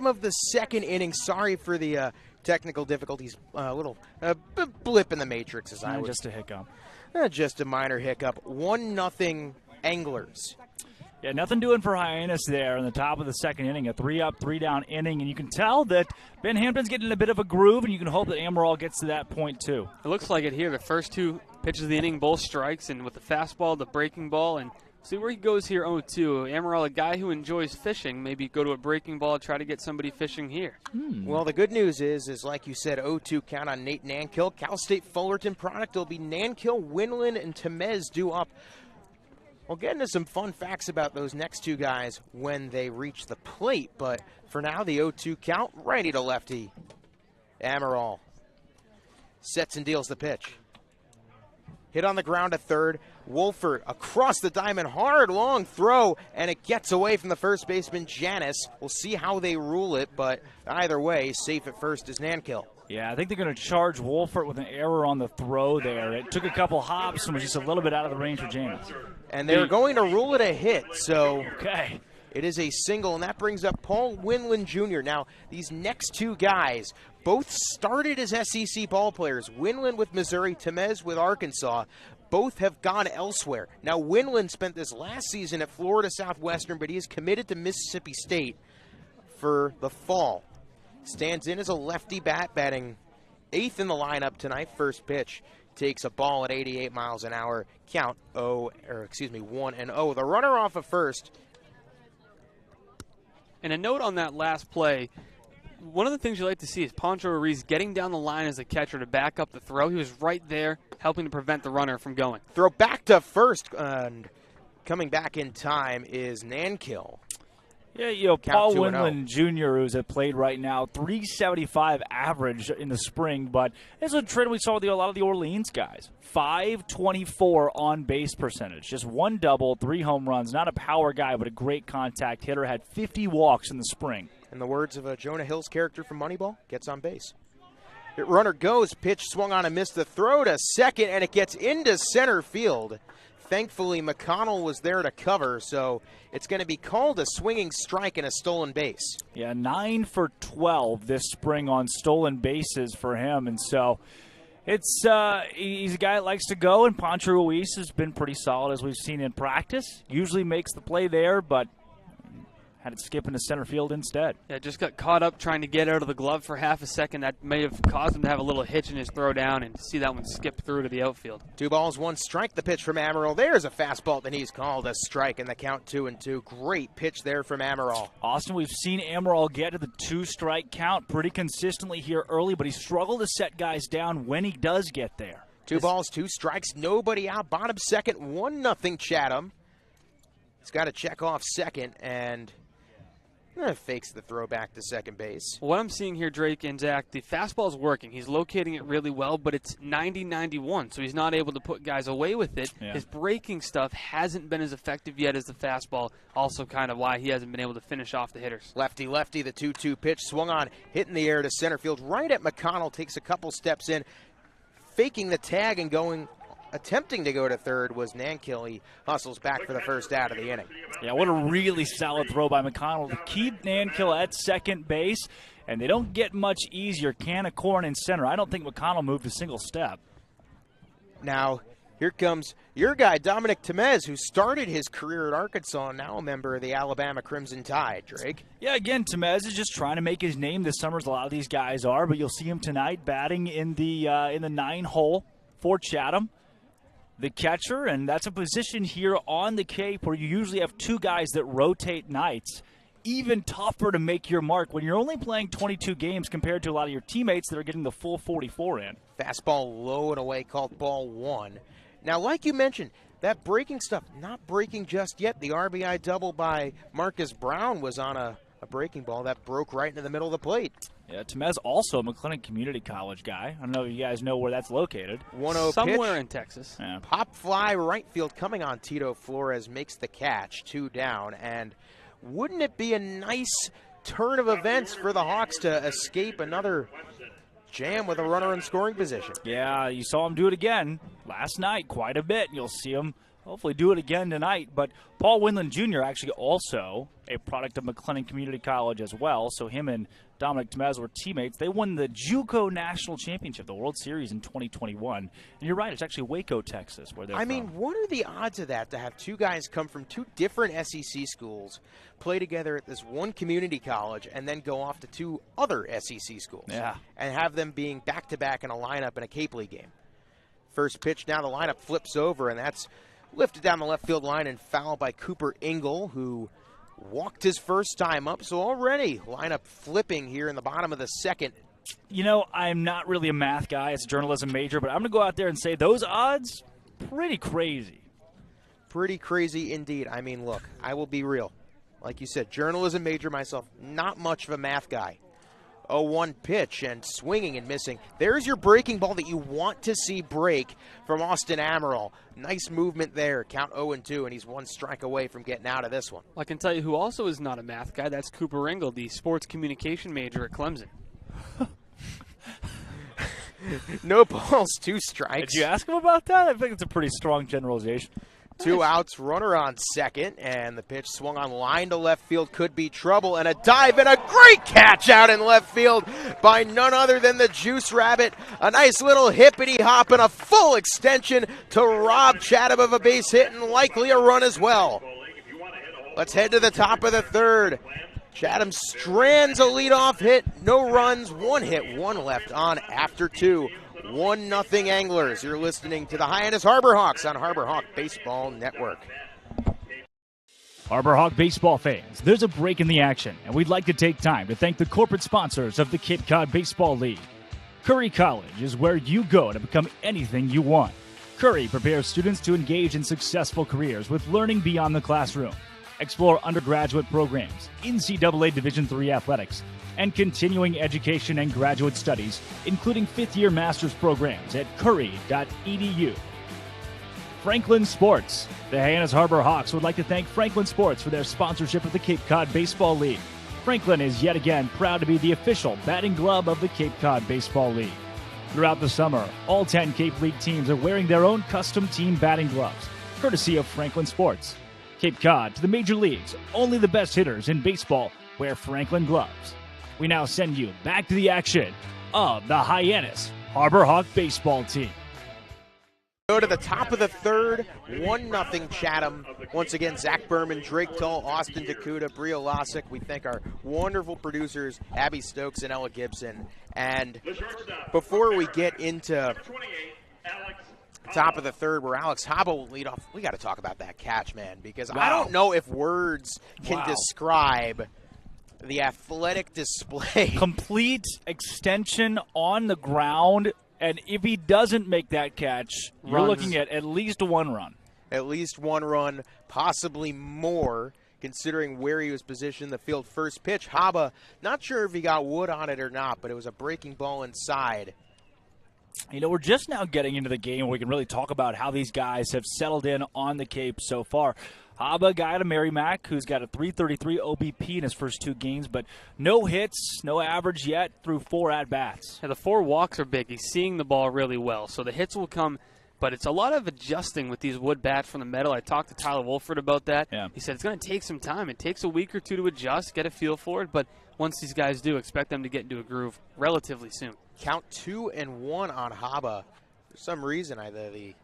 bottom of the second inning. Sorry for the technical difficulties. A little blip in the matrix, as I would. Just a hiccup. Just a minor hiccup. 1-0 Anglers. Yeah, nothing doing for Hyannis there in the top of the second inning. A 3-up, 3-down inning, and you can tell that Ben Hampton's getting in a bit of a groove, and you can hope that Amaral gets to that point too. It looks like it here. The first two pitches of the inning, both strikes, and with the fastball, the breaking ball, and see where he goes here 0-2. Amaral, a guy who enjoys fishing, maybe go to a breaking ball, try to get somebody fishing here. Well, the good news is like you said, 0-2 count on Nate Nankill. Cal State Fullerton product. It'll be Nankill, Winland, and Temez due up. We'll get into some fun facts about those next two guys when they reach the plate, but for now, the 0-2 count, righty to lefty. Amaral sets and deals the pitch. Hit on the ground at third. Wolford across the diamond, hard, long throw, and it gets away from the first baseman, Hyannis. We'll see how they rule it, but either way, safe at first is Nankill. Yeah, I think they're going to charge Wolford with an error on the throw there. It took a couple hops and was just a little bit out of the range for Hyannis. And they're going to rule it a hit, so okay. It is a single, and that brings up Paul Winland Jr. Now, these next two guys both started as SEC ballplayers. Winland with Missouri, Temez with Arkansas. Both have gone elsewhere. Now, Winland spent this last season at Florida Southwestern, but he is committed to Mississippi State for the fall. Stands in as a lefty bat, batting 8th in the lineup tonight. First pitch takes a ball at 88 miles an hour. Count 1-0. The runner off of first. And a note on that last play, one of the things you like to see is Pancho Ruiz getting down the line as a catcher to back up the throw. He was right there helping to prevent the runner from going. Throw back to first, and coming back in time is Nankill. Yeah, Paul Winland Jr., who's at plate right now, 375 average in the spring, but it's a trend we saw with a lot of the Orleans guys. 524 on base percentage, just 1 double, 3 home runs. Not a power guy, but a great contact hitter. Had 50 walks in the spring. In the words of a Jonah Hill's character from Moneyball, gets on base. Runner goes, pitch swung on and missed the throw to second, and it gets into center field. Thankfully, McConnell was there to cover, so it's going to be called a swinging strike and a stolen base. Yeah, 9 for 12 this spring on stolen bases for him, and so he's a guy that likes to go, and Pancho Ruiz has been pretty solid as we've seen in practice. Usually makes the play there, but had it skip into center field instead. Yeah, just got caught up trying to get out of the glove for half a second. That may have caused him to have a little hitch in his throw down and see that one skip through to the outfield. 2 balls, 1 strike. The pitch from Amaral. There's a fastball that he's called a strike, and the count 2-2. Great pitch there from Amaral. Austin, we've seen Amaral get to the 2-strike count pretty consistently here early, but he struggled to set guys down when he does get there. 2 balls, 2 strikes, nobody out. Bottom second, 1-0 Chatham. He's got to check off second, and fakes the throw back to second base. What I'm seeing here, Drake and Zach, the fastball is working. He's locating it really well, but it's 90-91, so he's not able to put guys away with it. Yeah. His breaking stuff hasn't been as effective yet as the fastball, also kind of why he hasn't been able to finish off the hitters. Lefty, the 2-2 pitch swung on, hit in the air to center field, right at McConnell, takes a couple steps in, faking the tag and attempting to go to third was Nankill. He hustles back for the first out of the inning. Yeah, what a really solid throw by McConnell to keep Nankill at second base, and they don't get much easier. Can of corn in center. I don't think McConnell moved a single step. Now, here comes your guy, Dominic Temez, who started his career at Arkansas and now a member of the Alabama Crimson Tide, Drake. Yeah, again, Temez is just trying to make his name this summer, as a lot of these guys are, but you'll see him tonight batting in the 9-hole for Chatham. The catcher, and that's a position here on the Cape where you usually have 2 guys that rotate nights. Even tougher to make your mark when you're only playing 22 games compared to a lot of your teammates that are getting the full 44 in. Fastball low and away, called ball 1. Now, like you mentioned, that breaking stuff, not breaking just yet. The RBI double by Marcus Brown was on a breaking ball that broke right into the middle of the plate. Yeah, Temez also a McLennan Community College guy. I don't know if you guys know where that's located. 1-0 somewhere pitch. In Texas. Yeah. Pop fly right field coming on Tito. Flores makes the catch, 2 down. And wouldn't it be a nice turn of events for the Hawks to escape another jam with a runner in scoring position? Yeah, you saw him do it again last night quite a bit. You'll see him hopefully do it again tonight. But Paul Winland Jr. actually also a product of McLennan Community College as well. So him and Dominic Temez were teammates. They won the JUCO National Championship, the World Series in 2021. And you're right, it's actually Waco, Texas, where they're from. I mean, what are the odds of that, to have two guys come from two different SEC schools, play together at this one community college, and then go off to two other SEC schools? Yeah. And have them being back-to-back in a lineup in a Cape League game. First pitch, now the lineup flips over, and that's lifted down the left field line and fouled by Cooper Engel, who walked his first time up. So already lineup flipping here in the bottom of the second. You know, I'm not really a math guy. It's a journalism major, but I'm going to go out there and say those odds, pretty crazy. Pretty crazy indeed. I mean, look, I will be real. Like you said, journalism major myself, not much of a math guy. 0-1 pitch and swinging and missing. There's your breaking ball that you want to see break from Austin Amaral. Nice movement there. Count 0-2, and he's one strike away from getting out of this one. I can tell you who also is not a math guy. That's Cooper Engel, the sports communication major at Clemson. No balls, 2 strikes. Did you ask him about that? I think it's a pretty strong generalization. 2 outs, runner on second, and the pitch swung on line to left field. Could be trouble, and a dive and a great catch out in left field by none other than the Juice Rabbit. A nice little hippity hop and a full extension to rob Chatham of a base hit and likely a run as well. Let's head to the top of the third. Chatham strands a leadoff hit, no runs, 1 hit, 1 left on after 2. 1-0 Anglers. You're listening to the Hyannis Harbor Hawks on Harbor Hawk Baseball Network. Harbor Hawk baseball fans, there's a break in the action, and we'd like to take time to thank the corporate sponsors of the Cape Cod Baseball League. Curry College is where you go to become anything you want. Curry prepares students to engage in successful careers with learning beyond the classroom. Explore undergraduate programs, NCAA Division III athletics, and continuing education and graduate studies, including 5th-year master's programs at curry.edu. Franklin Sports. The Hyannis Harbor Hawks would like to thank Franklin Sports for their sponsorship of the Cape Cod Baseball League. Franklin is yet again proud to be the official batting glove of the Cape Cod Baseball League. Throughout the summer, all 10 Cape League teams are wearing their own custom team batting gloves, courtesy of Franklin Sports. Cape Cod to the major leagues. Only the best hitters in baseball wear Franklin gloves. We now send you back to the action of the Hyannis Harbor Hawk baseball team. Go to the top of the third, 1-0 Chatham. Once again, Zach Berman, Drake Tull, Austin Dakuda, Bria Losick. We thank our wonderful producers, Abby Stokes and Ella Gibson. And before we get into top of the third, where Alex Haba will lead off, we got to talk about that catch, man, because I don't know if words can describe the athletic display. Complete extension on the ground, and if he doesn't make that catch, you're looking at least 1 run. At least 1 run, possibly more, considering where he was positioned in the field. First pitch, Haba, not sure if he got wood on it or not, but it was a breaking ball inside. You know, we're just now getting into the game where we can really talk about how these guys have settled in on the Cape so far. Haba, guy out of Merrimack, who's got a .333 OBP in his first 2 games, but no hits, no average yet through 4 at-bats. Yeah, the 4 walks are big. He's seeing the ball really well, so the hits will come, but it's a lot of adjusting with these wood bats from the metal. I talked to Tyler Wolford about that. Yeah. He said it's going to take some time. It takes a week or 2 to adjust, get a feel for it, but once these guys do, expect them to get into a groove relatively soon. Count 2-1 on Haba. For some reason, the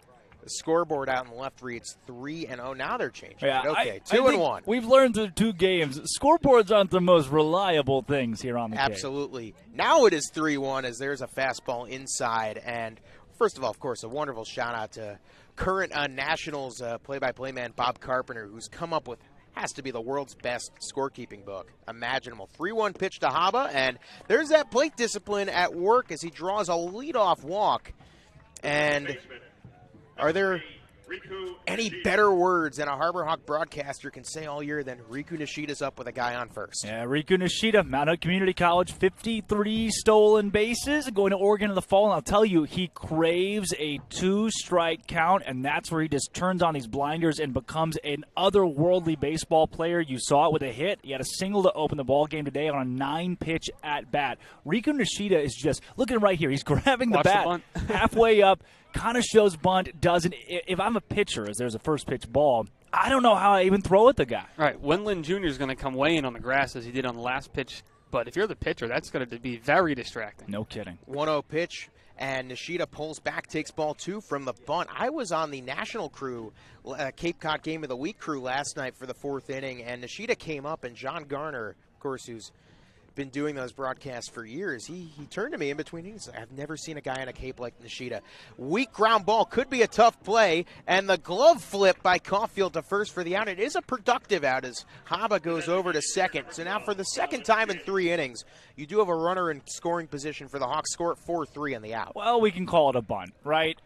scoreboard out in the left reads 3-0. Now they're changing. Yeah, okay, 2-1. We've learned through 2 games, scoreboards aren't the most reliable things here on the Cape. Absolutely. Now it is 3-1 as there's a fastball inside. And first of all, of course, a wonderful shout-out to current Nationals play-by-play man Bob Carpenter, who's come up with has to be the world's best scorekeeping book imaginable. 3-1 pitch to Haba, and there's that plate discipline at work as he draws a leadoff walk. And are there any better words than a Harbor Hawk broadcaster can say all year than Riku Nishida's up with a guy on first? Yeah, Riku Nishida, Mount Hood Community College, 53 stolen bases, going to Oregon in the fall, and I'll tell you, he craves a 2-strike count, and that's where he just turns on his blinders and becomes an otherworldly baseball player. You saw it with a hit. He had a single to open the ball game today on a 9-pitch at-bat. Riku Nishida is just, look at him right here. He's grabbing the bat halfway up, kind of shows bunt doesn't. If I'm a pitcher, as there's a first pitch ball, I don't know how I even throw at the guy. All right, Wendland Jr. is going to come way in on the grass as he did on the last pitch. But if you're the pitcher, that's going to be very distracting. No kidding. 1-0 pitch, and Nishida pulls back, takes ball 2 from the bunt. I was on the national crew, Cape Cod Game of the Week crew last night for the 4th inning, and Nishida came up, and John Garner, of course, who's been doing those broadcasts for years, he turned to me in between innings. I've never seen a guy on a Cape like Nishida. Weak ground ball, could be a tough play, and the glove flip by Caulfield to first for the out. It is a productive out as Haba goes over to second. So now for the second time in 3 innings, you do have a runner in scoring position for the Hawks. Score at 4-3 on the out. Well, we can call it a bunt, right?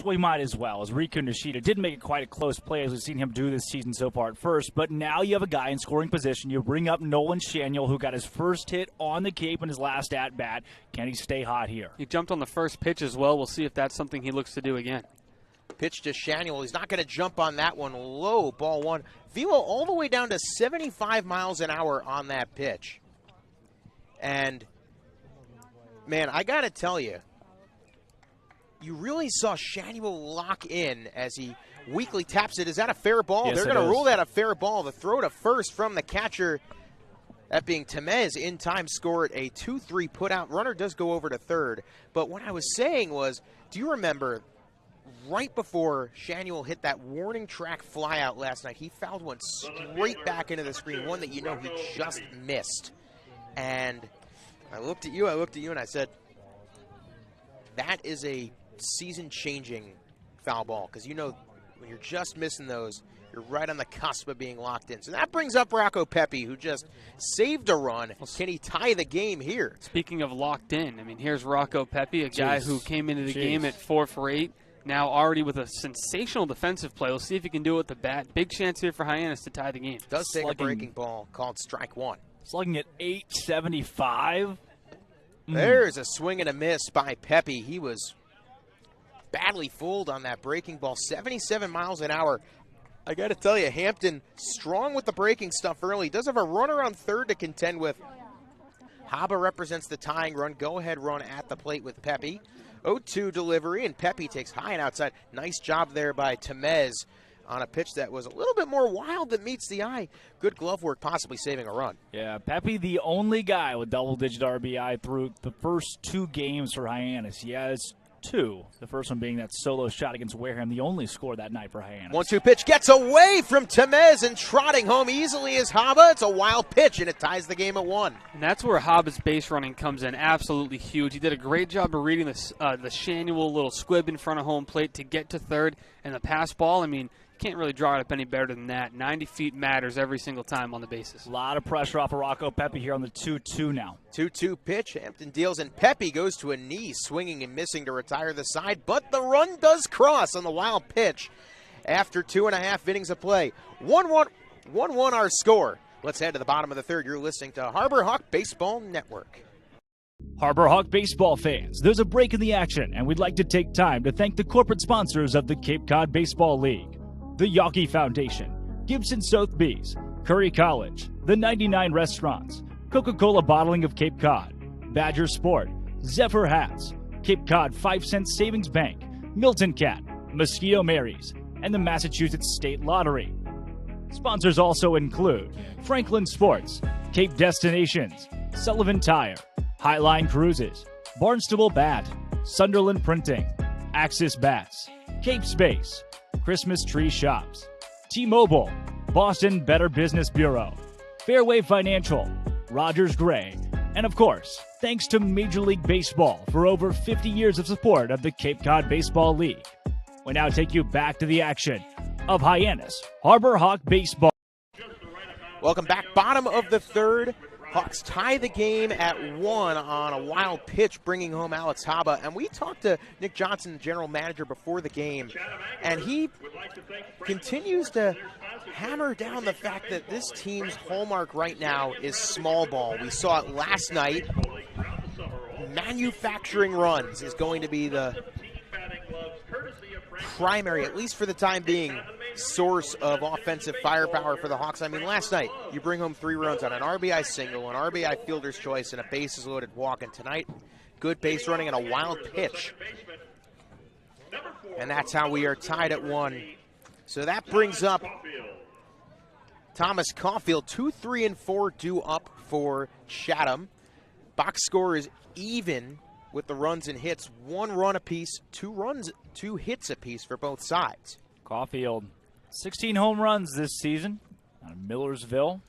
We might as well, as Riku Nishida did make it quite a close play, as we've seen him do this season so far at first. But now you have a guy in scoring position. You bring up Nolan Shaniel, who got his first hit on the Cape in his last at-bat. Can he stay hot here? He jumped on the first pitch as well. We'll see if that's something he looks to do again. Pitch to Shaniel. He's not going to jump on that one. Low, ball 1. Velo all the way down to 75 miles an hour on that pitch. And, man, I got to tell you, you really saw Shaniel lock in as he weakly taps it. Is that a fair ball? Yes, they're going to rule that a fair ball. The throw to first from the catcher, that being Temez, in time scored a 2-3 put-out. Runner does go over to third. But what I was saying was, do you remember right before Shaniel hit that warning track flyout last night, he fouled one straight back into the screen, one that he just missed. And I looked at you, and I said, that is a season-changing foul ball, because when you're just missing those, you're right on the cusp of being locked in. So that brings up Rocco Pepe, who just saved a run. Can he tie the game here? Speaking of locked in, I mean, here's Rocco Pepe, a guy who came into the game at 4 for 8, now already with a sensational defensive play. We'll see if he can do it with the bat. Big chance here for Hyannis to tie the game. Does take a breaking ball called strike 1. Slugging at 875. There's a swing and a miss by Pepe. He was badly fooled on that breaking ball. 77 miles an hour. I got to tell you, Hampton strong with the breaking stuff early. Does have a runner on third to contend with. Haba represents the tying run. Go-ahead run at the plate with Pepe. 0-2 delivery, and Pepe takes high and outside. Nice job there by Temez on a pitch that was a little bit more wild than meets the eye. Good glove work, possibly saving a run. Yeah, Pepe, the only guy with double-digit RBI through the first 2 games for Hyannis. He has 2. The first one being that solo shot against Wareham, the only score that night for Hyannis. 1-2 pitch gets away from Temez and trotting home easily is Haba. It's a wild pitch, and it ties the game at 1. And that's where Haba's base running comes in. Absolutely huge. He did a great job of reading the Shaniel little squib in front of home plate to get to third, and the pass ball, I mean, can't really draw it up any better than that. 90 feet matters every single time on the bases. A lot of pressure off of Rocco Pepe here on the 2-2 now. 2-2 pitch. Hampton deals, and Pepe goes to a knee, swinging and missing to retire the side, but the run does cross on the wild pitch after 2.5 innings of play. 1-1 our score. Let's head to the bottom of the third. You're listening to Harbor Hawk Baseball Network. Harbor Hawk baseball fans, there's a break in the action, and we'd like to take time to thank the corporate sponsors of the Cape Cod Baseball League. The Yawkey Foundation, Gibson Sotheby's, Curry College, the 99 Restaurants, Coca-Cola Bottling of Cape Cod, Badger Sport, Zephyr Hats, Cape Cod 5 Cent Savings Bank, Milton Cat, Mosquito Mary's, and the Massachusetts State Lottery. Sponsors also include Franklin Sports, Cape Destinations, Sullivan Tire, Highline Cruises, Barnstable Bat, Sunderland Printing, Axis Bats, Cape Space, Christmas Tree Shops, T-Mobile, Boston Better Business Bureau, Fairway Financial, Rogers Gray, and of course, thanks to Major League Baseball for over 50 years of support of the Cape Cod Baseball League. We now take you back to the action of Hyannis Harbor Hawk Baseball. Welcome back. Bottom of the third. Hawks tie the game at 1 on a wild pitch, bringing home Alex Haba. And we talked to Nick Johnson, the general manager, before the game, and he continues to hammer down the fact that this team's hallmark right now is small ball. We saw it last night. Manufacturing runs is going to be the primary, at least for the time being, source of offensive firepower for the Hawks. I mean, last night, you bring home 3 runs on an RBI single, an RBI fielder's choice, and a bases-loaded walk. And tonight, good base running and a wild pitch. And that's how we are tied at 1. So that brings up Thomas Caulfield. 2, 3, and 4 due up for Chatham. Box score is even with the runs and hits. 1 run apiece, 2 hits apiece for both sides. Caulfield, 16 home runs this season out of Millersville.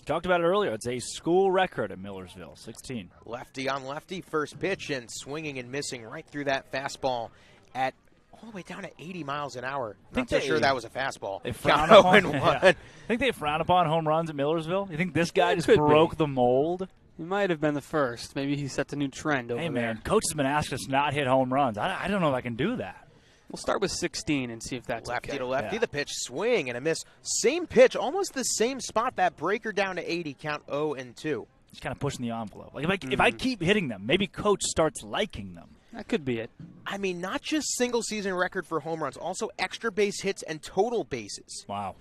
Talked about it earlier. It's a school record at Millersville, 16. Lefty on lefty, first pitch, and swinging and missing right through that fastball at all the way down to 80 miles an hour. Not so sure that was a fastball. They frown upon, I think they frown upon home runs at Millersville. You think this guy just broke the mold? He might have been the first. Maybe he set a new trend over there. Hey, man, coach has been asking us not hit home runs. I don't know if I can do that. We'll start with 16 and see if that's lefty okay. to lefty, the pitch, swing and a miss. Same pitch, almost the same spot. That breaker down to 80, count 0-2. Just kind of pushing the envelope. Like if I keep hitting them, maybe coach starts liking them. That could be it. I mean, not just single season record for home runs, also extra base hits and total bases. Wow.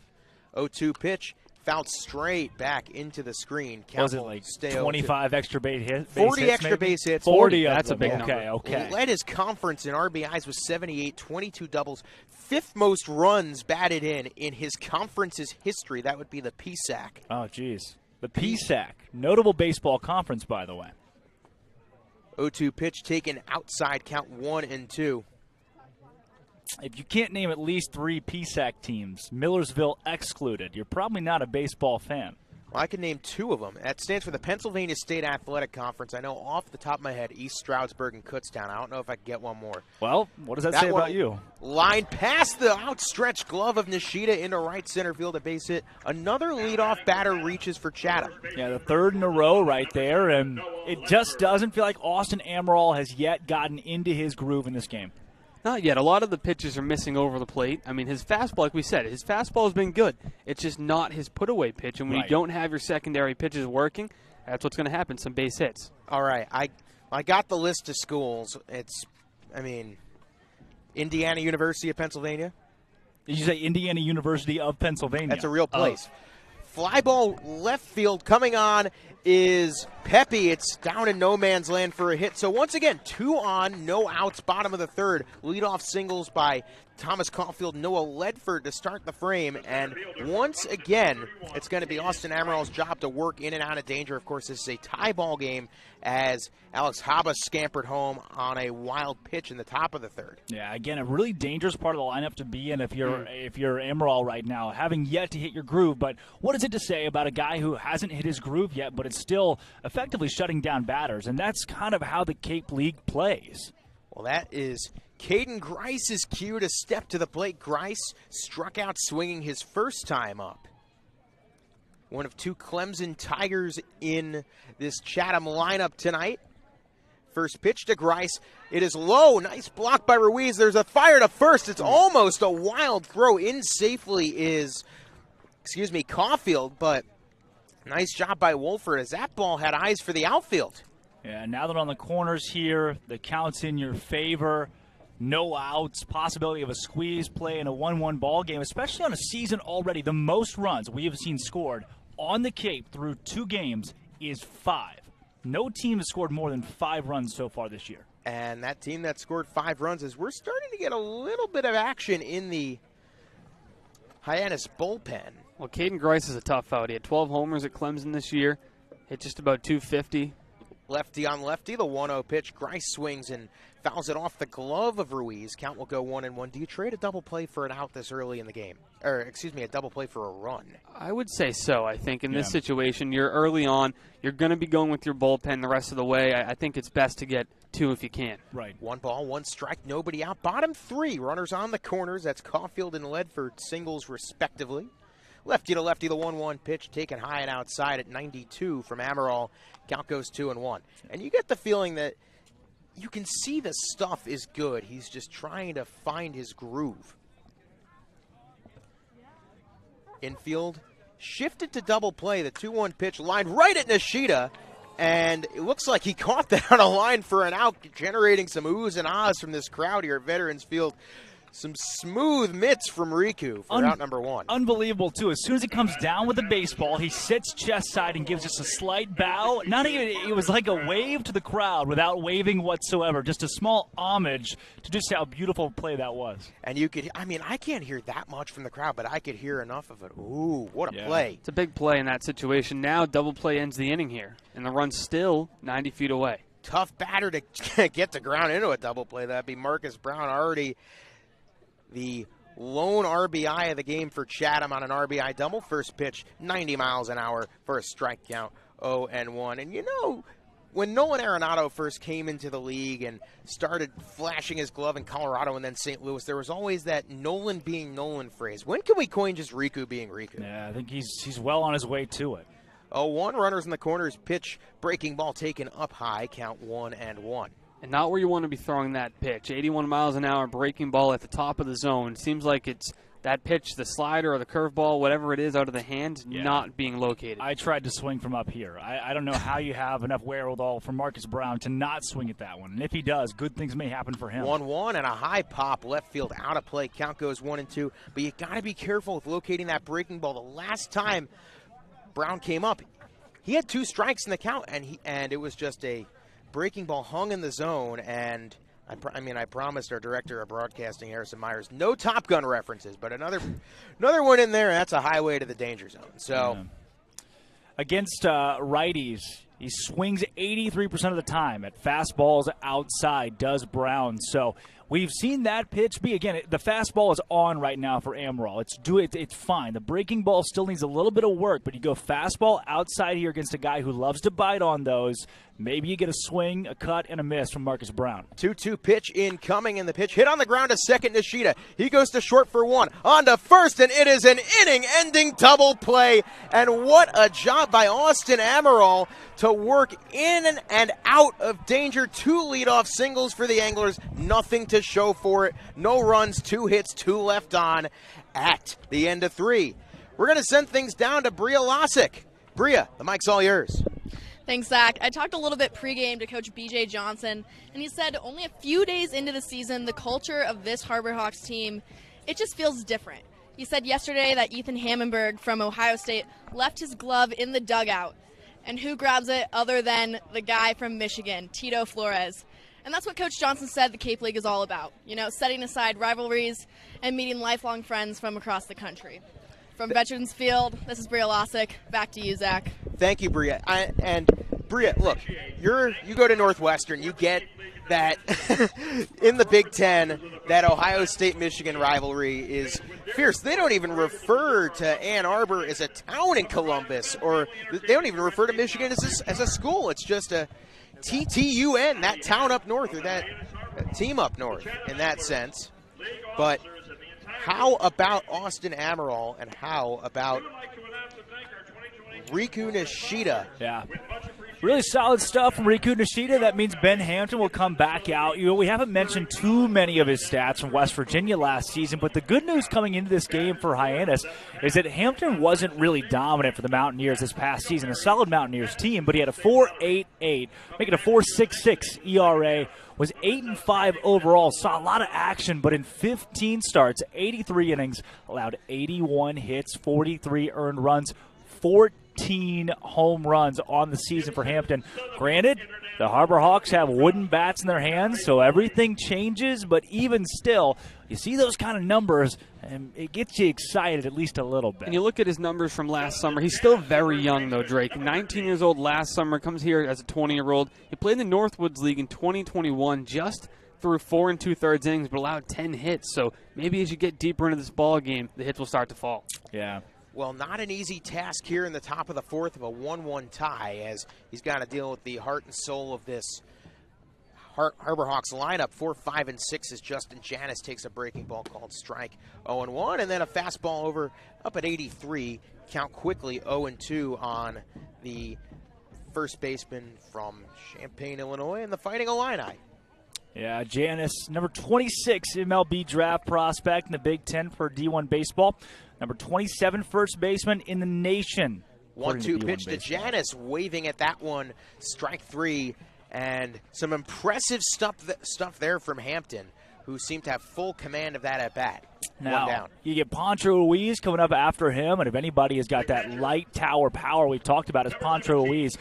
0-2 pitch, fouled straight back into the screen. Count was it like 25 extra base hits? 40 hits, extra maybe? base hits. 40 That's a big number. number. Okay. Led his conference in RBIs with 78, 22 doubles. 5th most runs batted in his conference's history. That would be the PSAC. Oh, geez. The PSAC. Notable baseball conference, by the way. 0-2 pitch taken outside, count 1-2. If you can't name at least 3 PSAC teams, Millersville excluded, you're probably not a baseball fan. Well, I can name 2 of them. That stands for the Pennsylvania State Athletic Conference. I know off the top of my head, East Stroudsburg and Kutztown. I don't know if I can get one more. Well, what does that say about you? Line past the outstretched glove of Nishida into right center field, a base hit. Another leadoff batter reaches for Chatham. Yeah, the 3rd in a row right there, and it just doesn't feel like Austin Amaral has yet gotten into his groove in this game. Not yet. A lot of the pitches are missing over the plate. I mean, his fastball, like we said, his fastball has been good. It's just not his put-away pitch. And when you don't have your secondary pitches working, that's what's going to happen, some base hits. All right. I got the list of schools. Indiana University of Pennsylvania. Did you say Indiana University of Pennsylvania? That's a real place. Fly ball left field coming on is Pepe. It's down in no man's land for a hit. So once again, 2 on, no outs, bottom of the 3rd. Leadoff singles by Thomas Caulfield, Noah Ledford to start the frame. And once again, it's going to be Austin Amaral's job to work in and out of danger. Of course, this is a tie ball game as Alex Haba scampered home on a wild pitch in the top of the 3rd. Yeah, again, a really dangerous part of the lineup to be in if you're Amaral right now, having yet to hit your groove. But what is it to say about a guy who hasn't hit his groove yet, but it's still effectively shutting down batters? And that's kind of how the Cape League plays. Well, that is Caden Grice's cue to step to the plate. Grice struck out swinging his first time up. One of 2 Clemson Tigers in this Chatham lineup tonight. First pitch to Grice. It is low. Nice block by Ruiz. There's a fire to first. It's almost a wild throw. In safely is, Caulfield, but nice job by Wolford as that ball had eyes for the outfield. Yeah, now that on the corners here, the count's in your favor. No outs, possibility of a squeeze play in a 1-1 ball game, especially on a season already. The most runs we have seen scored on the Cape through 2 games is 5. No team has scored more than 5 runs so far this year. And that team that scored 5 runs is we're starting to get a little bit of action in the Hyannis bullpen. Well, Caden Grice is a tough out. He had 12 homers at Clemson this year. Hit just about 250. Lefty on lefty, the 1-0 pitch. Grice swings and fouls it off the glove of Ruiz. Count will go 1-1. Do you trade a double play for an out this early in the game? A double play for a run? I would say so. I think in this situation, you're early on. You're going to be going with your bullpen the rest of the way. I think it's best to get 2 if you can. Right. 1 ball, 1 strike, nobody out. Bottom 3, runners on the corners. That's Caulfield and Ledford, singles respectively. Lefty to lefty, the 1-1 pitch taken high and outside at 92 from Amaral. Count goes 2-1. And you get the feeling that you can see the stuff is good. He's just trying to find his groove. Infield shifted to double play. The 2-1 pitch lined right at Nishida. And it looks like he caught that on a line for an out, generating some oohs and ahs from this crowd here at Veterans Field. Some smooth mitts from Riku for out number 1. Unbelievable, too. As soon as he comes down with the baseball, he sits chest side and gives us a slight bow. Not even, it was like a wave to the crowd without waving whatsoever. Just a small homage to just how beautiful a play that was. And you could, I can't hear that much from the crowd, but I could hear enough of it. Ooh, what a play. It's a big play in that situation. Now double play ends the inning here, and the run's still 90 feet away. Tough batter to get the ground into a double play. That'd be Marcus Brown, already the lone RBI of the game for Chatham on an RBI double. First pitch, 90 miles an hour for a strikeout, 0-1. And you know, when Nolan Arenado first came into the league and started flashing his glove in Colorado and then St. Louis, there was always that Nolan being Nolan phrase. When can we coin just Riku being Riku? Yeah, I think he's well on his way to it. 0-1, runners in the corners, pitch, breaking ball taken up high, count 1-1. And not where you want to be throwing that pitch. 81 miles an hour, breaking ball at the top of the zone. Seems like it's that pitch, the slider or the curveball, whatever it is, out of the hand, not being located. I tried to swing from up here. I don't know how you have enough wherewithal for Marcus Brown to not swing at that one. And if he does, good things may happen for him. 1-1 and a high pop, left field out of play. Count goes 1-2. But you got to be careful with locating that breaking ball. The last time Brown came up, he had 2 strikes in the count, and it was just a breaking ball hung in the zone, and I promised our director of broadcasting, Harrison Myers, no Top Gun references, but another one in there, that's a highway to the danger zone. So, against righties, he swings 83% of the time at fastballs outside, does Brown. So we've seen that pitch be, again, the fastball is on right now for Amaral. It's fine. The breaking ball still needs a little bit of work, but you go fastball outside here against a guy who loves to bite on those. Maybe you get a swing, a cut, and a miss from Marcus Brown. 2-2 pitch incoming, and the pitch hit on the ground to second. Nishida. He goes to short for 1. On to first, and it is an inning-ending double play. And what a job by Austin Amaral to work in and out of danger. 2 leadoff singles for the Anglers. Nothing to show for it. No runs, 2 hits, 2 left on at the end of 3. We're going to send things down to Bria Losick. Bria, the mic's all yours. Thanks, Zach. I talked a little bit pregame to Coach BJ Johnson, and he said only a few days into the season, the culture of this Harbor Hawks team, it just feels different. He said yesterday that Ethan Hammonberg from Ohio State left his glove in the dugout, and who grabs it other than the guy from Michigan, Tito Flores. And that's what Coach Johnson said the Cape League is all about, setting aside rivalries and meeting lifelong friends from across the country. From Veterans Field, this is Bria Losick. Back to you, Zach. Thank you, Bria. And Bria, look, you go to Northwestern, you get that in the Big Ten, that Ohio State-Michigan rivalry is fierce. They don't even refer to Ann Arbor as a town in Columbus, or they don't even refer to Michigan as a school. It's just a TTUN, that town up north, or that team up north in that sense. But how about Austin Amaral, and how about Riku Nishida? Yeah. Really solid stuff from Riku Nishida. That means Ben Hampton will come back out. We haven't mentioned too many of his stats from West Virginia last season, but the good news coming into this game for Hyannis is that Hampton wasn't really dominant for the Mountaineers this past season. A solid Mountaineers team, but he had a 4.88, making a 4.66 ERA, was 8-5 overall. Saw a lot of action, but in 15 starts, 83 innings, allowed 81 hits, 43 earned runs, 14 home runs on the season for Hampton. Granted, the Harbor Hawks have wooden bats in their hands, so everything changes, but even still, you see those kind of numbers, and it gets you excited at least a little bit. And you look at his numbers from last summer. He's still very young, though, Drake. 19 years old last summer, comes here as a 20-year-old. He played in the Northwoods League in 2021, just through 4 2/3 innings, but allowed 10 hits. So maybe as you get deeper into this ball game, the hits will start to fall. Yeah. Well, not an easy task here in the top of the 4th of a 1-1 tie, as he's got to deal with the heart and soul of this Harbor Hawks lineup. 4, 5, and 6 as Justin Hyannis takes a breaking ball called strike, 0-1, and then a fastball over up at 83. Count quickly 0-2 on the first baseman from Champaign, Illinois, and the Fighting Illini. Yeah, Hyannis, number 26 MLB draft prospect in the Big Ten for D1 baseball. Number 27 first baseman in the nation. 1-2 pitch to Hyannis, waving at that one, strike 3, and some impressive stuff there from Hampton, who seemed to have full command of that at-bat. Now, One down. You get Pancho Ruiz coming up after him, and if anybody has got that light tower power we've talked about is Pancho Ruiz.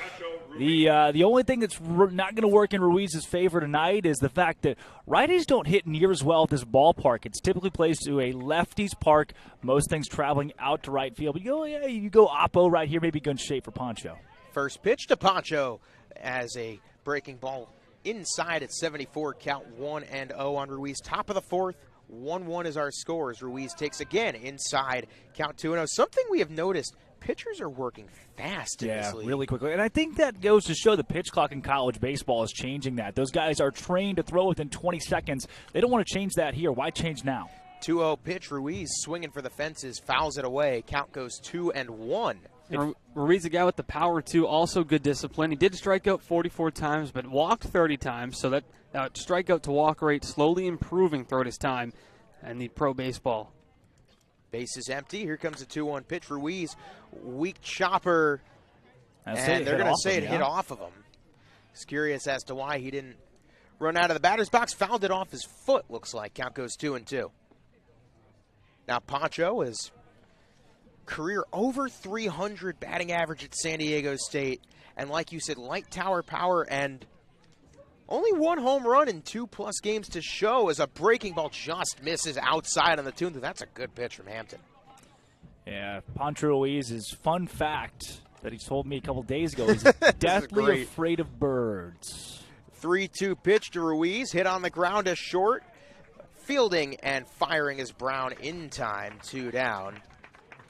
The only thing that's not going to work in Ruiz's favor tonight is the fact that righties don't hit near as well at this ballpark. It's typically placed to a lefty's park, most things traveling out to right field. But you go oppo right here, maybe good shape for Pancho. First pitch to Pancho as a breaking ball inside at 74, count 1-0 on Ruiz. Top of the fourth, 1-1 is our score as Ruiz takes again inside, count 2-0. Something we have noticed, pitchers are working fast in this league. Really quickly. And I think that goes to show the pitch clock in college baseball is changing that. Those guys are trained to throw within 20 seconds. They don't want to change that here. Why change now? 2-0 pitch, Ruiz swinging for the fences, fouls it away. Count goes 2-1. Ruiz, a guy with the power, too, also good discipline. He did strike out 44 times, but walked 30 times, so that strikeout to walk rate slowly improving throughout his time in the pro baseball. Base is empty. Here comes a 2-1 pitch. Ruiz, weak chopper, and they're going to say it hit off of him. It's curious as to why he didn't run out of the batter's box. Fouled it off his foot, looks like. Count goes 2-2. Now Pancho is career over 300 batting average at San Diego State. And like you said, light tower power and only one home run in 2+ games to show as a breaking ball just misses outside on the tune. That's a good pitch from Hampton. Yeah, Pancho Ruiz is fun fact that he told me a couple days ago. He's deathly afraid of birds. 3-2 pitch to Ruiz, hit on the ground to short. Fielding and firing is Brown in time, 2 down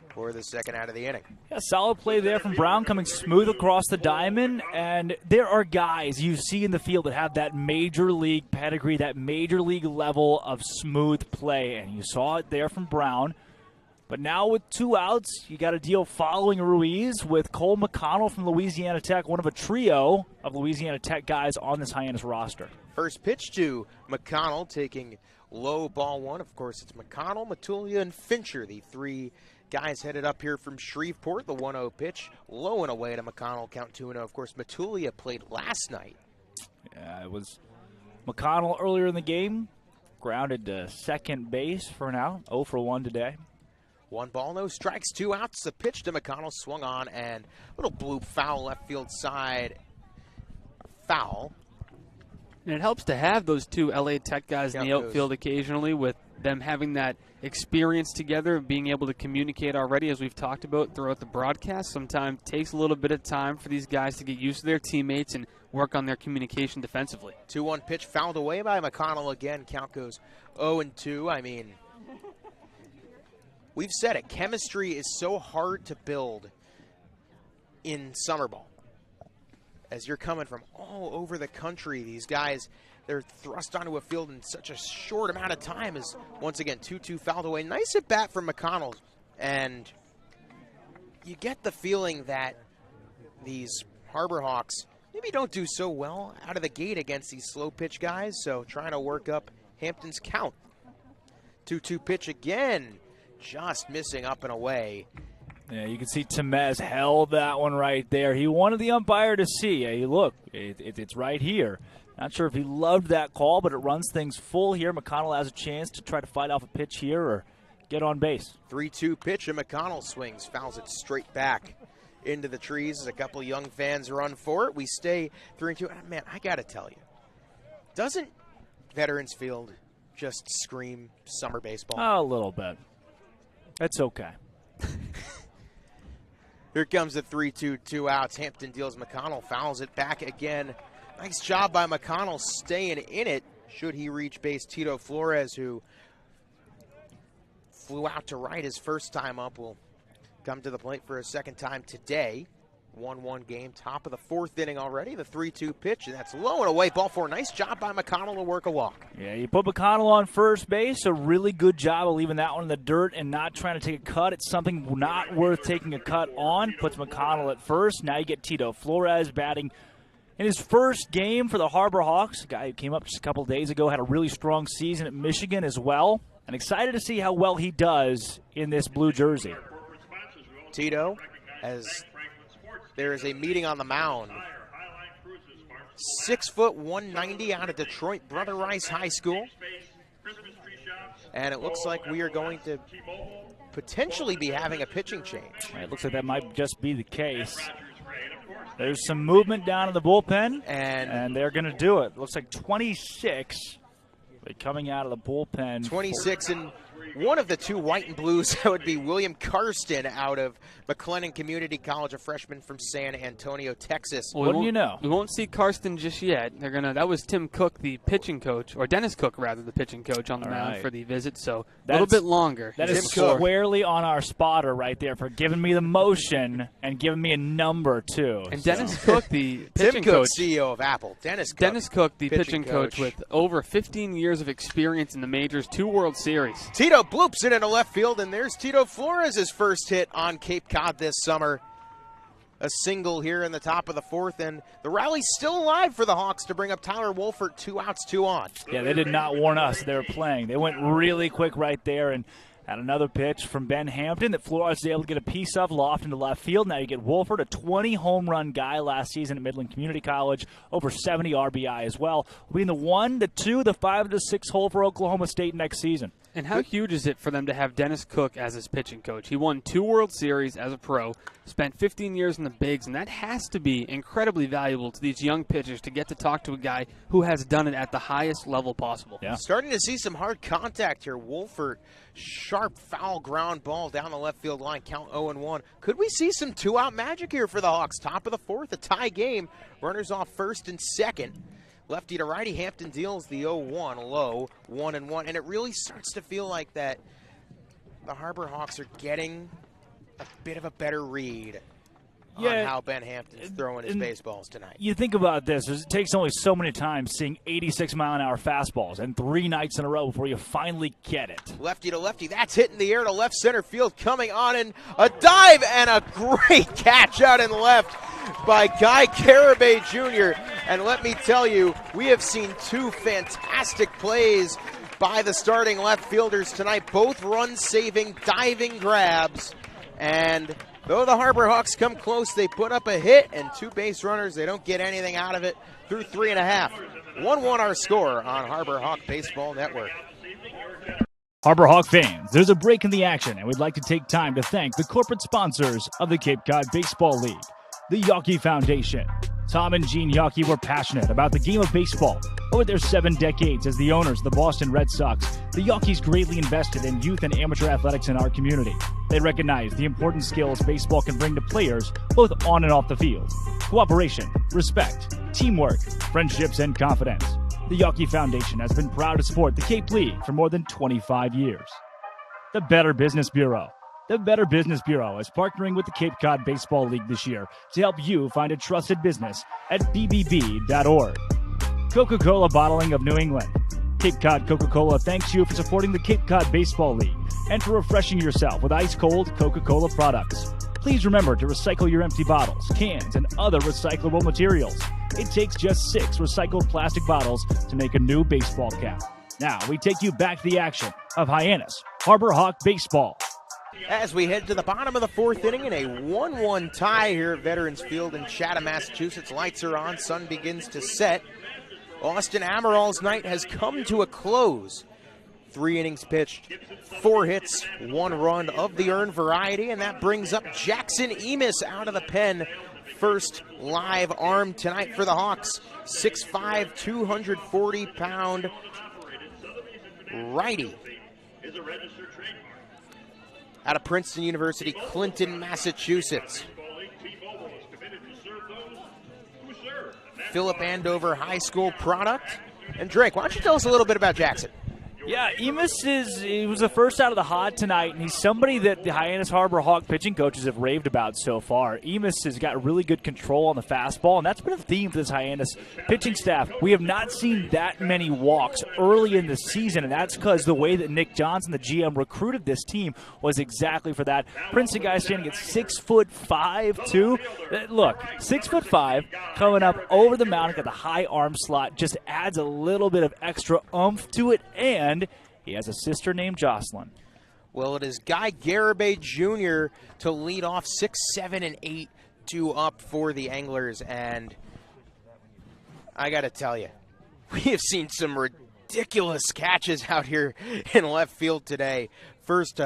for the second out of the inning. Yeah, solid play there from Brown, coming smooth across the diamond. And there are guys you see in the field that have that major league pedigree, that major league level of smooth play. And you saw it there from Brown. But now with 2 outs, you got a deal following Ruiz with Cole McConnell from Louisiana Tech, one of a trio of Louisiana Tech guys on this Hyannis roster. First pitch to McConnell, taking low ball one. Of course, it's McConnell, Matulia, and Fincher, the 3 guys headed up here from Shreveport. The 1-0 pitch, low and away to McConnell, count 2-0. Of course, Matulia played last night. Yeah, it was McConnell earlier in the game, grounded to second base for an out, 0 for 1 today. 1 ball, no strikes, 2 outs. The pitch to McConnell swung on, and little bloop foul left field side. Foul. And it helps to have those 2 LA Tech guys in the outfield occasionally, with them having that experience together and being able to communicate already, as we've talked about throughout the broadcast. Sometimes it takes a little bit of time for these guys to get used to their teammates and work on their communication defensively. 2-1 pitch fouled away by McConnell again. Count goes 0-2. I mean, we've said it. Chemistry is so hard to build in summer ball. As you're coming from all over the country, these guys, they're thrust onto a field in such a short amount of time. As once again, 2-2 fouled away. Nice at bat from McConnell. And you get the feeling that these Harbor Hawks maybe don't do so well out of the gate against these slow pitch guys. So trying to work up Hampton's count. 2-2 pitch again. Just missing up and away. Yeah, you can see Temez held that one right there. He wanted the umpire to see. Hey, look, it's right here. Not sure if he loved that call, but it runs things full here. McConnell has a chance to try to fight off a pitch here or get on base. 3-2 pitch, and McConnell swings, fouls it straight back into the trees as a couple young fans run for it. We stay 3-2. Man, I got to tell you, doesn't Veterans Field just scream summer baseball? A little bit. That's okay. Here comes the 3-2, 2 outs. Hampton deals McConnell, fouls it back again. Nice job by McConnell staying in it. Should he reach base, Tito Flores, who flew out to right his first time up, will come to the plate for a second time today. 1-1 game, top of the fourth inning already. The 3-2 pitch, and that's low and away. Ball 4. Nice job by McConnell to work a walk. Yeah, you put McConnell on first base. A really good job of leaving that one in the dirt and not trying to take a cut. It's something not worth taking a cut on. Puts McConnell at first. Now you get Tito Flores batting in his first game for the Harbor Hawks. A guy who came up just a couple days ago, had a really strong season at Michigan as well. And excited to see how well he does in this blue jersey. Tito, as there is a meeting on the mound. 6 foot 190 out of Detroit, Brother Rice High School. And it looks like we are going to potentially be having a pitching change. It looks like that might just be the case. There's some movement down in the bullpen, and they're going to do it. Looks like 26 coming out of the bullpen. 26, and one of the two white and blues, that would be William Karsten out of McLennan Community College, a freshman from San Antonio, Texas. Well, Wouldn't you know? We won't see Karsten just yet. They're gonna. That was Tim Cook, the pitching coach, or Dennis Cook rather, the pitching coach on the mound for the visit. So a little bit longer. That is squarely on our spotter right there for giving me the motion and giving me a number too. And Dennis Cook, the pitching Tim Cook, coach, CEO of Apple. Dennis Cook, the pitching coach with over 15 years of experience in the majors, 2 World Series. Tito bloops it into left field, and there's Tito Flores' first hit on Cape Cod this summer. A single here in the top of the 4th, and the rally's still alive for the Hawks to bring up Tyler Wolfert, 2 outs, 2 on. Yeah, they did not warn us they were playing. They went really quick right there, and had another pitch from Ben Hampton that Flores was able to get a piece of, loft into left field. Now you get Wolfert, a 20-home run guy last season at Midland Community College, over 70 RBI as well. Will be in the 1, the 2, the 5, the 6 hole for Oklahoma State next season. And how huge is it for them to have Dennis Cook as his pitching coach? He won 2 World Series as a pro, spent 15 years in the bigs, and that has to be incredibly valuable to these young pitchers to get to talk to a guy who has done it at the highest level possible. Yeah. Starting to see some hard contact here. Wolfert, sharp foul ground ball down the left field line, count 0-1. Could we see some 2-out magic here for the Hawks? Top of the 4th, a tie game. Runners off 1st and 2nd. Lefty to righty, Hampton deals the 0-1, low, 1-1, and it really starts to feel like that the Harbor Hawks are getting a bit of a better read on how Ben Hampton's throwing his baseballs tonight. You think about this, it takes only so many times seeing 86-mile-an-hour fastballs and 3 nights in a row before you finally get it. Lefty to lefty, that's hitting the air to left center field, coming on, and a dive and a great catch out in left by Guy Carabay Jr. And let me tell you, we have seen 2 fantastic plays by the starting left fielders tonight, both run-saving, diving grabs. And though the Harbor Hawks come close, they put up a hit and 2 base runners. They don't get anything out of it through 3.5. 1-1 our score on Harbor Hawk Baseball Network. Harbor Hawk fans, there's a break in the action, and we'd like to take time to thank the corporate sponsors of the Cape Cod Baseball League. The Yawkey Foundation. Tom and Gene Yawkey were passionate about the game of baseball. Over their 7 decades as the owners of the Boston Red Sox, the Yawkeys greatly invested in youth and amateur athletics in our community. They recognize the important skills baseball can bring to players, both on and off the field. Cooperation, respect, teamwork, friendships, and confidence. The Yawkey Foundation has been proud to support the Cape League for more than 25 years. The Better Business Bureau. The Better Business Bureau is partnering with the Cape Cod Baseball League this year to help you find a trusted business at bbb.org. Coca-Cola Bottling of New England. Cape Cod Coca-Cola thanks you for supporting the Cape Cod Baseball League and for refreshing yourself with ice-cold Coca-Cola products. Please remember to recycle your empty bottles, cans, and other recyclable materials. It takes just 6 recycled plastic bottles to make a new baseball cap. Now we take you back to the action of Hyannis Harbor Hawk Baseball. As we head to the bottom of the 4th inning in a 1-1 tie here at Veterans Field in Chatham, Massachusetts. Lights are on, sun begins to set. Austin Amaral's night has come to a close. 3 innings pitched, 4 hits, 1 run of the earned variety, and that brings up Jackson Emis out of the pen. First live arm tonight for the Hawks. 6'5", 240-pound righty. Out of Princeton University, Clinton, Massachusetts. Philip Andover High School product. And Drake, why don't you tell us a little bit about Jackson? Yeah, Emis he was the first out of the hot tonight, and he's somebody that the Hyannis Harbor Hawk pitching coaches have raved about so far. Emis has got really good control on the fastball, and that's been a theme for this Hyannis pitching staff. We have not seen that many walks early in the season, and that's because the way that Nick Johnson, the GM, recruited this team was exactly for that. Princeton guy standing at 6'5", too. Look, 6'5", coming up over the mound, got the high arm slot, just adds a little bit of extra oomph to it, and he has a sister named Jocelyn. Well, it is Guy Garibay Jr. to lead off 6, 7, and 8 2 up for the Anglers. And I got to tell you, we have seen some ridiculous catches out here in left field today. First,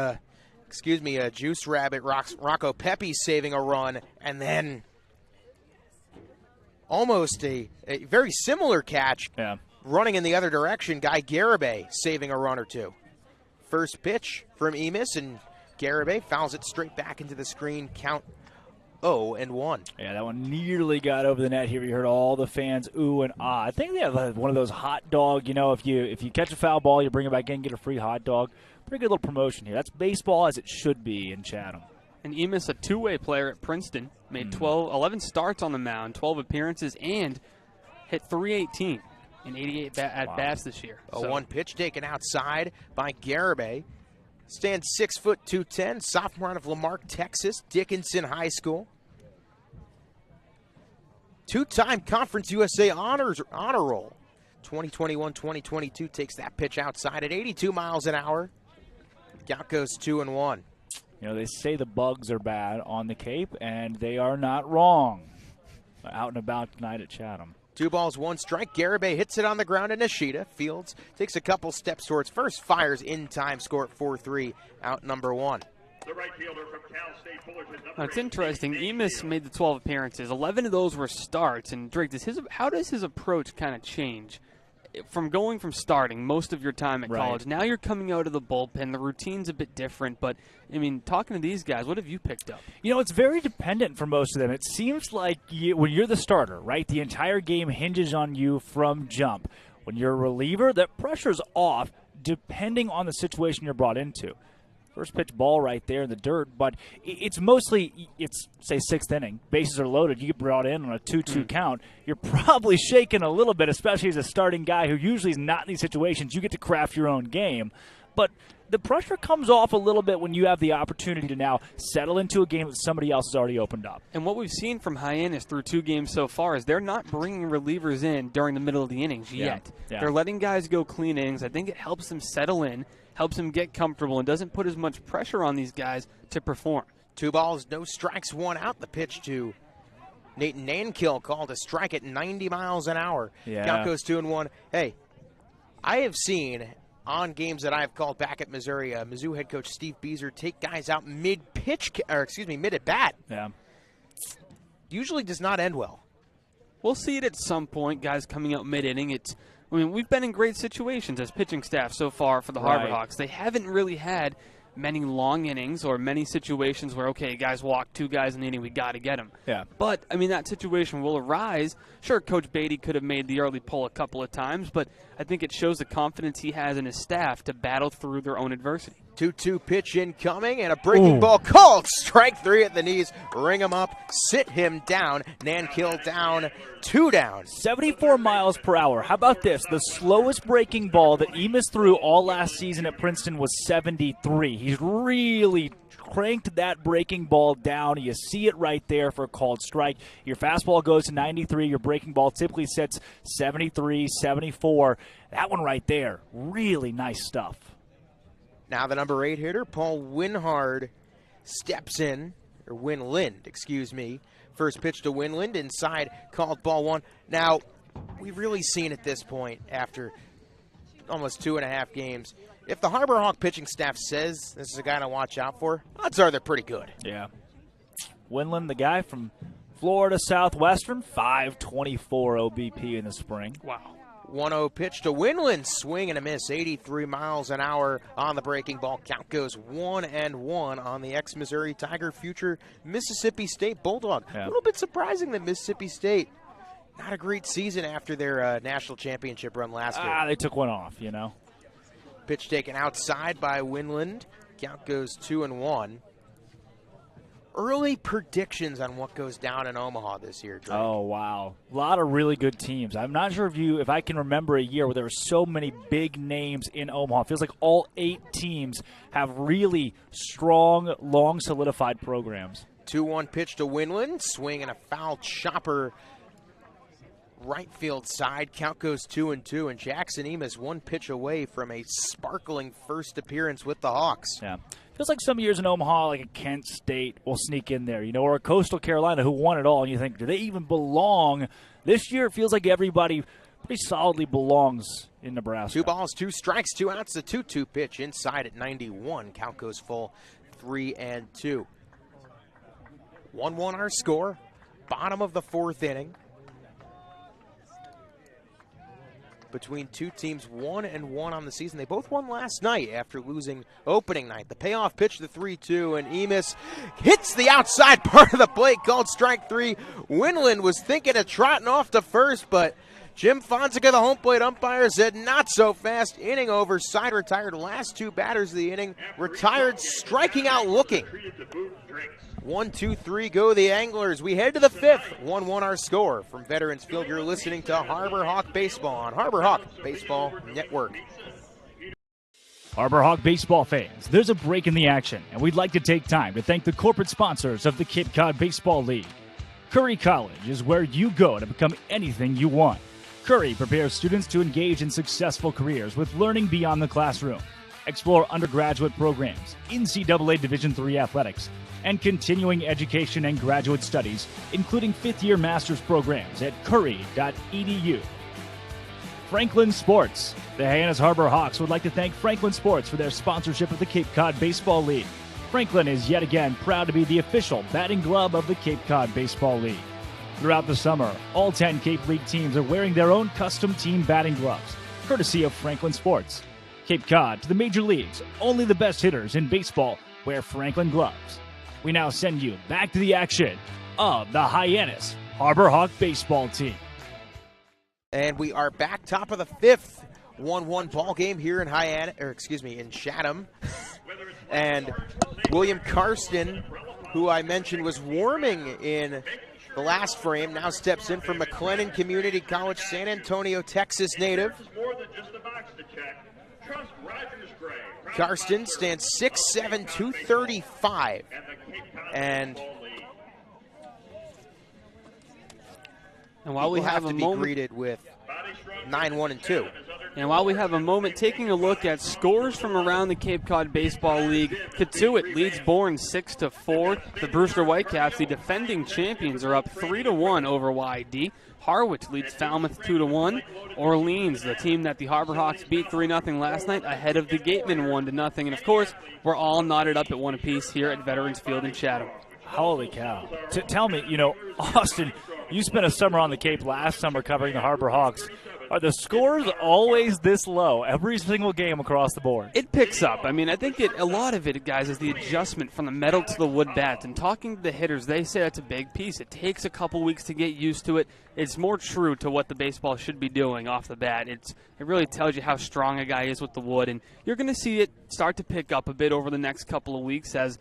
Juice Rabbit Rocco Pepe saving a run, and then almost a very similar catch running in the other direction. Guy Garibay saving a run or two. First pitch from Hyannis, and Garibay fouls it straight back into the screen. Count 0-1. Yeah, that one nearly got over the net here. You heard all the fans ooh and ah. I think they have one of those hot dog, if you catch a foul ball, you bring it back in, get a free hot dog. Pretty good little promotion here. That's baseball as it should be in Chatham. And Hyannis, a two-way player at Princeton, made 11 starts on the mound, 12 appearances, and hit .318 in 88 at-bats this year. A one pitch taken outside by Garibay. Stands 6 foot 210, sophomore out of Lamarck, Texas, Dickinson High School. Two-time Conference USA honor roll. 2021-2022 takes that pitch outside at 82 miles an hour. Count goes 2-1. They say the bugs are bad on the Cape, and they are not wrong. Out and about tonight at Chatham. 2 balls, 1 strike. Garibay hits it on the ground, and Nishida fields, takes a couple steps towards first, fires in time, score at 4-3, out number 1. The right fielder from Cal State Fullerton. It's interesting. Hyannis made the 12 appearances. 11 of those were starts. And Drake, how does his approach kind of change from going from starting most of your time at college? Now you're coming out of the bullpen. The routine's a bit different. But, talking to these guys, what have you picked up? It's very dependent for most of them. It seems like when you're the starter, right, the entire game hinges on you from jump. When you're a reliever, that pressure's off depending on the situation you're brought into. First pitch ball right there in the dirt, but it's mostly, say, 6th inning. Bases are loaded. You get brought in on a 2-2 count. You're probably shaking a little bit, especially as a starting guy who usually is not in these situations. You get to craft your own game. But the pressure comes off a little bit when you have the opportunity to now settle into a game that somebody else has already opened up. And what we've seen from Hyannis through 2 games so far is they're not bringing relievers in during the middle of the innings yet. Yeah. They're letting guys go clean innings. I think it helps them settle in, helps them get comfortable, and doesn't put as much pressure on these guys to perform. 2 balls, no strikes, 1 out. The pitch to Nathan Nankill called a strike at 90 miles an hour. Yeah. Count goes 2-1. Hey, I have seen on games that I've called back at Missouri, Mizzou head coach Steve Beazer take guys out mid-at-bat. Yeah. Usually does not end well. We'll see it at some point, guys coming out mid-inning. We've been in great situations as pitching staff so far for the Harbor Hawks. They haven't really had many long innings or many situations where, okay, guys walk 2 guys in the inning, we got to get them. Yeah. But, that situation will arise. Sure, Coach Beatty could have made the early pull a couple of times, but I think it shows the confidence he has in his staff to battle through their own adversity. 2-2 pitch incoming, and a breaking ball called. Strike 3 at the knees. Ring him up, sit him down. Nankill down, 2 down. 74 miles per hour. How about this? The slowest breaking ball that Hyannis threw all last season at Princeton was 73. He's really cranked that breaking ball down. You see it right there for a called strike. Your fastball goes to 93. Your breaking ball typically sets 73, 74. That one right there, really nice stuff. Now the number 8 hitter, Paul Winlind, steps in, or Winlind, excuse me. First pitch to Winlind, inside, called ball 1. Now, we've really seen at this point, after almost 2.5 games, if the Harbor Hawk pitching staff says this is a guy to watch out for, odds are they're pretty good. Yeah. Winlind, the guy from Florida Southwestern, 524 OBP in the spring. Wow. 1-0 pitch to Winlind, swing and a miss, 83 miles an hour on the breaking ball. Count goes 1-1 on the ex-Missouri Tiger, future Mississippi State Bulldog. Yeah. A little bit surprising that Mississippi State, not a great season after their national championship run last year. They took one off, Pitch taken outside by Winlind. Count goes 2-1. Early predictions on what goes down in Omaha this year, Drake. Oh, wow. A lot of really good teams. I'm not sure if I can remember a year where there were so many big names in Omaha. It feels like all 8 teams have really strong, long solidified programs. 2-1 pitch to Winlind. Swing and a foul chopper right field side. Count goes 2-2, and Jackson Hyannis 1 pitch away from a sparkling first appearance with the Hawks. Yeah. Feels like some years in Omaha, like a Kent State will sneak in there, or a Coastal Carolina who won it all, and you think, do they even belong? This year it feels like everybody pretty solidly belongs in Nebraska. 2 balls, 2 strikes, 2 outs. The 2-2 pitch inside at 91. Count goes full, 3-2. 1-1 our score. Bottom of the 4th inning. Between two teams, 1-1 on the season. They both won last night after losing opening night. The payoff pitch, the 3-2, and Hyannis hits the outside part of the plate, called strike 3. Winland was thinking of trotting off to first, but Jim Fonseca, the home plate umpire, said not so fast. Inning over, side retired. Last 2 batters of the inning retired, striking out looking. 1, 2, 3 go the Anglers. We head to the 5th. 1-1 our score. From Veterans Field, you're listening to Harbor Hawk Baseball on Harbor Hawk Baseball Network. Harbor Hawk baseball fans, there's a break in the action, and we'd like to take time to thank the corporate sponsors of the Cape Cod Baseball League. Curry College is where you go to become anything you want. Curry prepares students to engage in successful careers with learning beyond the classroom. Explore undergraduate programs, NCAA Division III athletics, and continuing education and graduate studies, including 5th-year master's programs at curry.edu. Franklin Sports. The Hyannis Harbor Hawks would like to thank Franklin Sports for their sponsorship of the Cape Cod Baseball League. Franklin is yet again proud to be the official batting glove of the Cape Cod Baseball League. Throughout the summer, all 10 Cape League teams are wearing their own custom team batting gloves, courtesy of Franklin Sports. Cape Cod to the major leagues. Only the best hitters in baseball wear Franklin gloves. We now send you back to the action of the Hyannis Harbor Hawk baseball team. And we are back top of the 5th. 1-1 ball game here in in Chatham. And William Karsten, who I mentioned was warming in the last frame, now steps in for McLennan Community College, San Antonio, Texas native. Karsten stands 6'7", 235. And while we have to be greeted with 9-1-2. And while we have a moment, taking a look at scores from around the Cape Cod Baseball League, Katuitt leads Bourne 6-4. The Brewster Whitecaps, the defending champions, are up 3-1 over YD. Harwich leads Falmouth 2-1. Orleans, the team that the Harbor Hawks beat 3-0 last night, ahead of the Gatemen 1-0. And of course, we're all knotted up at 1 apiece here at Veterans Field in Chatham. Holy cow. Tell me, Austin, you spent a summer on the Cape last summer covering the Harbor Hawks. Are the scores always this low every single game across the board? It picks up. I mean, I think a lot of it, guys, is the adjustment from the metal to the wood bat. And talking to the hitters, they say that's a big piece. It takes a couple weeks to get used to it. It's more true to what the baseball should be doing off the bat. It really tells you how strong a guy is with the wood. And you're going to see it start to pick up a bit over the next couple of weeks as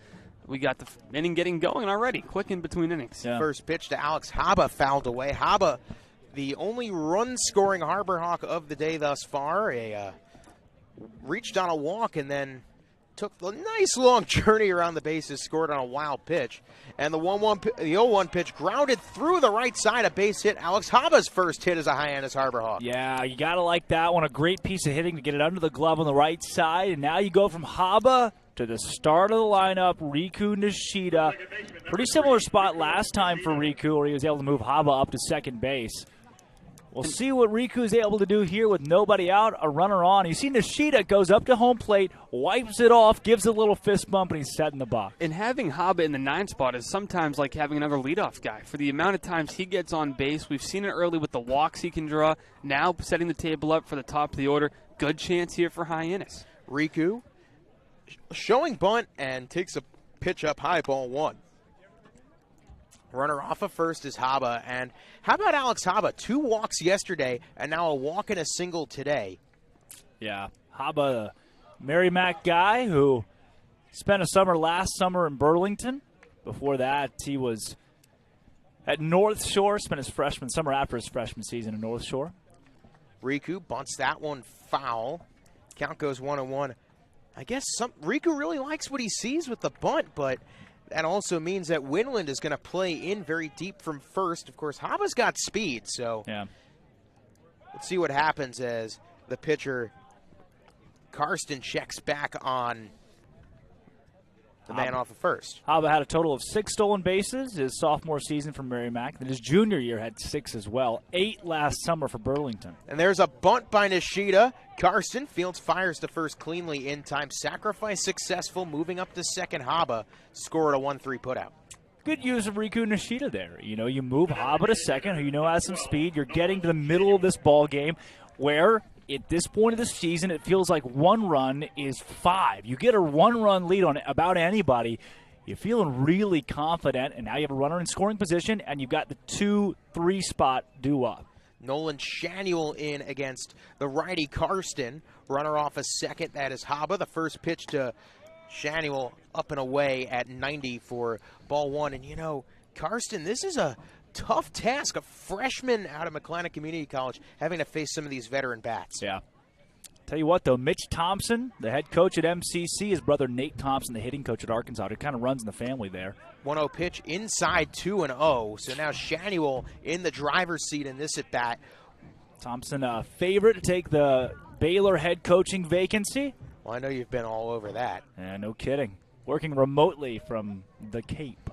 we got the inning getting going already, quick in between innings. Yeah. First pitch to Alex Haba, fouled away. Haba, the only run-scoring Harbor Hawk of the day thus far, reached on a walk and then took a nice long journey around the bases, scored on a wild pitch. And the 0-1 pitch grounded through the right side, a base hit. Alex Haba's first hit as a Hyannis Harbor Hawk. Yeah, you got to like that one. A great piece of hitting to get it under the glove on the right side. And now you go from Haba to the start of the lineup, Riku Nishida. Pretty similar spot last time for Riku, where he was able to move Haba up to second base. We'll see what Riku is able to do here with nobody out, a runner on. You see Nishida goes up to home plate, wipes it off, gives a little fist bump, and he's set in the box. And having Haba in the 9 spot is sometimes like having another leadoff guy. For the amount of times he gets on base, we've seen it early with the walks he can draw. Now setting the table up for the top of the order. Good chance here for Hyannis. Riku showing bunt and takes a pitch up high, ball 1. Runner off of first is Haba. And how about Alex Haba? 2 walks yesterday and now a walk and a single today. Yeah, Haba, a Merrimack guy who spent a summer last summer in Burlington. Before that, he was at North Shore, spent his freshman summer after his freshman season in North Shore. Riku bunts that one foul. Count goes 1-1. I guess Riku really likes what he sees with the bunt, but that also means that Winland is going to play in very deep from first. Of course, Haba's got speed, so yeah. Let's see what happens as the pitcher, Karsten, checks back on the man off of first. Haba had a total of 6 stolen bases his sophomore season for Merrimack. Then his junior year had 6 as well. 8 last summer for Burlington. And there's a bunt by Nishida. Karsten fields fires to first cleanly in time. Sacrifice successful, moving up to second. Haba scored a 1-3 putout. Good use of Riku Nishida there. You know, you move Haba to second, who you know has some speed. You're getting to the middle of this ball game where at this point of the season, it feels like 1 run is 5. You get a 1-run lead on about anybody, you're feeling really confident, and now you have a runner in scoring position, and you've got the 2-3 spot due up. Nolan Shanuel in against the righty Karsten. Runner off a second, that is Haba. The first pitch to Shanuel up and away at 90 for ball 1. And, you know, Karsten, this is a tough task, a freshman out of McLennan Community College, having to face some of these veteran bats. Yeah. Tell you what, though, Mitch Thompson, the head coach at MCC, his brother Nate Thompson, the hitting coach at Arkansas. It kind of runs in the family there. 1-0 pitch inside 2-0. So now Shanuel in the driver's seat in this at-bat. Thompson, a favorite to take the Baylor head coaching vacancy. Well, I know you've been all over that. Yeah, no kidding. Working remotely from the Cape.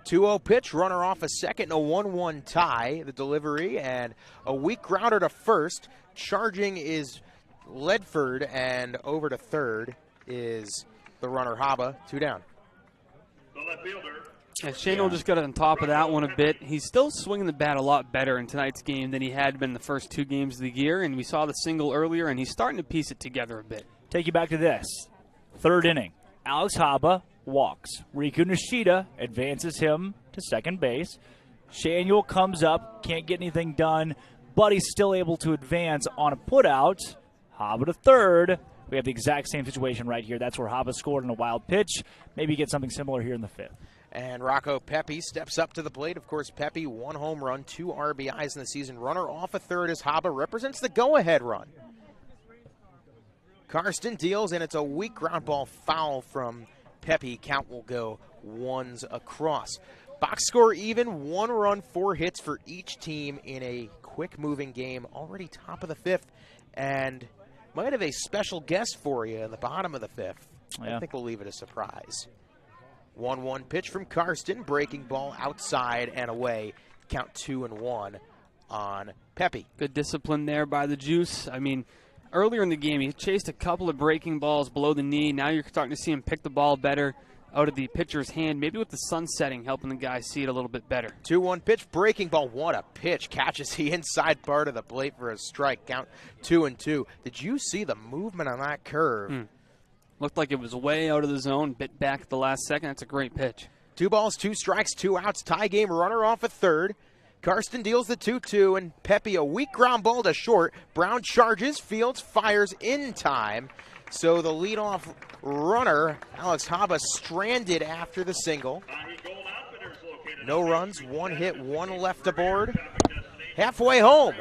2-0 pitch, runner off a second, a 1-1 tie, the delivery, and a weak grounder to first. Charging is Ledford, and over to third is the runner Haba, 2 down. The left fielder. And Shanuel just got on top of that one a bit. He's still swinging the bat a lot better in tonight's game than he had been the first 2 games of the year, and we saw the single earlier, and he's starting to piece it together a bit. Take you back to this. 3rd inning. Alex Haba walks. Riku Nishida advances him to second base. Shanuel comes up, can't get anything done, but he's still able to advance on a putout. Haba to third. We have the exact same situation right here. That's where Haba scored on a wild pitch. Maybe get something similar here in the 5th. And Rocco Pepe steps up to the plate. Of course, Pepe, 1 home run, 2 RBIs in the season. Runner off a third as Haba represents the go-ahead run. Karsten deals, and it's a weak ground ball foul from Pepe. Count will go 1s across. Box score even, 1 run, 4 hits for each team in a quick-moving game. Already top of the 5th, and might have a special guest for you in the bottom of the 5th. Yeah. I think we'll leave it a surprise. 1-1 pitch from Karsten, breaking ball outside and away. Count 2-1 on Pepe. Good discipline there by the Juice. I mean, earlier in the game, he chased a couple of breaking balls below the knee. Now you're starting to see him pick the ball better out of the pitcher's hand, maybe with the sun setting, helping the guy see it a little bit better. 2-1 pitch, breaking ball. What a pitch. Catches the inside part of the plate for a strike. Count 2-2. Did you see the movement on that curve? Looked like it was way out of the zone, bit back at the last second. That's a great pitch. 2 balls, 2 strikes, 2 outs. Tie game, runner off a third. Karsten deals the 2-2, and Pepe a weak ground ball to short. Brown charges, fields, fires in time. So the leadoff runner, Alex Haba, stranded after the single. No runs, 1 hit, 1 left aboard. Halfway home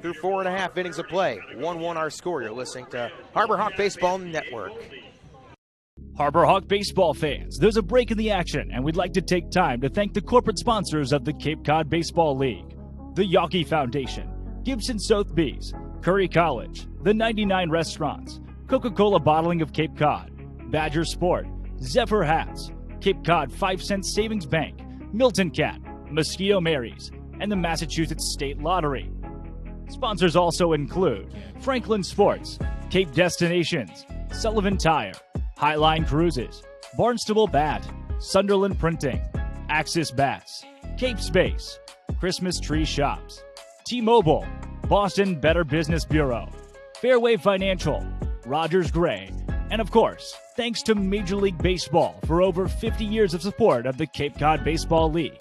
through 4.5 innings of play. 1-1 our score. You're listening to Harbor Hawk Baseball Network. Harbor Hawk baseball fans, there's a break in the action, and we'd like to take time to thank the corporate sponsors of the Cape Cod Baseball League. The Yawkey Foundation, Gibson Sotheby's, Curry College, the 99 Restaurants, Coca-Cola Bottling of Cape Cod, Badger Sport, Zephyr Hats, Cape Cod 5 Cent Savings Bank, Milton Cat, Mosquito Marys, and the Massachusetts State Lottery. Sponsors also include Franklin Sports, Cape Destinations, Sullivan Tire, Highline Cruises, Barnstable Bat, Sunderland Printing, Axis Bats, Cape Space, Christmas Tree Shops, T-Mobile, Boston Better Business Bureau, Fairway Financial, Rogers Gray, and of course, thanks to Major League Baseball for over 50 years of support of the Cape Cod Baseball League.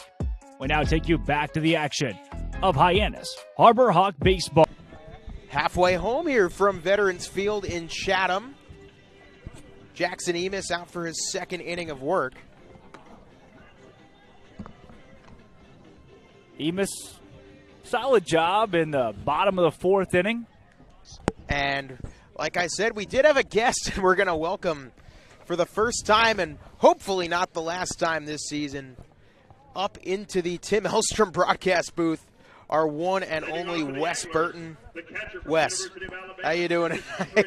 We now take you back to the action of Hyannis Harbor Hawk Baseball. Halfway home here from Veterans Field in Chatham. Jackson Emis out for his 2nd inning of work. Emis, solid job in the bottom of the 4th inning. And like I said, we did have a guest, and we're going to welcome for the first time, and hopefully not the last time this season, up into the Tim Hellstrom broadcast booth, our one and only Wes Burton. Wes, how you doing tonight?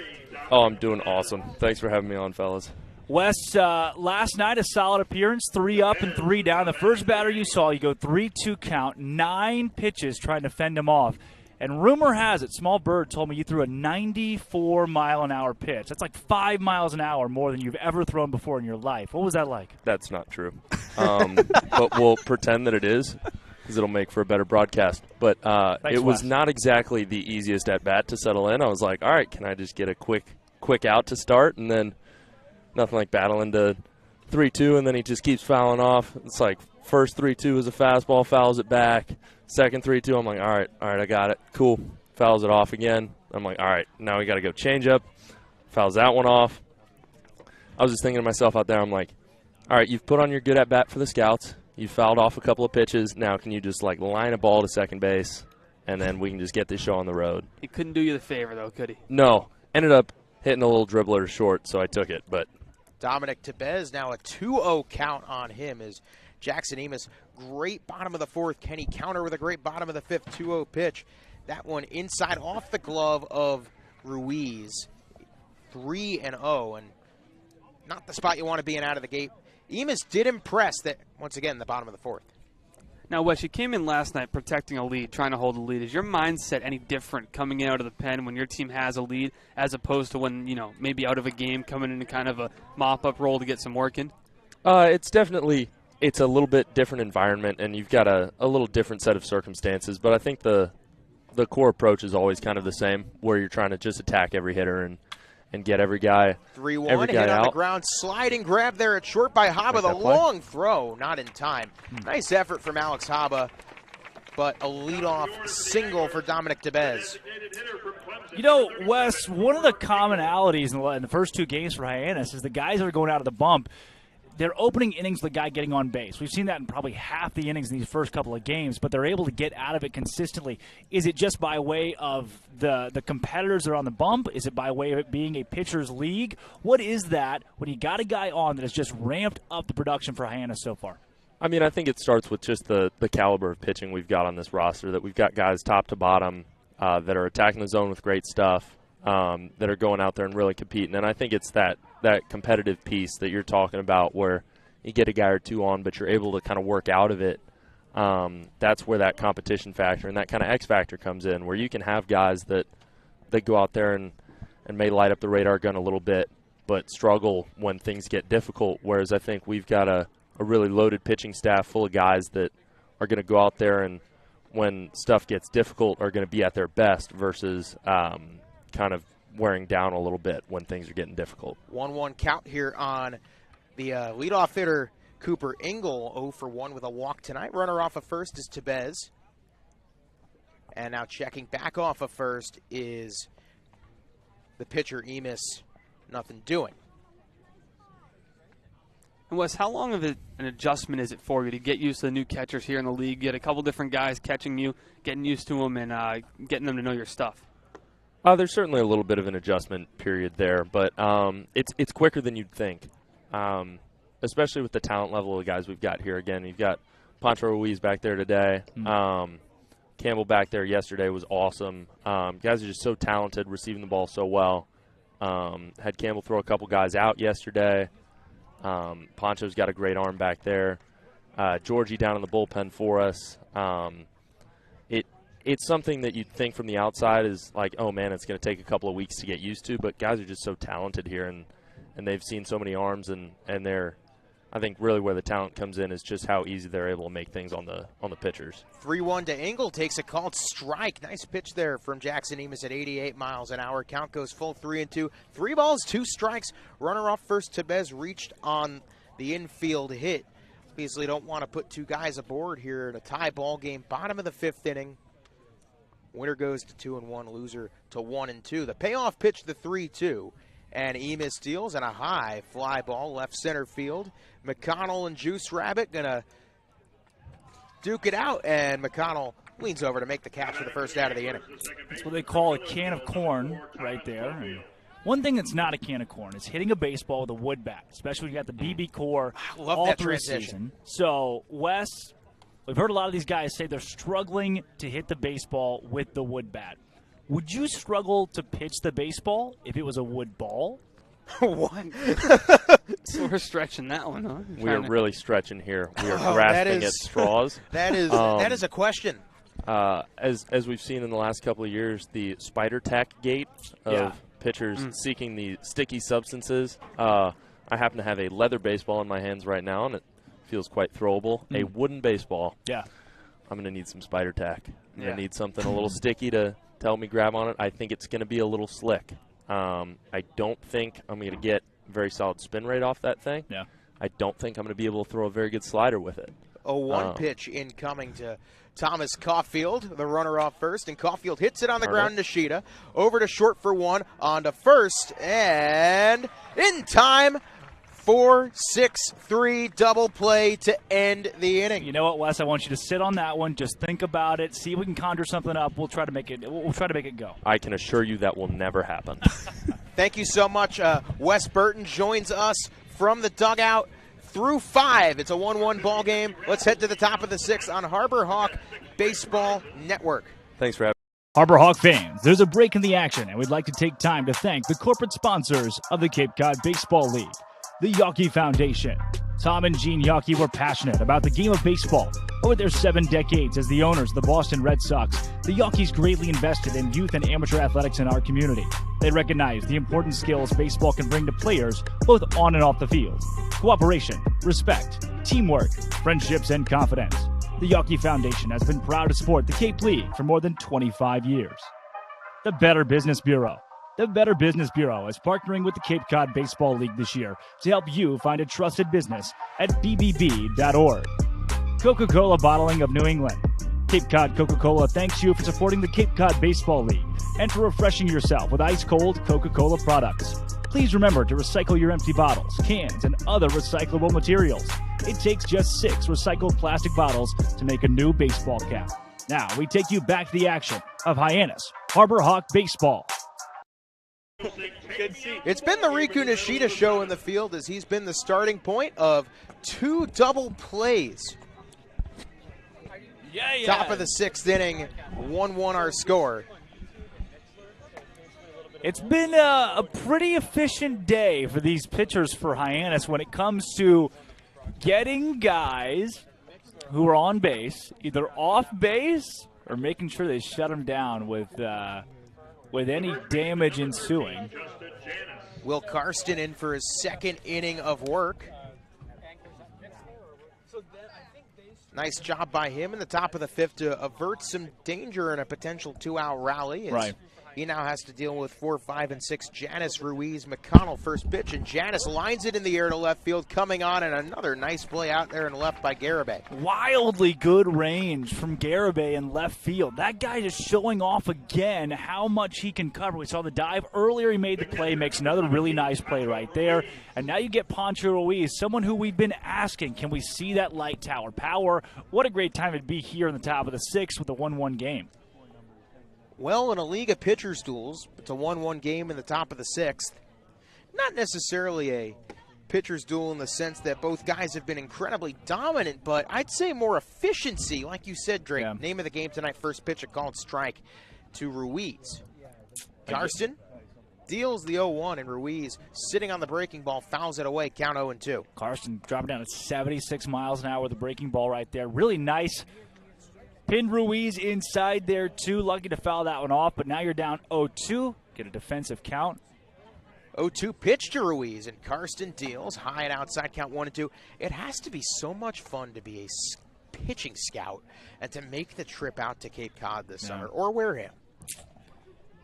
Oh, I'm doing awesome. Thanks for having me on, fellas. Wes, last night a solid appearance, 3 up and 3 down. The first batter you saw, you go 3-2 count, 9 pitches trying to fend him off. And rumor has it, Small Bird told me you threw a 94-mile-an-hour pitch. That's like 5 miles an hour more than you've ever thrown before in your life. What was that like? That's not true. But we'll pretend that it is, because it'll make for a better broadcast. But Thanks, it was Wes. not exactly the easiest at-bat to settle in. I was like, all right, can I just get a quick out to start? And then nothing like battling to 3-2, and then he just keeps fouling off. It's like first 3-2 is a fastball, fouls it back. Second 3-2, I'm like, all right, I got it. Cool. Fouls it off again. I'm like, all right, now we got to go change up. Fouls that one off. I was just thinking to myself out there, I'm like, all right, you've put on your good at-bat for the scouts. You fouled off a couple of pitches. Now can you just, like, line a ball to second base, and then we can just get this show on the road? He couldn't do you the favor, though, could he? No. Ended up hitting a little dribbler short, so I took it. But Dominic Tebez, now a 2-0 count on him as Jackson Hyannis, great bottom of the fourth. Can he counter with a great bottom of the fifth 2-0 pitch? That one inside off the glove of Ruiz. 3-0, and not the spot you want to be in out of the gate. Hyannis did impress that, once again, the bottom of the fourth. Now, Wes, you came in last night protecting a lead, trying to hold a lead. Is your mindset any different coming in out of the pen when your team has a lead as opposed to when, maybe out of a game coming into kind of a mop-up role to get some work in? It's a little bit different environment, and you've got a little different set of circumstances. But I think the core approach is always kind of the same, where you're trying to just attack every hitter and get every guy 3-1, hit on the ground, sliding grab there at short by Haba. The long throw, not in time. Nice effort from Alex Haba, but a leadoff single for Dominic Tebez. Wes, one of the commonalities in the first 2 games for Hyannis is the guys that are going out of the bump, they're opening innings with the guy getting on base. We've seen that in probably half the innings in these first couple of games, but they're able to get out of it consistently. Is it just by way of the competitors that are on the bump? Is it by way of it being a pitcher's league? What is that when you got a guy on that has just ramped up the production for Hyannis so far? I mean, I think it starts with just the caliber of pitching we've got on this roster, that we've got guys top to bottom that are attacking the zone with great stuff, that are going out there and really competing. And I think it's that competitive piece that you're talking about where you get a guy or two on, but you're able to kind of work out of it. That's where that competition factor and that kind of X factor comes in, where you can have guys that go out there and may light up the radar gun a little bit, but struggle when things get difficult, whereas I think we've got a really loaded pitching staff full of guys that are going to go out there and when stuff gets difficult are going to be at their best versus kind of wearing down a little bit when things are getting difficult. 1-1 count here on the leadoff hitter Cooper Engel, 0 for 1 with a walk tonight. Runner off of first is Tebez. And now checking back off of first is the pitcher Hyannis. Nothing doing. And Wes, how long of an adjustment is it for you to get used to the new catchers here in the league, get a couple different guys catching you, getting used to them, and getting them to know your stuff? There's certainly a little bit of an adjustment period there, but it's quicker than you'd think, especially with the talent level of the guys we've got here. Again, you've got Pancho Ruiz back there today. Campbell back there yesterday was awesome. Guys are just so talented, receiving the ball so well. Had Campbell throw a couple guys out yesterday. Pancho's got a great arm back there. Georgie down in the bullpen for us. It's something that you'd think from the outside is like, oh, man, it's going to take a couple of weeks to get used to. But guys are just so talented here, and they've seen so many arms, and they're – I think really where the talent comes in is just how easy they're able to make things on the pitchers. 3-1 to Engel, takes a called strike. Nice pitch there from Jackson Hyannis at 88 miles an hour. Count goes full 3-2. 3 balls, 2 strikes. Runner off first, Tebez reached on the infield hit. Obviously don't want to put 2 guys aboard here in a tie ball game. Bottom of the 5th inning. Winner goes to 2-1, loser to 1-2. The payoff pitch, the 3-2. And Hyannis steals and a high fly ball left center field. McConnell and Juice Rabbit going to duke it out, and McConnell leans over to make the catch for the first out of the inning. That's what they call a can of corn right there. And one thing that's not a can of corn is hitting a baseball with a wood bat, especially when you got the BB core all through the season. So, Wes, we've heard a lot of these guys say they're struggling to hit the baseball with the wood bat. Would you struggle to pitch the baseball if it was a wood ball? What? So we're stretching that one, huh? We are really stretching here. We are grasping at straws. That is a question. As we've seen in the last couple of years, the spider tack gate of pitchers seeking the sticky substances. I happen to have a leather baseball in my hands right now, and it feels quite throwable. A wooden baseball. Yeah. I'm going to need some spider tack. I'm going to need something a little sticky to help me grab on it. I think it's going to be a little slick. I don't think I'm going to get very solid spin rate off that thing. Yeah. I don't think I'm going to be able to throw a very good slider with it. A one pitch incoming to Thomas Caulfield, the runner off first, and Caulfield hits it on the ground. Nishida over to short for one, on to first, and in time. 4-6-3 double play to end the inning. You know what, Wes? I want you to sit on that one. Just think about it. See if we can conjure something up. We'll try to make it. We'll try to make it go. I can assure you that will never happen. Thank you so much. Wes Burton joins us from the dugout through 5. It's a 1-1 ball game. Let's head to the top of the 6th on Harbor Hawk Baseball Network. Thanks for having me. Harbor Hawk fans, there's a break in the action, and we'd like to take time to thank the corporate sponsors of the Cape Cod Baseball League. The Yawkey Foundation. Tom and Gene Yawkey were passionate about the game of baseball. Over their 7 decades as the owners of the Boston Red Sox, the Yawkeys greatly invested in youth and amateur athletics in our community. They recognize the important skills baseball can bring to players, both on and off the field. Cooperation, respect, teamwork, friendships, and confidence. The Yawkey Foundation has been proud to support the Cape League for more than 25 years. The Better Business Bureau. The Better Business Bureau is partnering with the Cape Cod Baseball League this year to help you find a trusted business at bbb.org. Coca-Cola Bottling of New England. Cape Cod Coca-Cola thanks you for supporting the Cape Cod Baseball League and for refreshing yourself with ice-cold Coca-Cola products. Please remember to recycle your empty bottles, cans, and other recyclable materials. It takes just 6 recycled plastic bottles to make a new baseball cap. Now we take you back to the action of Hyannis, Harbor Hawk Baseball. It's been the Riku Nishida show in the field as he's been the starting point of 2 double plays. Top of the 6th inning, 1-1 our score. It's been a pretty efficient day for these pitchers for Hyannis when it comes to getting guys who are on base, either off base or making sure they shut them down with any damage ensuing. Will Karsten in for his 2nd inning of work. Nice job by him in the top of the 5th to avert some danger in a potential 2-out rally. Right. He now has to deal with 4, 5, and 6. Janice Ruiz McConnell first pitch, and Janice lines it in the air to left field, coming on, and another nice play out there in left by Garibay. Wildly good range from Garibay in left field. That guy is showing off again how much he can cover. We saw the dive earlier. He made the play, makes another really nice play right there. And now you get Pancho Ruiz, someone who we've been asking, can we see that light tower power? What a great time it'd be here in the top of the 6th with a 1-1 game. Well, in a league of pitchers duels, it's a 1-1 game in the top of the 6th. Not necessarily a pitcher's duel in the sense that both guys have been incredibly dominant, but I'd say more efficiency. Like you said, Drake, name of the game tonight, first pitch, a called strike to Ruiz. Karsten deals the 0-1, and Ruiz, sitting on the breaking ball, fouls it away, count 0-2. Karsten dropping down at 76 miles an hour with the breaking ball right there. Really nice. Pinned Ruiz inside there, too. Lucky to foul that one off, but now you're down 0-2. Get a defensive count. 0-2 pitch to Ruiz, and Karsten deals. High and outside, count 1-2. It has to be so much fun to be a pitching scout and to make the trip out to Cape Cod this summer, or Wareham.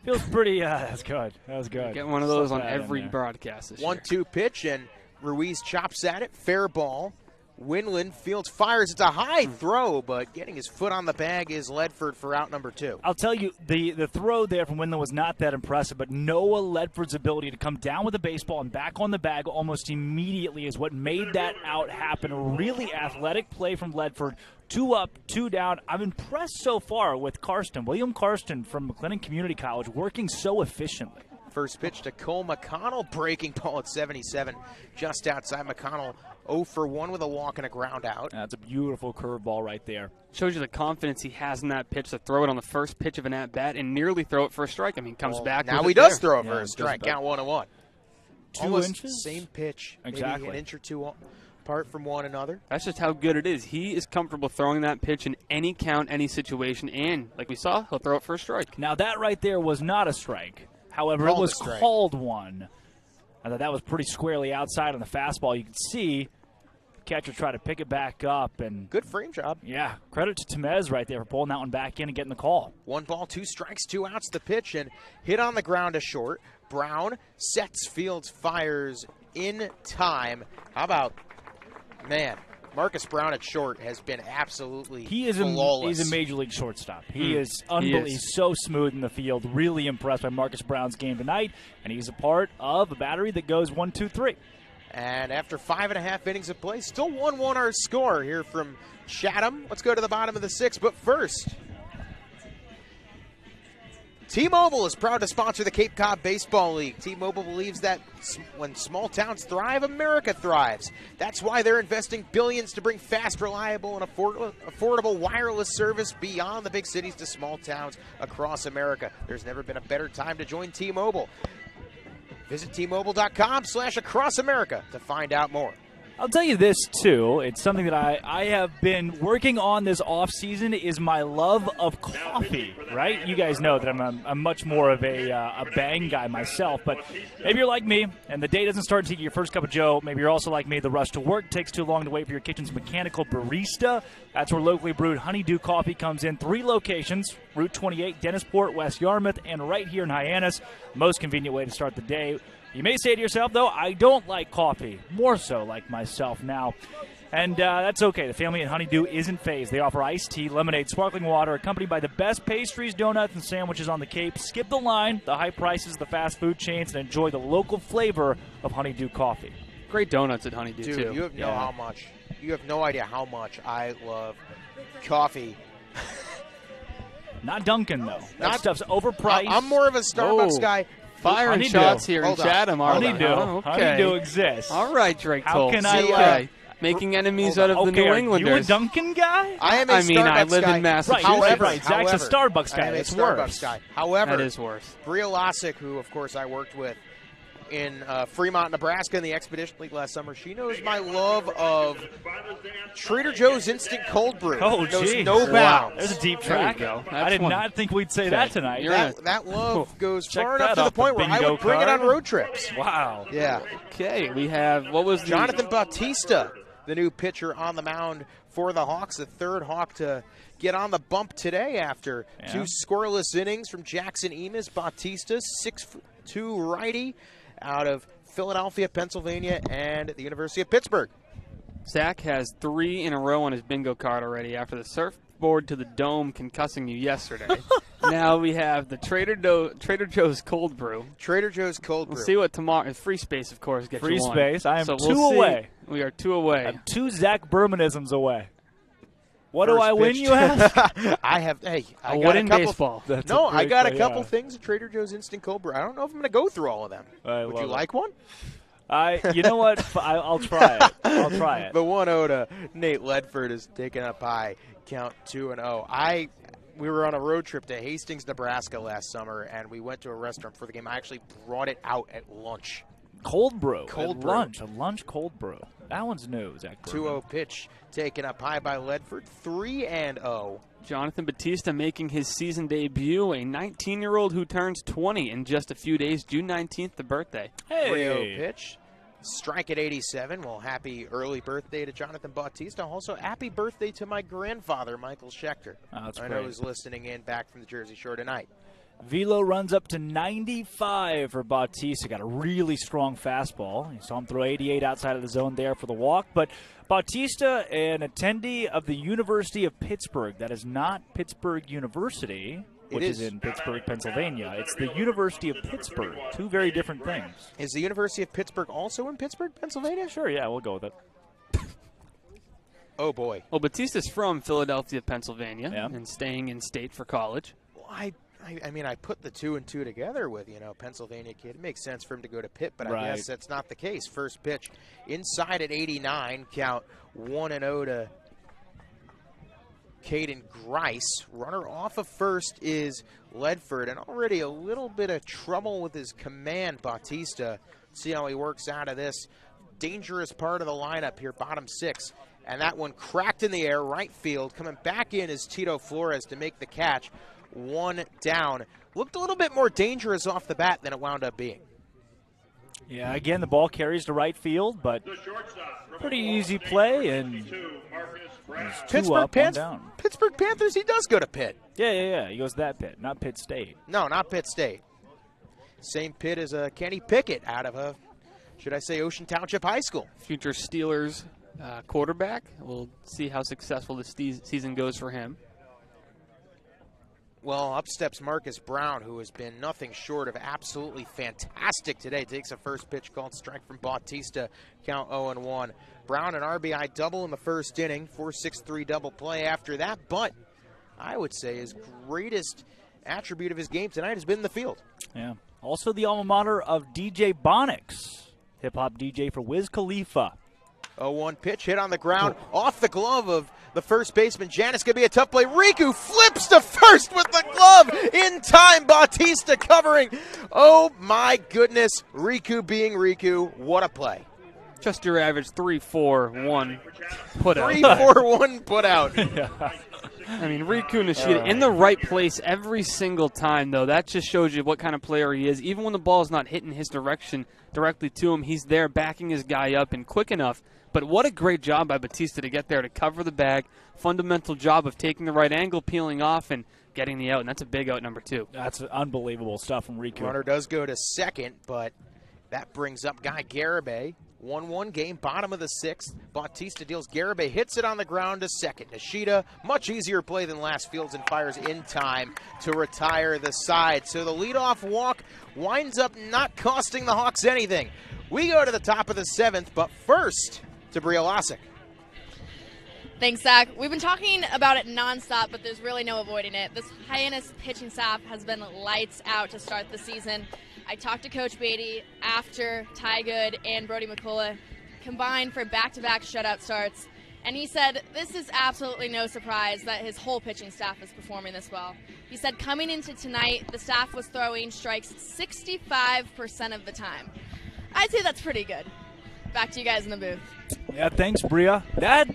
Feels pretty, that's good. That was good. Get one of those on every broadcast this year. 1-2 pitch, and Ruiz chops at it. Fair ball. Winland fields, fires. It's a high throw, but getting his foot on the bag is Ledford for out number 2. I'll tell you, the throw there from Winland was not that impressive, but Noah Ledford's ability to come down with the baseball and back on the bag almost immediately is what made that out happen. A really athletic play from Ledford. 2 up, 2 down. I'm impressed so far with Karsten. William Karsten from McLennan Community College working so efficiently. First pitch to Cole McConnell, breaking ball at 77, just outside. McConnell 0 for 1 with a walk and a ground out. That's a beautiful curveball right there. Shows you the confidence he has in that pitch to throw it on the first pitch of an at-bat and nearly throw it for a strike. I mean, comes back. Now he does throw it for a strike. Count 1-1. 2 almost inches? Same pitch. Exactly. Maybe an inch or two apart from one another. That's just how good it is. He is comfortable throwing that pitch in any count, any situation, and like we saw, he'll throw it for a strike. Now, that right there was not a strike. However, it was called one. I thought that was pretty squarely outside on the fastball. You could see the catcher try to pick it back up. And good frame job. Yeah, credit to Temez right there for pulling that one back in and getting the call. 1 ball, 2 strikes, 2 outs. The pitch and hit on the ground to short. Brown sets, fields, fires in time. How about, man, Marcus Brown at short has been absolutely flawless. He's a major league shortstop. He is unbelievable. He's so smooth in the field. Really impressed by Marcus Brown's game tonight, and he's a part of a battery that goes 1, 2, 3. And after 5.5 innings of play, still 1-1 our score here from Chatham. Let's go to the bottom of the 6th, but first, T-Mobile is proud to sponsor the Cape Cod Baseball League. T-Mobile believes that when small towns thrive, America thrives. That's why they're investing billions to bring fast, reliable, and affordable wireless service beyond the big cities to small towns across America. There's never been a better time to join T-Mobile. Visit T-Mobile.com/acrossamerica to find out more. I'll tell you this, too. It's something that I have been working on this offseason is my love of coffee, right? You guys know that I'm much more of a bang guy myself, but maybe you're like me, and the day doesn't start until you get your first cup of joe. Maybe you're also like me. The rush to work takes too long to wait for your kitchen's mechanical barista. That's where locally brewed Honeydew coffee comes in. 3 locations, Route 28, Dennisport, West Yarmouth, and right here in Hyannis. Most convenient way to start the day. You may say to yourself, though, I don't like coffee. More so like myself now. And that's okay. The family at Honeydew isn't phased. They offer iced tea, lemonade, sparkling water, accompanied by the best pastries, donuts, and sandwiches on the Cape. Skip the line, the high prices, the fast food chains, and enjoy the local flavor of Honeydew coffee. Great donuts at Honeydew, Dude, too. You have you have no idea how much I love coffee. Not Dunkin', though. That stuff's overpriced. I'm more of a Starbucks guy. Firing shots here in Chatham. Honeydew exists. All right, Drake How Toll. can I making enemies out of the New Englanders. Are you a Dunkin' guy? I am a Starbucks guy. I live in Massachusetts. However, Zach's a Starbucks guy. I am a That's Starbucks worse. guy. However, that is worse. Bria Losick, who, of course, I worked with in Fremont, Nebraska in the Expedition League last summer, she knows my love of Trader Joe's Instant Cold Brew. Oh, gee. No bounds. There's a deep track. I did not think we'd say that tonight. That love goes far enough to the point where I would bring it on road trips. Wow. Yeah. Okay, we have, Jonathan Bautista, the new pitcher on the mound for the Hawks, the third Hawk to get on the bump today after 2 scoreless innings from Jackson Emis. Bautista, 6'2" righty, out of Philadelphia, Pennsylvania, and the University of Pittsburgh. Zach has 3 in a row on his bingo card already after the surfboard to the dome concussing you yesterday. Now we have the Trader Joe's Cold Brew. Trader Joe's Cold Brew. We'll see what tomorrow. Free space, of course, gets free you one. Space. I am so 2 away. We are 2 away. I'm 2 Zach Bermanisms away. What do I win, you ask? I got a couple. Baseball. I got a couple things at Trader Joe's Instant Cold Brew. I don't know if I'm going to go through all of them. Would you like one? You know what? I'll try it. I'll try it. The 1-0 to Nate Ledford is taken up high. Count 2-0. We were on a road trip to Hastings, Nebraska last summer, and we went to a restaurant for the game. I actually brought it out at lunch. Cold brew. Cold brew. Lunch. A lunch cold brew. That one's new, Zach. 2-0 pitch taken up high by Ledford. 3-0. Jonathan Bautista making his season debut, a 19-year-old who turns 20 in just a few days, June 19th, the birthday. 3-0 pitch. Strike at 87. Well, happy early birthday to Jonathan Bautista. Also, happy birthday to my grandfather, Michael Schechter. Oh, that's I great. know he's listening in back from the Jersey Shore tonight. Velo runs up to 95 for Bautista. Got a really strong fastball. You saw him throw 88 outside of the zone there for the walk. But Bautista, an attendee of the University of Pittsburgh. That is not Pittsburgh University, which is in Pittsburgh, Pennsylvania. It's the University of Pittsburgh. 2 very different things. Is the University of Pittsburgh also in Pittsburgh, Pennsylvania? Sure, yeah, we'll go with it. Oh, boy. Well, Bautista's from Philadelphia, Pennsylvania, and staying in state for college. Well, I mean, I put the 2 and 2 together with, Pennsylvania kid. It makes sense for him to go to Pitt, but I guess that's not the case. First pitch inside at 89, count 1-0 to Caden Grice. Runner off of first is Ledford, and already a little bit of trouble with his command, Bautista. See how he works out of this dangerous part of the lineup here, bottom 6. And that one cracked in the air, right field. Coming back in is Tito Flores to make the catch. 1 down. Looked a little bit more dangerous off the bat than it wound up being. Yeah, again, the ball carries to right field, but pretty easy play, and Pittsburgh Panthers, he does go to Pitt. Yeah. He goes to that Pitt, not Pitt State. No, not Pitt State. Same Pitt as Kenny Pickett out of, should I say, Ocean Township High School. Future Steelers quarterback. We'll see how successful this season goes for him. Well, up steps Marcus Brown, who has been nothing short of absolutely fantastic today. Takes a first pitch called strike from Bautista, count 0-1. Brown an RBI double in the first inning, 4-6-3 double play after that. But I would say his greatest attribute of his game tonight has been in the field. Yeah. Also the alma mater of DJ Bonix, hip-hop DJ for Wiz Khalifa. 0-1 pitch hit on the ground, off the glove of the first baseman. Hyannis going to be a tough play. Riku flips to first with the glove in time. Bautista covering. Oh, my goodness. Riku being Riku. What a play. Just your average 3-4-1 put out. 3-4-1 put out. I mean, Riku Nishida in the right place every single time, though. That just shows you what kind of player he is. Even when the ball is not hitting his direction directly to him, he's there backing his guy up and quick enough. But what a great job by Bautista to get there to cover the bag. Fundamental job of taking the right angle, peeling off, and getting the out. And that's a big out, number 2. That's unbelievable stuff from Riku. Runner does go to second, but that brings up Guy Garibay. 1-1 game, bottom of the 6th. Bautista deals. Garibay hits it on the ground to second. Nishida, much easier play than last fields, and fires in time to retire the side. So the leadoff walk winds up not costing the Hawks anything. We go to the top of the 7th, but first to Bria Losick. Thanks, Zach. We've been talking about it nonstop, but there's really no avoiding it. This Hyannis pitching staff has been lights out to start the season. I talked to Coach Beatty after Ty Good and Brody McCullough combined for back-to-back shutout starts, and he said this is absolutely no surprise that his whole pitching staff is performing this well. He said coming into tonight, the staff was throwing strikes 65% of the time. I'd say that's pretty good. Back to you guys in the booth. Yeah, thanks, Bria. That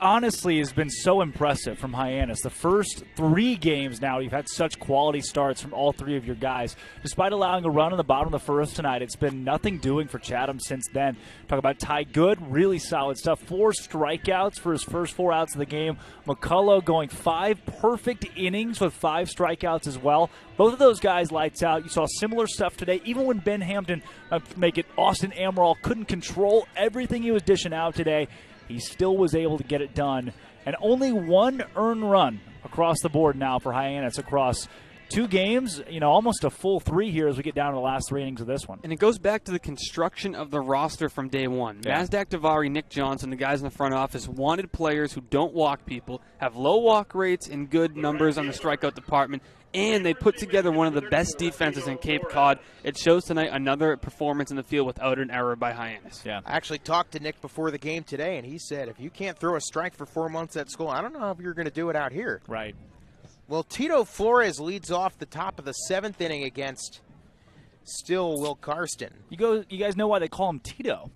honestly has been so impressive from Hyannis. The first 3 games now, you've had such quality starts from all 3 of your guys. Despite allowing a run in the bottom of the first tonight, it's been nothing doing for Chatham since then. Talk about Ty Good, really solid stuff. 4 strikeouts for his first 4 outs of the game. McCullough going 5 perfect innings with 5 strikeouts as well. Both of those guys lights out. You saw similar stuff today. Even when Ben Hampton, make it Austin Amaral, couldn't control everything he was dishing out today, he still was able to get it done. And only 1 earned run across the board now for Hyannis across 2 games, almost a full 3 here as we get down to the last 3 innings of this one. And it goes back to the construction of the roster from day one. Yeah. Mazdak Davari, Nick Johnson, the guys in the front office wanted players who don't walk people, have low walk rates and good numbers on the strikeout department, and they put together one of the best defenses in Cape Cod. It shows tonight another performance in the field without an error by Hyannis. Yeah. I actually talked to Nick before the game today, and he said, if you can't throw a strike for 4 months at school, I don't know if you're going to do it out here. Right. Well, Tito Flores leads off the top of the 7th inning against still Will Karsten. You guys know why they call him Tito?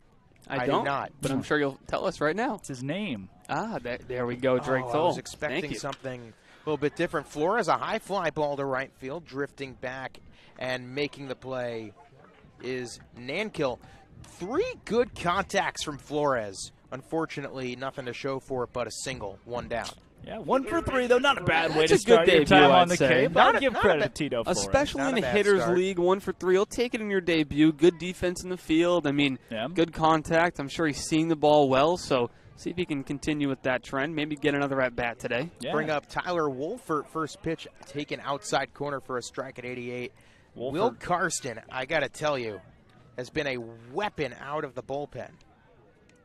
I do not. But I'm sure you'll tell us right now. It's his name. There we go, Drake Thole. I was expecting something a little bit different. Flores, a high fly ball to right field, drifting back and making the play is Nankill. 3 good contacts from Flores. Unfortunately, nothing to show for it but a single, 1 down. Yeah, 1 for 3, though. Not a bad way to start your time on the Cape. I'll give credit to Tito Flores. Especially in a hitter's league, 1 for 3. He'll take it in your debut. Good defense in the field. I mean, good contact. I'm sure he's seeing the ball well, so see if he can continue with that trend. Maybe get another at-bat today. Yeah. Bring up Tyler Wolfert, first pitch, taken outside corner for a strike at 88. Wolfert. Will Karsten, I got to tell you, has been a weapon out of the bullpen.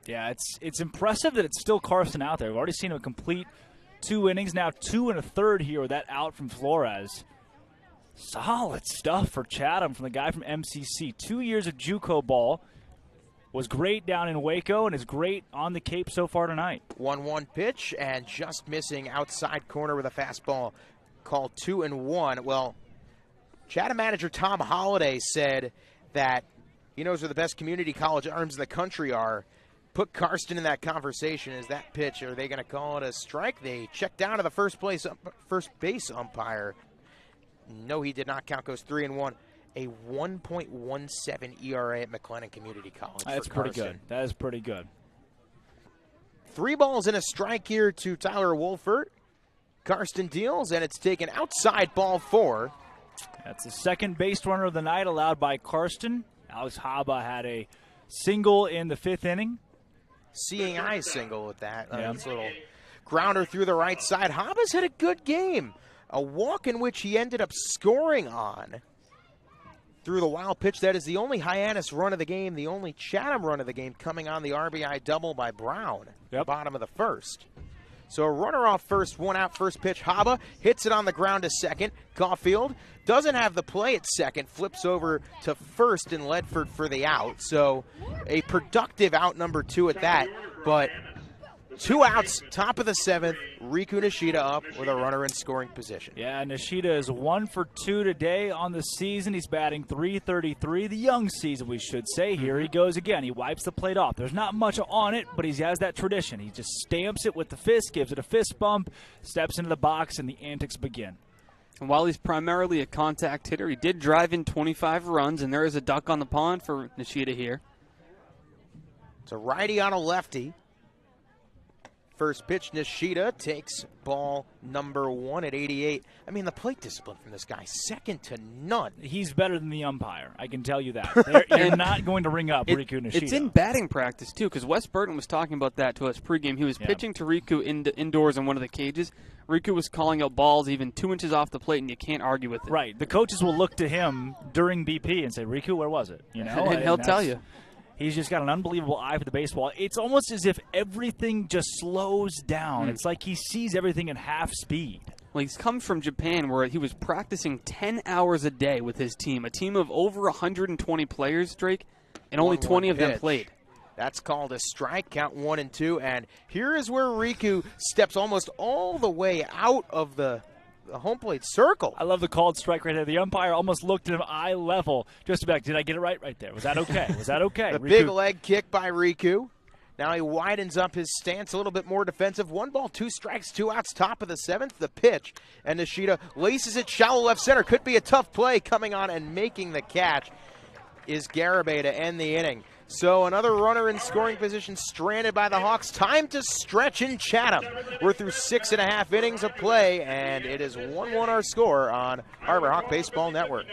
Yeah, it's impressive that it's still Karsten out there. We've already seen him complete 2 innings, now 2 1/3 here with that out from Flores. Solid stuff for Chatham from the guy from MCC. 2 years of JUCO ball. was great down in Waco and is great on the Cape so far tonight. 1-1 pitch and just missing outside corner with a fastball called 2-1. Well, Chatham manager Tom Holliday said that he knows where the best community college arms in the country are. Put Karsten in that conversation. Is that pitch, are they going to call it a strike? They checked down to the first base umpire. No, he did not count. Goes 3-1. A 1.17 ERA at McLennan Community College. That's pretty good. That is pretty good. 3 balls and a strike here to Tyler Wolfert. Karsten deals, and it's taken outside ball 4. That's the second base runner of the night allowed by Karsten. Alex Haba had a single in the 5th inning. Seeing eye single with that. Nice little grounder through the right side. Haba's had a good game. A walk in which he ended up scoring on through the wild pitch. That is the only Hyannis run of the game, the only Chatham run of the game, coming on the RBI double by Brown at the bottom of the 1st. So a runner off first, 1 out, first pitch. Haba hits it on the ground to second. Caulfield doesn't have the play at second, flips over to first, and Ledford for the out. So a productive out number 2 at that. But 2 outs, top of the 7th. Riku Nishida up with a runner in scoring position. Yeah, Nishida is 1 for 2 today on the season. He's batting .333, the young season, we should say. Here he goes again. He wipes the plate off. There's not much on it, but he has that tradition. He just stamps it with the fist, gives it a fist bump, steps into the box, and the antics begin. And while he's primarily a contact hitter, he did drive in 25 runs, and there is a duck on the pond for Nishida here. It's a righty on a lefty. First pitch, Nishida takes ball number 1 at 88. I mean, the plate discipline from this guy, second to none. He's better than the umpire, I can tell you that. You're not going to ring up Riku Nishida. It's in batting practice, too, because Wes Burton was talking about that to us pregame. He was pitching to Riku indoors in one of the cages. Riku was calling out balls even 2 inches off the plate, and you can't argue with it. Right. The coaches will look to him during BP and say, Riku, where was it? You know, and he'll tell you. He's just got an unbelievable eye for the baseball. It's almost as if everything just slows down. It's like he sees everything at half speed. Well, he's come from Japan where he was practicing 10 hours a day with his team, a team of over 120 players, Drake, and only 20 of them played. That's called a strike, count 1-2, and here is where Riku steps almost all the way out of the home plate circle. I love the called strike right there. The umpire almost looked at him eye level just about, did I get it right there? Was that okay? Was that okay? The big leg kick by Riku. Now he widens up his stance a little bit more defensive. 1 ball, 2 strikes, 2 outs, top of the 7th. The pitch, and Nishida laces it shallow left center. Could be a tough play. Coming on and making the catch is Garibay to end the inning. So another runner in scoring position stranded by the Hawks. Time to stretch in Chatham. We're through 6.5 innings of play, and it is 1-1 our score on Harbor Hawk Baseball Network.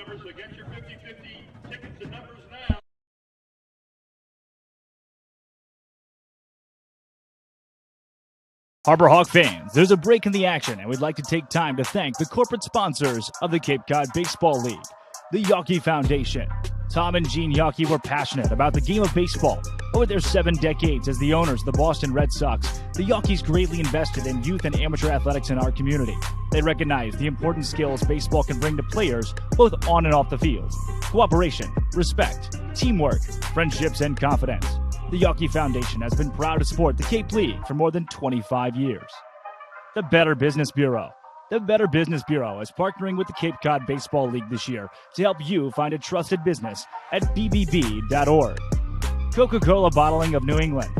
Harbor Hawk fans, there's a break in the action, and we'd like to take time to thank the corporate sponsors of the Cape Cod Baseball League, the Yawkey Foundation. Tom and Gene Yawkey were passionate about the game of baseball. Over their 7 decades as the owners of the Boston Red Sox, the Yawkeys greatly invested in youth and amateur athletics in our community. They recognize the important skills baseball can bring to players, both on and off the field. Cooperation, respect, teamwork, friendships, and confidence. The Yawkey Foundation has been proud to support the Cape League for more than 25 years. The Better Business Bureau. The Better Business Bureau is partnering with the Cape Cod Baseball League this year to help you find a trusted business at bbb.org. Coca-Cola Bottling of New England.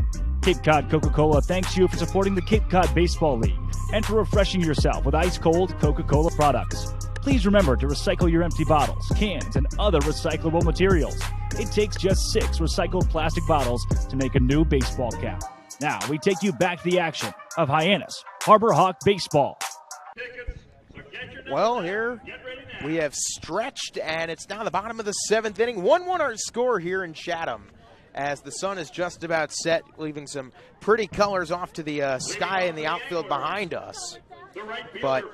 Cape Cod Coca-Cola thanks you for supporting the Cape Cod Baseball League and for refreshing yourself with ice-cold Coca-Cola products. Please remember to recycle your empty bottles, cans, and other recyclable materials. It takes just 6 recycled plastic bottles to make a new baseball cap. Now we take you back to the action of Hyannis Harbor Hawk Baseball. Well, here we have stretched, and it's now the bottom of the 7th inning. 1-1 our score here in Chatham as the sun is just about set, leaving some pretty colors off to the sky in the outfield behind us. But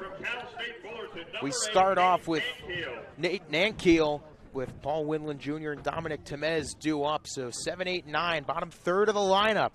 we start off with Nate Nankiel with Paul Winland Jr. and Dominic Temez due up. So 7, 8, 9, bottom third of the lineup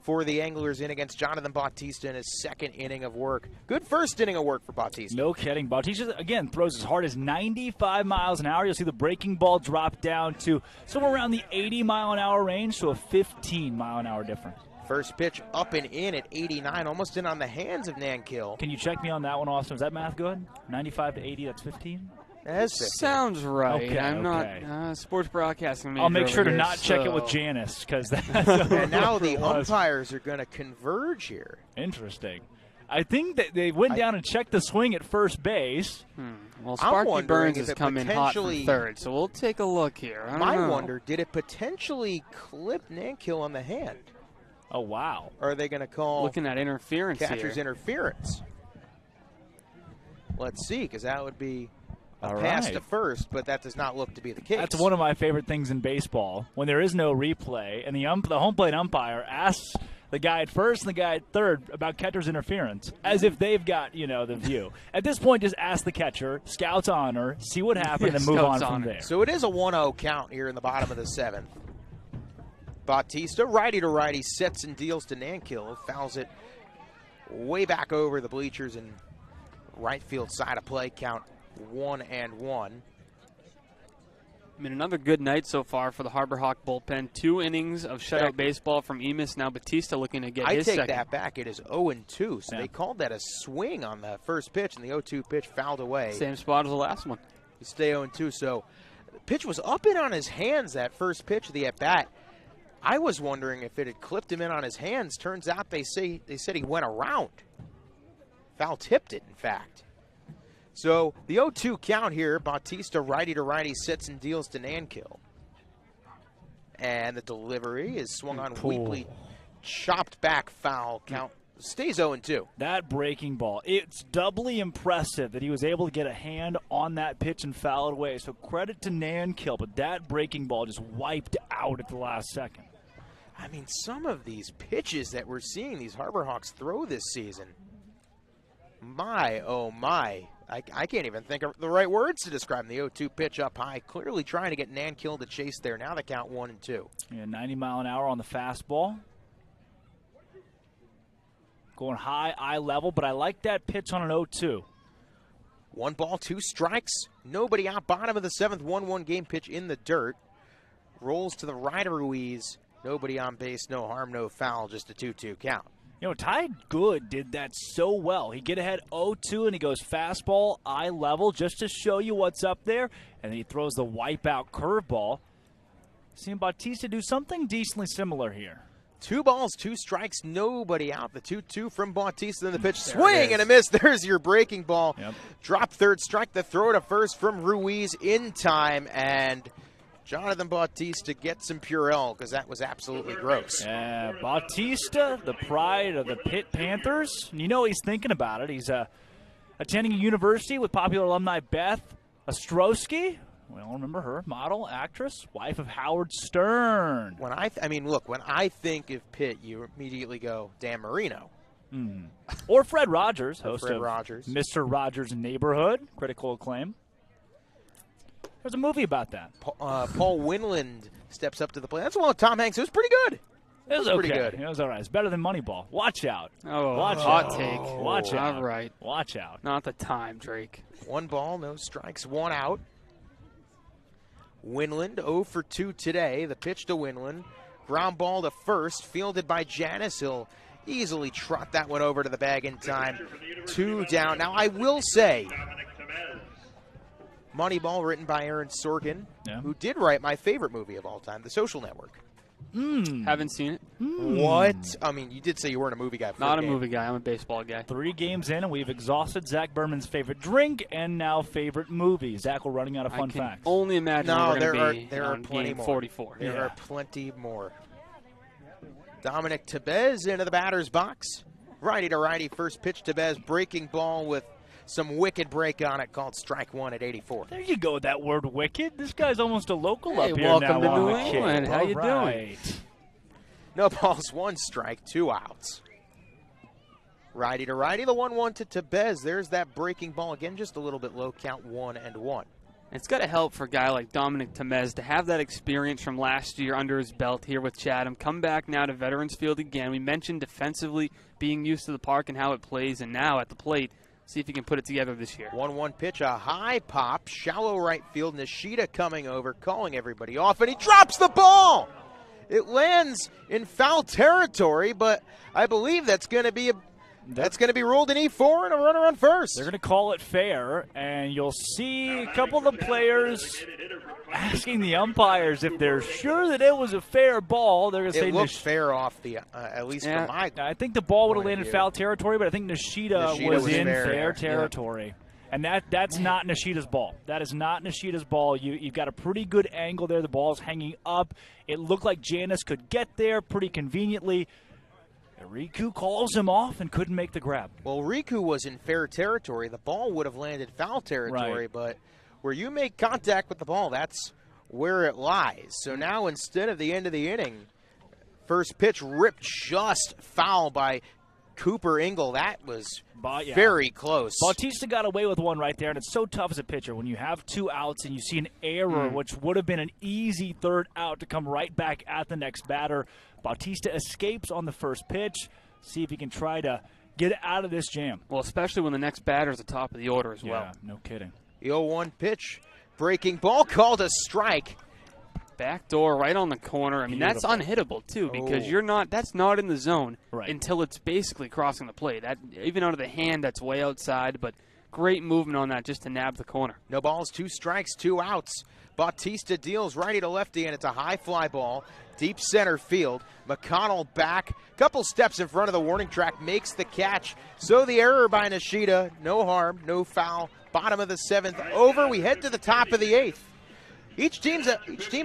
for the Anglers in against Jonathan Bautista in his second inning of work. Good first inning of work for Bautista. No kidding. Bautista, again, throws as hard as 95 miles an hour. You'll see the breaking ball drop down to somewhere around the 80-mile-an-hour range, so a 15-mile-an-hour difference. First pitch up and in at 89, almost in on the hands of Nankill. Can you check me on that one, Austin? Is that math good? 95 to 80, that's 15? Sounds right. Okay, I'm not sports broadcasting major. I'll make sure to here, not check it with Janice, because that's and now the umpires are going to converge here. Interesting. I think that they went down and checked the swing at first base. Well, Sparky Burns has come in hot from third, so we'll take a look here. I wonder, did it potentially clip Nankill on the hand? Oh, wow. Or are they going to call looking at interference catcher's interference? Let's see, because that would be a pass to first, but that does not look to be the case. That's one of my favorite things in baseball, when there is no replay, and the home plate umpire asks the guy at first and the guy at third about catcher's interference, as if they've got, the view. At this point, just ask the catcher, scout's honor, see what happened, and move on from there. So it is a 1-0 count here in the bottom of the seventh. Bautista, righty to righty, sets and deals to Nankill, fouls it way back over the bleachers and right field side of play, count 1-1. I mean, another good night so far for the Harbor Hawk bullpen. 2 innings of shutout baseball from Emis. Now Bautista looking to get his second. I take that back. It is 0-2, so they called that a swing on the first pitch, and the 0-2 pitch fouled away. Same spot as the last one. You stay 0-2, so the pitch was up and on his hands, that first pitch of the at-bat. I was wondering if it had clipped him in on his hands. Turns out they said he went around. Foul tipped it, in fact. So the 0-2 count here, Bautista righty to righty sits and deals to Nankill. And the delivery is swung on weakly, chopped back foul, count stays 0-2. That breaking ball, it's doubly impressive that he was able to get a hand on that pitch and foul it away. So credit to Nankill, but that breaking ball just wiped out at the last second. I mean, some of these pitches that we're seeing these Harbor Hawks throw this season, my, oh my. I can't even think of the right words to describe the 0-2 pitch up high. Clearly trying to get Nankill to chase there. Now the count 1-2. Yeah, 90 mile an hour on the fastball. Going high, eye level, but I like that pitch on an 0-2. 1 ball, 2 strikes. Nobody out. Bottom of the 7th, 1-1 game pitch in the dirt. Rolls to the right of Ruiz. Nobody on base, no harm, no foul, just a 2-2 count. Ty Good did that so well. He get ahead 0-2 and he goes fastball, eye level, just to show you what's up there. And then he throws the wipeout curveball. Seeing Bautista do something decently similar here. 2 balls, 2 strikes, nobody out. The 2-2 from Bautista, then the pitch, swing and a miss. There's your breaking ball. Yep. Drop third strike, the throw to first from Ruiz in time, and Jonathan Bautista gets some Purell because that was absolutely gross. Yeah, Bautista, the pride of the Pitt Panthers. You know he's thinking about it. He's attending a university with popular alumni Beth Ostrowski. We all remember her, model, actress, wife of Howard Stern. When I think of Pitt, you immediately go Dan Marino. Or Fred Rogers, host Fred of Rogers. Mr. Rogers' Neighborhood, critical acclaim. There's a movie about that. Paul Winland steps up to the plate. That's one with Tom Hanks. It was pretty good. It was pretty okay. good. It was all right. It's better than Moneyball. Watch out. Oh, Watch hot out. take. Watch out. All right. Watch out. Not the time, Drake. 1 ball, no strikes, 1 out. Winland 0 for 2 today. The pitch to Winland. Ground ball to first, fielded by Hyannis. He'll easily trot that one over to the bag in time. 2 down. Now, I will say, Moneyball, written by Aaron Sorkin, who did write my favorite movie of all time, The Social Network. Haven't seen it. What? I mean, you did say you weren't a movie guy. Not a movie guy. I'm a baseball guy. 3 games in, and we've exhausted Zach Berman's favorite drink and now favorite movie. Zach, we're running out of fun facts. Only imagine we're going to be there are on plenty game more. 44. There are plenty more. Dominic Tebez into the batter's box. Righty to righty, first pitch Tebez, breaking ball with some wicked break on it, called strike 1 at 84. There you go with that word wicked. This guy's almost a local Hey, up here welcome now to on New the Kid. England. How All you doing? right. No balls, 1 strike, 2 outs. Righty to righty, the 1-1 to Tebez. There's that breaking ball again, just a little bit low, count 1-1. It's got to help for a guy like Dominic Temez to have that experience from last year under his belt here with Chatham. Come back now to Veterans Field again. We mentioned defensively being used to the park and how it plays, and now at the plate, see if he can put it together this year. 1-1 pitch, a high pop, shallow right field. Nishida coming over, calling everybody off, and he drops the ball. It lands in foul territory, but I believe that's going to be ruled an E4 and a runner on first. They're going to call it fair, and you'll see a couple of the players asking the umpires if they're sure that it was a fair ball. They're going to say it looked fair off the, at least from my. I think the ball would have landed foul territory, but I think Nishida was in fair territory. Yeah. And that's not Nishida's ball. That is not Nishida's ball. You've got a pretty good angle there. The ball's hanging up. It looked like Hyannis could get there pretty conveniently. Riku calls him off and couldn't make the grab. Well, Riku was in fair territory. The ball would have landed foul territory, but where you make contact with the ball, that's where it lies. So now instead of the end of the inning, first pitch ripped just foul by Cooper Engel. That was very close. Bautista got away with one right there, and it's so tough as a pitcher when you have 2 outs and you see an error, which would have been an easy third out to come right back at the next batter. Bautista escapes on the first pitch. See if he can try to get out of this jam. Well, especially when the next batter is the top of the order as well. Yeah, no kidding. The 0-1 pitch, breaking ball called a strike. Back door right on the corner. I mean, that's unhittable, too, because that's not in the zone until it's basically crossing the plate. Even out of the hand, that's way outside, but great movement on that just to nab the corner. No balls, 2 strikes, 2 outs. Bautista deals righty to lefty, and it's a high fly ball. Deep center field. McConnell back. Couple steps in front of the warning track. Makes the catch. So the error by Nishida. No harm, no foul. Bottom of the 7th over. We head to the top of the 8th. Each team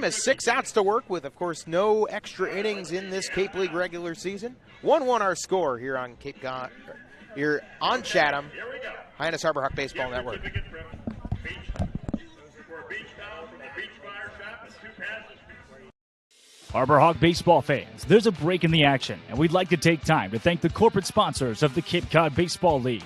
has 6 outs to work with. Of course, no extra innings in this Cape League regular season. 1-1 our score here on Cape Cod, here on Chatham. Hyannis Harbor Hawk Baseball Network. Harbor Hawk baseball fans, there's a break in the action, and we'd like to take time to thank the corporate sponsors of the Cape Cod Baseball League.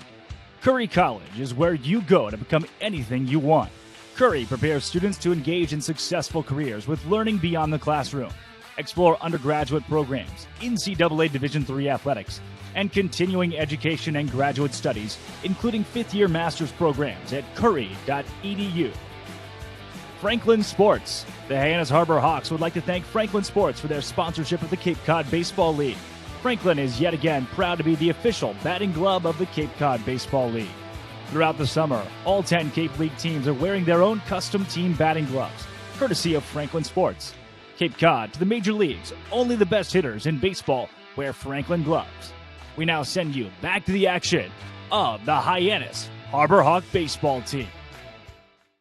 Curry College is where you go to become anything you want. Curry prepares students to engage in successful careers with learning beyond the classroom. Explore undergraduate programs, NCAA Division III athletics, and continuing education and graduate studies, including 5th-year master's programs at curry.edu. Franklin Sports. The Hyannis Harbor Hawks would like to thank Franklin Sports for their sponsorship of the Cape Cod Baseball League. Franklin is yet again proud to be the official batting glove of the Cape Cod Baseball League. Throughout the summer, all 10 Cape League teams are wearing their own custom team batting gloves, courtesy of Franklin Sports. Cape Cod to the major leagues, only the best hitters in baseball wear Franklin gloves. We now send you back to the action of the Hyannis Harbor Hawk baseball team.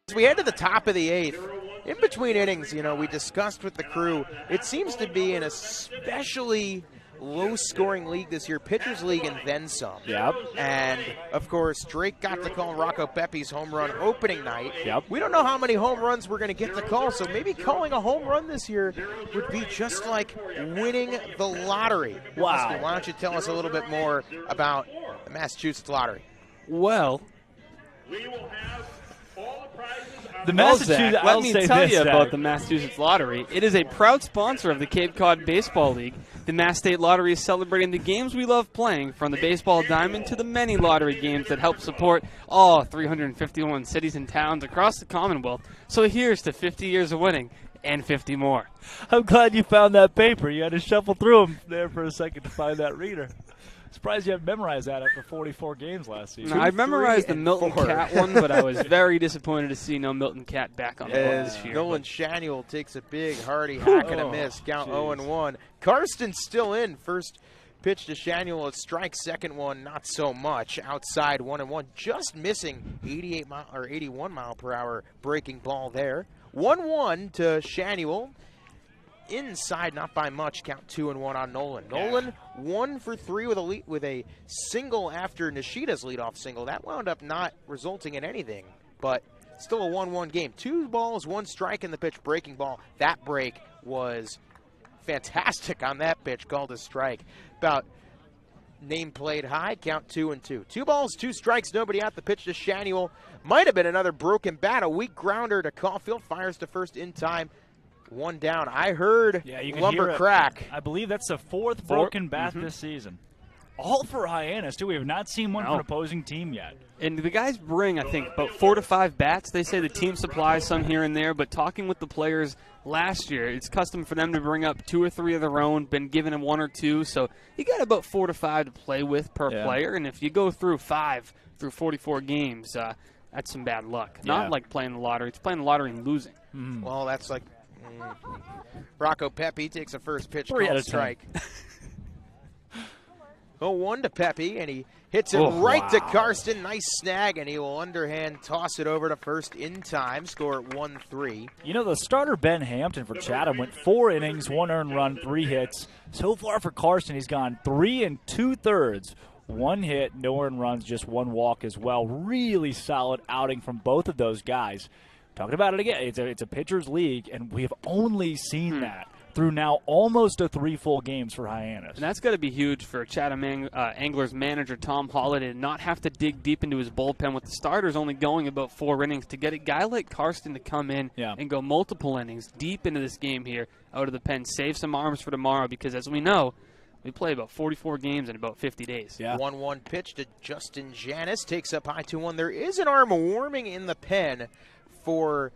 As we head to the top of the 8th, in between innings, we discussed with the crew, it seems to be an especially low-scoring league this year, Pitchers League and then some. Yep. And, of course, Drake got to call Rocco Pepe's home run opening night. Yep. We don't know how many home runs we're going to get to call, so maybe calling a home run this year would be just like winning the lottery. Wow. Austin, why don't you tell us a little bit more about the Massachusetts Lottery? Well, we will have all the prizes. Let me tell you about the Massachusetts Lottery. It is a proud sponsor of the Cape Cod Baseball League. The Mass State Lottery is celebrating the games we love playing, from the baseball diamond to the many lottery games that help support all 351 cities and towns across the Commonwealth. So here's to 50 years of winning and 50 more. I'm glad you found that paper. You had to shuffle through them there for a second to find that reader. Surprised you haven't memorized that after 44 games last season. No, I memorized the Milton Cat one, but I was very disappointed to see no Milton Cat back on the board this year. Nolan Shanuel takes a big, hearty hack and a miss. Count 0-1. Karsten's still in. First pitch to Shanuel, a strike. Second one, not so much. Outside 1-1. Just missing 81 mile per hour breaking ball there. 1-1 to Shanuel. Inside, not by much. Count 2-1 on Nolan. Nolan 1 for 3 with a single after Nishida's leadoff single. That wound up not resulting in anything, but still a 1-1 game. 2 balls, 1 strike in the pitch, breaking ball. That break was fantastic on that pitch, called a strike. About Name played high, count 2-2. 2 balls, 2 strikes, nobody out. The pitch to Shanuel. Might have been another broken bat. A weak grounder to Caulfield. Fires to first in time. 1 down. I heard lumber crack. I believe that's the 4th broken bat this season. All for Hyannis, too. We have not seen one from an opposing team yet. And the guys bring, I think, about 4 to 5 bats. They say the team supplies some here and there, but talking with the players last year, it's custom for them to bring up 2 or 3 of their own, been given them 1 or 2. So you got about 4 to 5 to play with per player. And if you go through 5 through 44 games, that's some bad luck. Not like playing the lottery. It's playing the lottery and losing. Well, that's like Rocco Pepe takes a first pitch, called strike. 0-1 to Pepe, and he hits it to Karsten. Nice snag, and he will underhand toss it over to first in time. Score at 1-3. You know, the starter Ben Hampton for Chatham went 4 innings, 1 earned run, 3 hits. So far for Karsten, he's gone 3 2/3. 1 hit, no earned runs, just 1 walk as well. Really solid outing from both of those guys. Talking about it again, it's a pitcher's league, and we have only seen that through now almost 3 full games for Hyannis. And that's got to be huge for Chatham Anglers manager Tom Holliday to not have to dig deep into his bullpen with the starters only going about 4 innings, to get a guy like Karsten to come in and go multiple innings deep into this game here out of the pen, save some arms for tomorrow, because as we know, we play about 44 games in about 50 days. 1-1 pitch to Justin Hyannis, takes up high 2-1. There is an arm warming in the pen for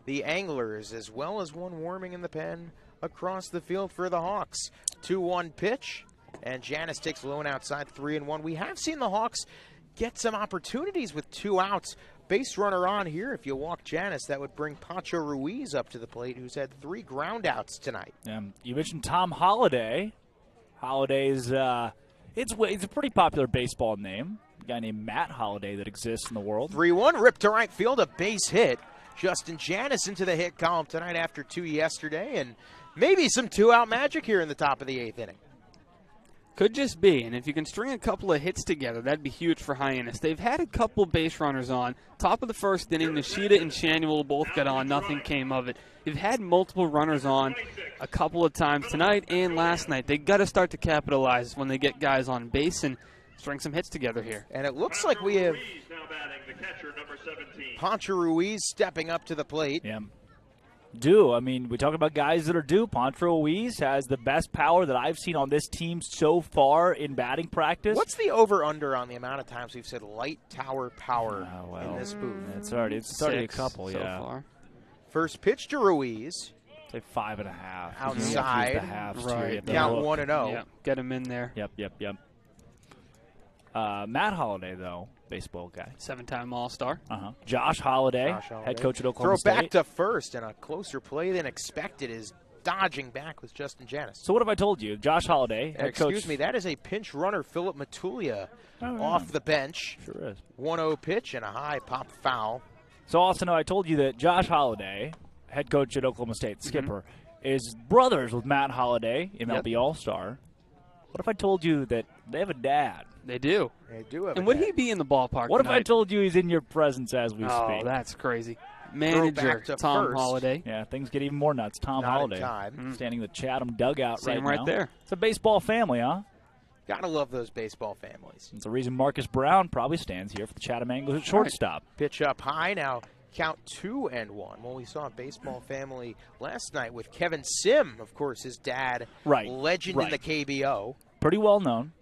the Anglers, as well as one warming in the pen across the field for the Hawks. 2-1 pitch, and Hyannis takes low and outside, 3-1. We have seen the Hawks get some opportunities with 2 outs. Base runner on here. If you walk Hyannis, that would bring Pancho Ruiz up to the plate, who's had 3 ground outs tonight. You mentioned Tom Holliday. Holliday's it's a pretty popular baseball name. A guy named Matt Holliday that exists in the world. 3-1, ripped to right field, a base hit. Justin Hyannis into the hit column tonight after 2 yesterday, and maybe some 2-out magic here in the top of the 8th inning. Could just be, and if you can string a couple of hits together, that'd be huge for Hyannis. They've had a couple base runners on. Top of the first inning, Nishida and Shanuel both got on. Nothing came of it. They've had multiple runners on a couple of times tonight and last night. They got to start to capitalize when they get guys on base and string some hits together here. And it looks like we have Pancho Ruiz stepping up to the plate. I mean, we talk about guys that are due. Pancho Ruiz has the best power that I've seen on this team so far in batting practice. What's the over-under on the amount of times we've said light tower power in this booth? It's already a couple, so far. First pitch to Ruiz. Say 5.5. Outside. Right. Count 1-0. Yeah, get him in there. Yep. Matt Holliday, though, baseball guy. 7-time All-Star. Josh Holliday, head coach at Oklahoma State. Throw back to first, and a closer play than expected is dodging back with Justin Hyannis. So what have I told you? Josh Holliday, head coach. Excuse me, that is a pinch runner, Philip Matulia, off the bench. Sure is. 1-0 pitch and a high pop foul. So also know I told you that Josh Holliday, head coach at Oklahoma State, skipper, is brothers with Matt Holliday, MLB All-Star. What if I told you that they have a dad? They do. They do have and would he be in the ballpark What tonight? if I told you he's in your presence as we speak? Oh, that's crazy. Manager Tom Holliday. Yeah, things get even more nuts. Tom Holliday standing in the Chatham dugout right there. It's a baseball family, huh? Gotta love those baseball families. It's the reason Marcus Brown probably stands here for the Chatham Anglers at shortstop. Pitch up high now. Count 2-1. Well, we saw a baseball family last night with Kevin Sim, of course, his dad, legend in the KBO. Pretty well known.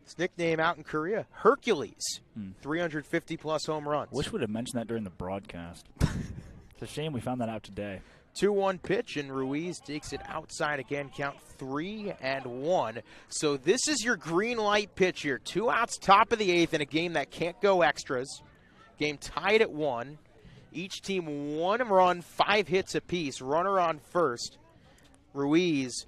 His nickname out in Korea, Hercules. 350-plus home runs. Wish we'd have mentioned that during the broadcast. It's a shame we found that out today. 2-1 pitch, and Ruiz takes it outside again. Count 3-1. So this is your green light pitch here. 2 outs, top of the 8th in a game that can't go extras. Game tied at 1. Each team 1 run, 5 hits apiece. Runner on first. Ruiz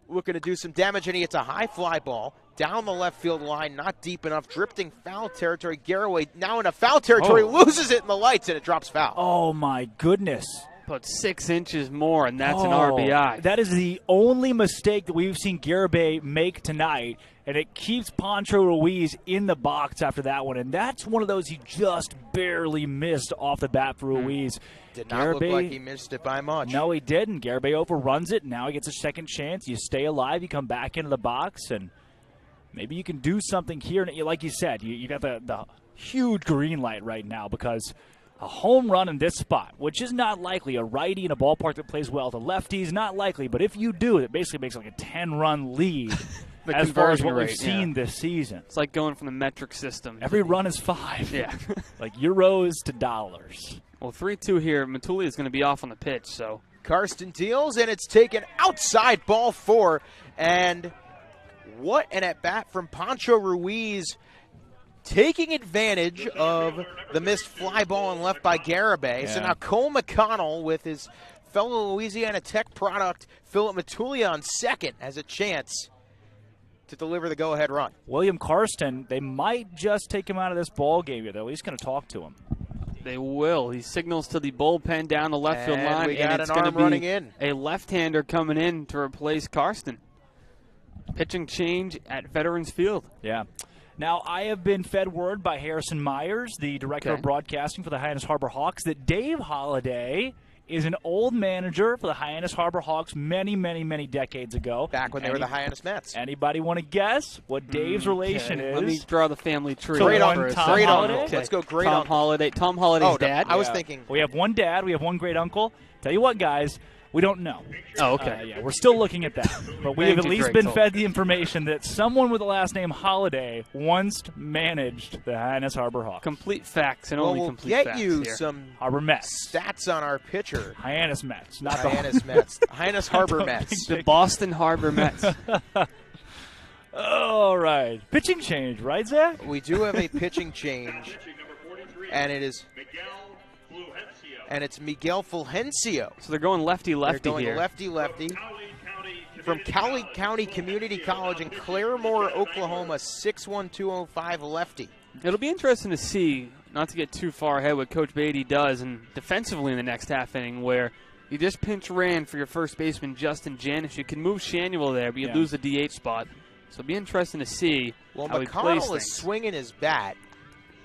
looking to do some damage, and he hits a high fly ball down the left field line, not deep enough, drifting foul territory. Garraway now in a foul territory, loses it in the lights, and it drops foul. Oh, my goodness. About 6 inches more, and that's an RBI. That is the only mistake that we've seen Garraway make tonight, and it keeps Pancho Ruiz in the box after that one. And that's one of those he just barely missed off the bat for Ruiz. Did not look like he missed it by much. No, he didn't. Garraway overruns it. Now he gets a second chance. You stay alive. You come back into the box, and maybe you can do something here. And like you said, you got the huge green light right now because a home run in this spot, which is not likely. A righty in a ballpark that plays well to lefties, not likely. But if you do, it basically makes like a 10-run lead as far as what we've seen this season. It's like going from the metric system. Every run is 5. Yeah. Like euros to dollars. Well, 3-2 here. Matuli is going to be off on the pitch, so. Karsten deals, and it's taken outside, ball 4. And what an at-bat from Pancho Ruiz, taking advantage of the missed fly ball and left by Garibay. Yeah. So now Cole McConnell with his fellow Louisiana Tech product, Philip Matulia, on second, has a chance to deliver the go-ahead run. William Karsten, they might just take him out of this ball game here. They're at least going to talk to him. They will. He signals to the bullpen down the left field line, and it's going to be running in. A left-hander coming in to replace Karsten. Pitching change at Veterans Field. Yeah. Now, I have been fed word by Harrison Myers, the director of broadcasting for the Hyannis Harbor Hawks, that Dave Holliday is an old manager for the Hyannis Harbor Hawks many, many, many decades ago. Back when they were the Hyannis Mets. Anybody want to guess what Dave's relation is? Let me draw the family tree. Great on uncle. Tom Holliday? Let's go great Tom uncle. Holliday. Tom Holliday's dad. I was thinking. We have one dad. We have one great uncle. Tell you what, guys, we don't know. Oh, okay. Yeah, we're still looking at that. But we have Thank at you, least Greg been Toll. fed the information that someone with the last name Holliday once managed the Hyannis Harbor Hawks. Complete facts and Well, only we'll complete get facts you here. some Harbor Mets. stats on our pitcher. Hyannis Mets, not the Hyannis Mets. Hyannis Harbor Mets. The Boston Harbor Mets. All right. Pitching change, right, Zach? We do have a pitching change, and it's Miguel Fulgencio. So they're going lefty-lefty They're going here. lefty-lefty. From Cowley County Community College in Claremore, Oklahoma, 6'1", 205 lefty. It'll be interesting to see, not to get too far ahead, what Coach Beatty does and defensively in the next half inning, where you just pinch ran for your first baseman, Justin Janis. You can move Shanuel there, but you lose the DH spot. So it'll be interesting to see how he plays McConnell things. is swinging his bat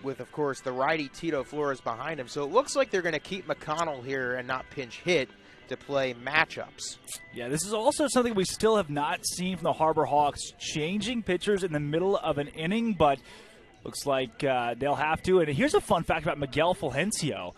with, of course, the righty Tito Flores behind him. So it looks like they're going to keep McConnell here and not pinch hit to play matchups. Yeah, this is also something we still have not seen from the Harbor Hawks, changing pitchers in the middle of an inning, but looks like they'll have to. And here's a fun fact about Miguel Fulgencio.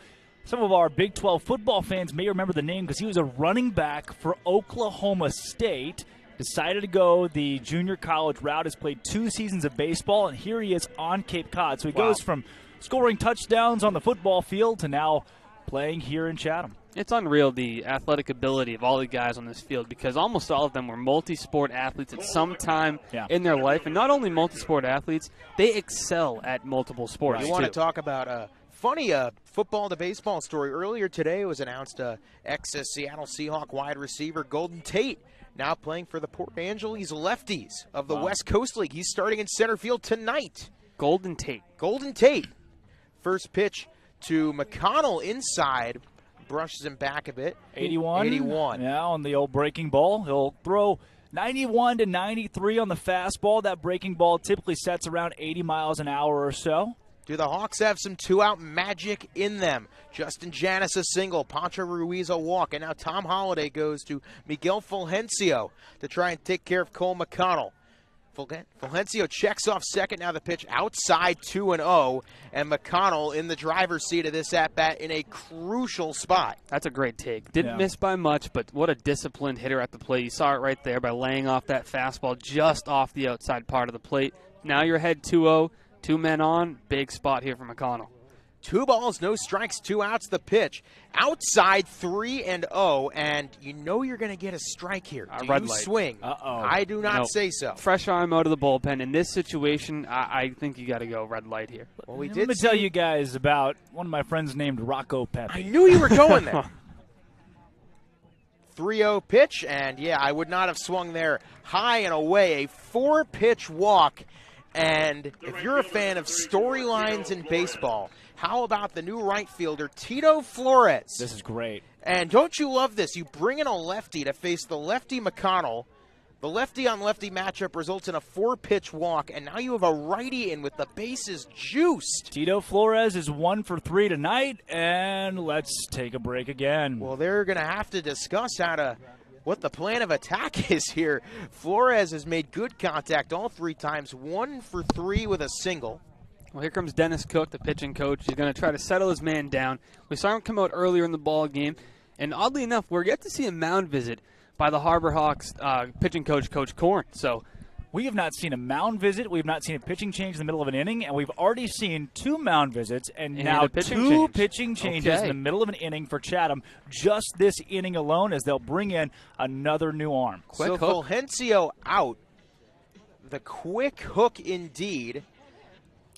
Some of our Big 12 football fans may remember the name because he was a running back for Oklahoma State. Decided to go the junior college route, has played 2 seasons of baseball, and here he is on Cape Cod. So he goes from scoring touchdowns on the football field to now playing here in Chatham. It's unreal, the athletic ability of all the guys on this field, because almost all of them were multi-sport athletes at some time in their life. And not only multi-sport athletes, they excel at multiple sports, You want to talk about a funny football to baseball story. Earlier today it was announced ex-Seattle Seahawk wide receiver Golden Tate now playing for the Port Angeles Lefties of the West Coast League. He's starting in center field tonight. Golden Tate. Golden Tate. First pitch to McConnell inside. Brushes him back a bit. 81. 81. Yeah, on the old breaking ball. He'll throw 91 to 93 on the fastball. That breaking ball typically sets around 80 miles an hour or so. Do the Hawks have some two-out magic in them? Justin Janis a single, Pancho Ruiz a walk, and now Tom Holliday goes to Miguel Fulgencio to try and take care of Cole McConnell. Fulgencio checks off second. Now the pitch outside 2-0, and McConnell in the driver's seat of this at-bat in a crucial spot. That's a great take. Didn't miss by much, but what a disciplined hitter at the plate. You saw it right there by laying off that fastball just off the outside part of the plate. Now you're ahead 2-0, 2 men on. Big spot here for McConnell. 2 balls, no strikes, 2 outs. The pitch outside 3-0, and you know you're going to get a strike here. Do red you light. swing? I do not say so. Fresh arm out of the bullpen. In this situation, I think you got to go red light here. Well, we Let did me tell you guys about one of my friends named Rocco Pepe. I knew you were going there. 3-0 pitch, and yeah, I would not have swung there high and away. A 4-pitch walk, and if you're a fan of storylines in baseball, how about the new right fielder, Tito Flores? This is great. And don't you love this? You bring in a lefty to face the lefty McConnell. The lefty-on-lefty matchup results in a 4-pitch walk, and now you have a righty in with the bases juiced. Tito Flores is 1 for 3 tonight, and let's take a break again. Well, they're going to have to discuss how to what the plan of attack is here. Flores has made good contact all 3 times, 1 for 3 with a single. Well, here comes Dennis Cook, the pitching coach. He's going to try to settle his man down. We saw him come out earlier in the ball game, and oddly enough, we're yet to see a mound visit by the Harbor Hawks pitching coach, Coach Korn. So we have not seen a mound visit. We have not seen a pitching change in the middle of an inning, and we've already seen 2 mound visits and now 2 pitching changes in the middle of an inning for Chatham just this inning alone, as they'll bring in another new arm. So Fulgencio out. The quick hook indeed.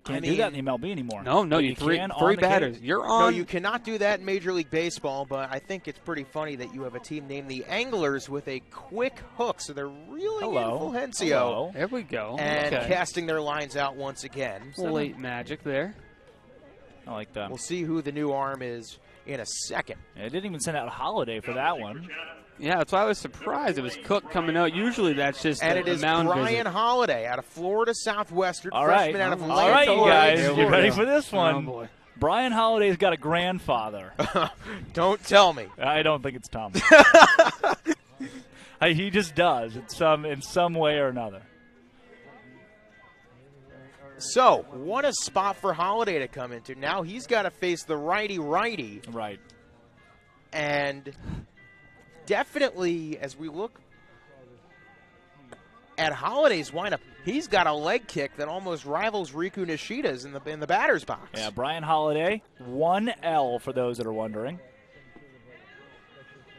Can't do that in the MLB anymore. No, you three batters. You're on. No, you cannot do that in Major League Baseball, but I think it's pretty funny that you have a team named the Anglers with a quick hook, so they're reeling in Fulgencio. There we go. And casting their lines out once again. Late magic there. I like that. We'll see who the new arm is in a second. It didn't even send out Holiday for that one. Yeah, that's why I was surprised. It was Cook coming out. Usually that's just and it is mound Brian visit. Holiday out of Florida Southwestern. All right, freshman out of all right, you guys, you ready for this one? Oh, boy. Brian Holiday's got a grandfather. Don't tell me. I don't think it's Tom. He just does in some way or another. So, what a spot for Holiday to come into. Now he's got to face the righty-righty. Right. And definitely, as we look at Holiday's windup, he's got a leg kick that almost rivals Riku Nishida's in the batter's box. Yeah, Brian Holiday, 1L for those that are wondering.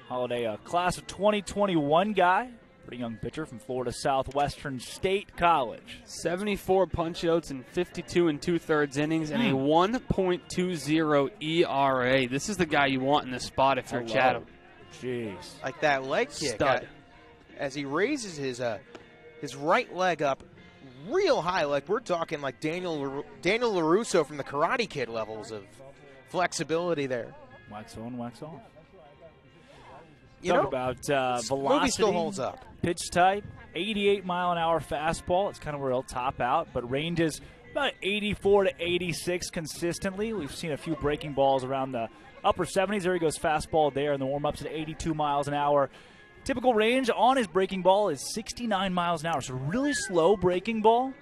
Holiday, a class of 2021 guy. Pretty young pitcher from Florida Southwestern State College. 74 punch-outs in 52 2/3 innings and a 1.20 ERA. This is the guy you want in this spot if you're Chatham. Jeez. Like that leg kick. Stud. As he raises his right leg up real high, like we're talking like Daniel LaRusso from the Karate Kid levels of flexibility there. Wax on, wax off. Talk about velocity. Movie still holds up. Pitch type, 88-mile-an-hour fastball. It's kind of where he'll top out, but range is about 84 to 86 consistently. We've seen a few breaking balls around the upper 70s. There he goes, fastball there, and the warm-ups at 82 miles an hour. Typical range on his breaking ball is 69 miles an hour, so really slow breaking ball.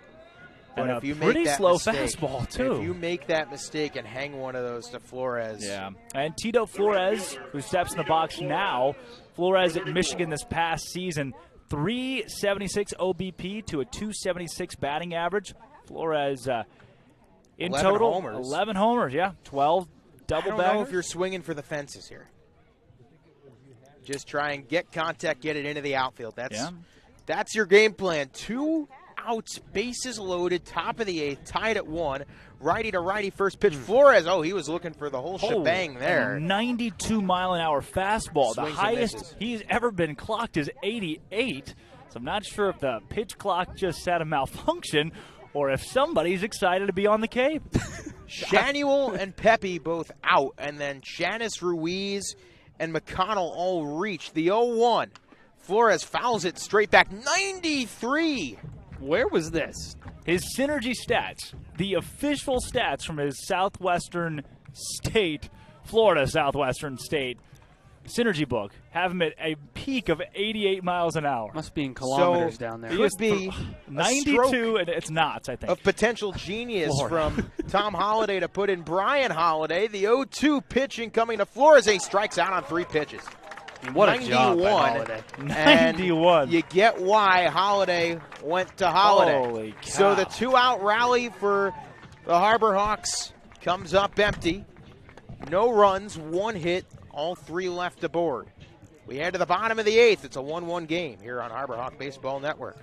But and if you a pretty make that slow mistake, fastball, too. If you make that mistake and hang one of those to Flores. Yeah. And Pt.2 Flores, who steps in the box now. Flores at Michigan this past season, 376 OBP to a 276 batting average. Flores in 11 total, homers. 11 homers, yeah. 12 double I don't know if you're swinging for the fences here. Just try and get contact, get it into the outfield. That's your game plan. 2 outs, bases loaded, top of the 8th, tied at 1. Righty to righty, first pitch. Flores, he was looking for the whole shebang there. 92-mile-an-hour fastball. Swings the highest he's ever been clocked is 88. So I'm not sure if the pitch clock just had a malfunction or if somebody's excited to be on the Cape. Shanuel and Pepe both out, and then Hyannis, Ruiz, and McConnell all reach the 0-1. Flores fouls it straight back, 93. Where was this? His synergy stats, the official stats from his Southwestern State, Florida Southwestern State synergy book, have him at a peak of 88 miles an hour. Must be in kilometers down there. It would be 92, and it's knots, I think. Of potential genius from Tom Holiday to put in Brian Holiday. The 0-2 pitching coming to Flores. He strikes out on 3 pitches. What a job by Holiday. 91. And you get why Holiday went to Holiday. Holy cow. So the 2-out rally for the Harbor Hawks comes up empty. No runs, 1 hit, all 3 left aboard. We head to the bottom of the 8th. It's a 1-1 game here on Harbor Hawk Baseball Network.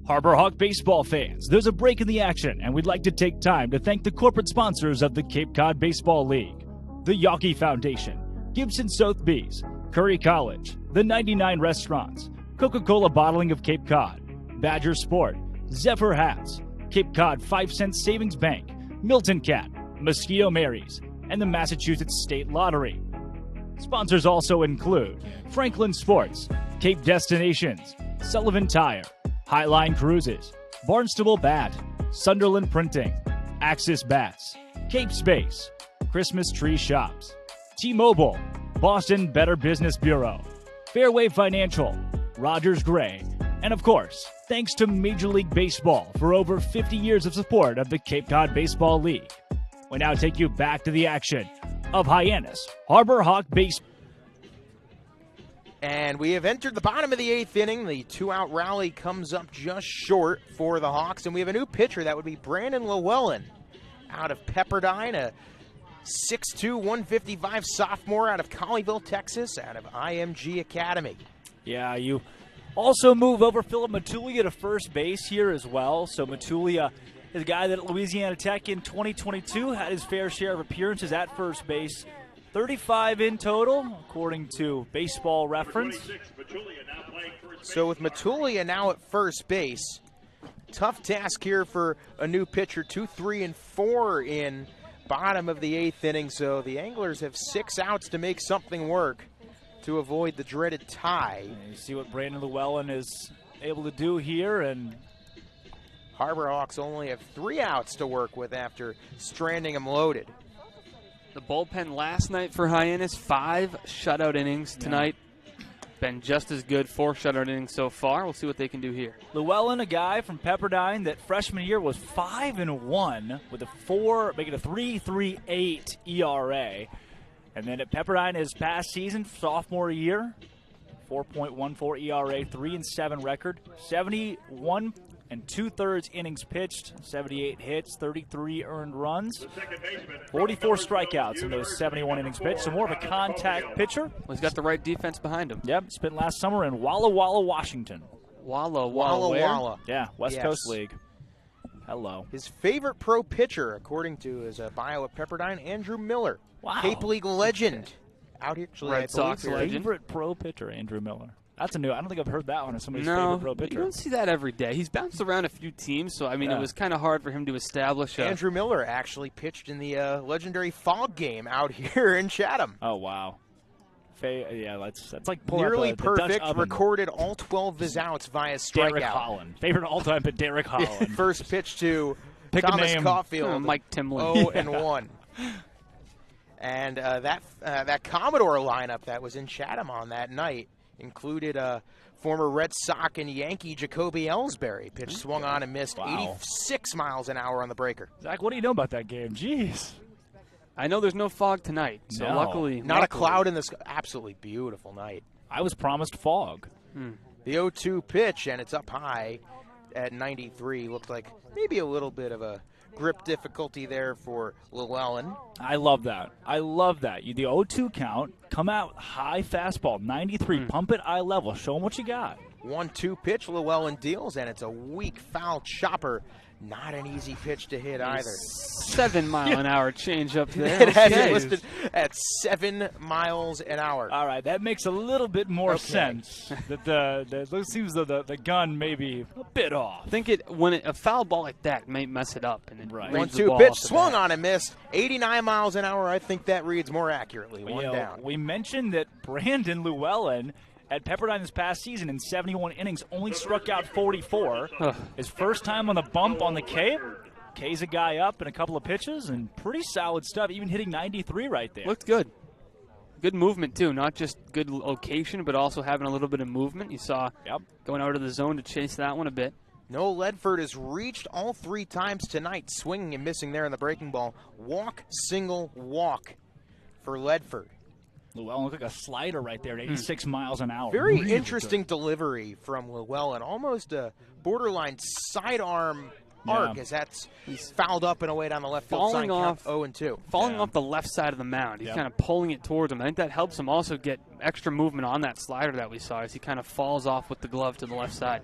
Harbor Hawk baseball fans, there's a break in the action, and we'd like to take time to thank the corporate sponsors of the Cape Cod Baseball League. The Yawkey Foundation, Gibson Sotheby's, Curry College, the 99 Restaurants, Coca-Cola Bottling of Cape Cod, Badger Sport, Zephyr Hats, Cape Cod 5 Cent Savings Bank, Milton Cat, Mosquito Mary's, and the Massachusetts State Lottery. Sponsors also include Franklin Sports, Cape Destinations, Sullivan Tire, Highline Cruises, Barnstable Bat, Sunderland Printing, Axis Bats, Cape Space, Christmas Tree Shops, T-Mobile, Boston Better Business Bureau, Fairway Financial, Rogers Gray, and of course, thanks to Major League Baseball for over 50 years of support of the Cape Cod Baseball League. We now take you back to the action of Hyannis Harbor Hawk Baseball. And we have entered the bottom of the 8th inning. The 2-out rally comes up just short for the Hawks, and we have a new pitcher. That would be Brandon Llewellyn out of Pepperdine, a 6'2", 155 sophomore out of Colleyville, Texas, out of IMG Academy. Yeah, you also move over Philip Matulia to first base here as well. So Matulia is a guy that at Louisiana Tech in 2022 had his fair share of appearances at first base. 35 in total, according to Baseball Reference. So with Matulia now at first base, tough task here for a new pitcher. 2, 3, and 4 in bottom of the 8th inning. So the Anglers have 6 outs to make something work to avoid the dreaded tie. And you see what Brandon Llewellyn is able to do here, and Harbor Hawks only have 3 outs to work with after stranding them loaded. The bullpen last night for Hyannis, 5 shutout innings. Tonight, been just as good, 4 shutout innings so far. We'll see what they can do here. Llewellyn, a guy from Pepperdine that freshman year was 5-1 with a 4, making a 3.38 ERA. And then at Pepperdine his past season, sophomore year, 4.14 ERA, 3-7 record, 71 2/3 innings pitched, 78 hits, 33 earned runs, 44 strikeouts in those 71 innings pitched. So more of a contact pitcher. Well, he's got the right defense behind him. Yep, spent last summer in Walla Walla, Washington. Walla Walla where? Walla. Yeah, West Yes. Coast League. Hello. His favorite pro pitcher, according to his bio at Pepperdine, Andrew Miller. Wow. Cape League legend. Out here, actually, Red Sox here. legend. Favorite pro pitcher, Andrew Miller. That's a new. I don't think I've heard that one as somebody's No, favorite pro you pitcher. don't see that every day. He's bounced around a few teams, so I mean, Yeah. it was kind of hard for him to establish. Andrew Miller actually pitched in the legendary Fog game out here in Chatham. Oh wow. Yeah, that's like pulling Nearly out the Dutch perfect, oven. recorded all 12 of his outs via Derek strikeout. Holland. Favorite all-time, but Derek Holland. First pitch to Pick a Thomas name. Caulfield. Mike Timlin. 0-1. And that Commodore lineup that was in Chatham on that night included former Red Sox and Yankee Jacoby Ellsbury. Pitch swung on and missed. Wow. 86 miles an hour on the breaker. Zach, what do you know about that game? Jeez. I know there's no fog tonight, so No. luckily. Not a cloud in the sky. Absolutely beautiful night. I was promised fog. The 0-2 pitch, and it's up high at 93. Looked like maybe a little bit of a grip difficulty there for Llewellyn. I love that. I love that. The 0-2 count, come out high fastball, 93, pump it eye level. Show them what you got. 1-2 pitch, Llewellyn deals, and it's a weak foul chopper. Not an easy pitch to hit either. 7 mile an hour change up there. It has it Okay. listed at 7 miles an hour. All right, that makes a little bit more Okay. sense. That it seems the gun may be a bit off. I think a foul ball like that may mess it up. And it Right. brings the 1-2 ball pitch, off the swung bat. on and missed. 89 miles an hour. I think that reads more accurately. One down. We mentioned that Brandon Llewellyn at Pepperdine this past season in 71 innings only struck out 44. His first time on the bump on the Cape. K's a guy up in a couple of pitches and pretty solid stuff, even hitting 93 right there. Looked good. Good movement, too. Not just good location, but also having a little bit of movement. You saw going out of the zone to chase that one a bit. Noah Ledford has reached all 3 times tonight, swinging and missing there in the breaking ball. Walk, single, walk for Ledford. Llewellyn looked like a slider right there at 86 miles an hour. Very Really interesting delivery from Llewellyn. Almost a borderline sidearm arc as that's fouled up and away down the left field Falling sign, off- count 0-2. Falling off the left side of the mound. He's kind of pulling it towards him. I think that helps him also get extra movement on that slider that we saw as he kind of falls off with the glove to the left side.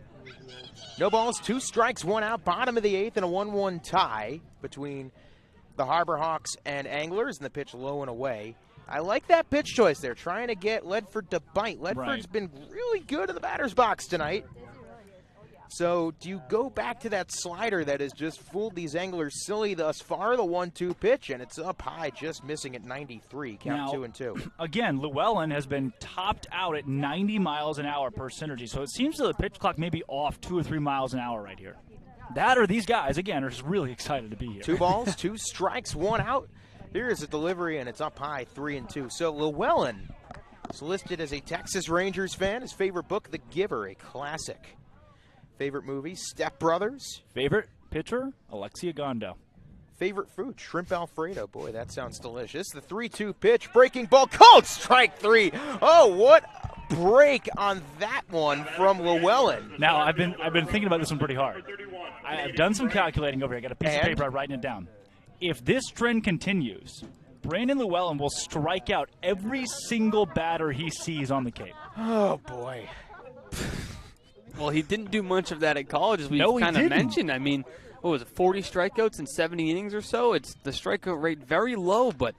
No balls, 2 strikes, 1 out, bottom of the 8th, and a 1-1 tie between the Harbor Hawks and Anglers, and the pitch low and away. I like that pitch choice there, trying to get Ledford to bite. Ledford's been really good in the batter's box tonight. So do you go back to that slider that has just fooled these Anglers silly thus far, the 1-2 pitch, and it's up high, just missing at 93, count Now, 2-2. Again, Llewellyn has been topped out at 90 miles an hour per synergy, so it seems that the pitch clock may be off 2 or 3 miles an hour right here. That or these guys, again, are just really excited to be here. 2 balls, 2 strikes, 1 out. Here's a delivery, and it's up high, 3-2. So Llewellyn He's listed as a Texas Rangers fan. His favorite book, The Giver, a classic. Favorite movie, Step Brothers. Favorite pitcher, Alexia Gondo. Favorite food, shrimp Alfredo. Boy, that sounds delicious. The 3-2 pitch, breaking ball, called strike 3. Oh, what a break on that one from Llewellyn. Now, I've been thinking about this one pretty hard. I've done some calculating over here. I got a piece of paper, I'm writing it down. If this trend continues, Brandon Llewellyn will strike out every single batter he sees on the Cape. Oh, boy. Well, he didn't do much of that at college, as we kind of didn't. mentioned. I mean, what was it, 40 strikeouts in 70 innings or so? It's the strikeout rate very low, but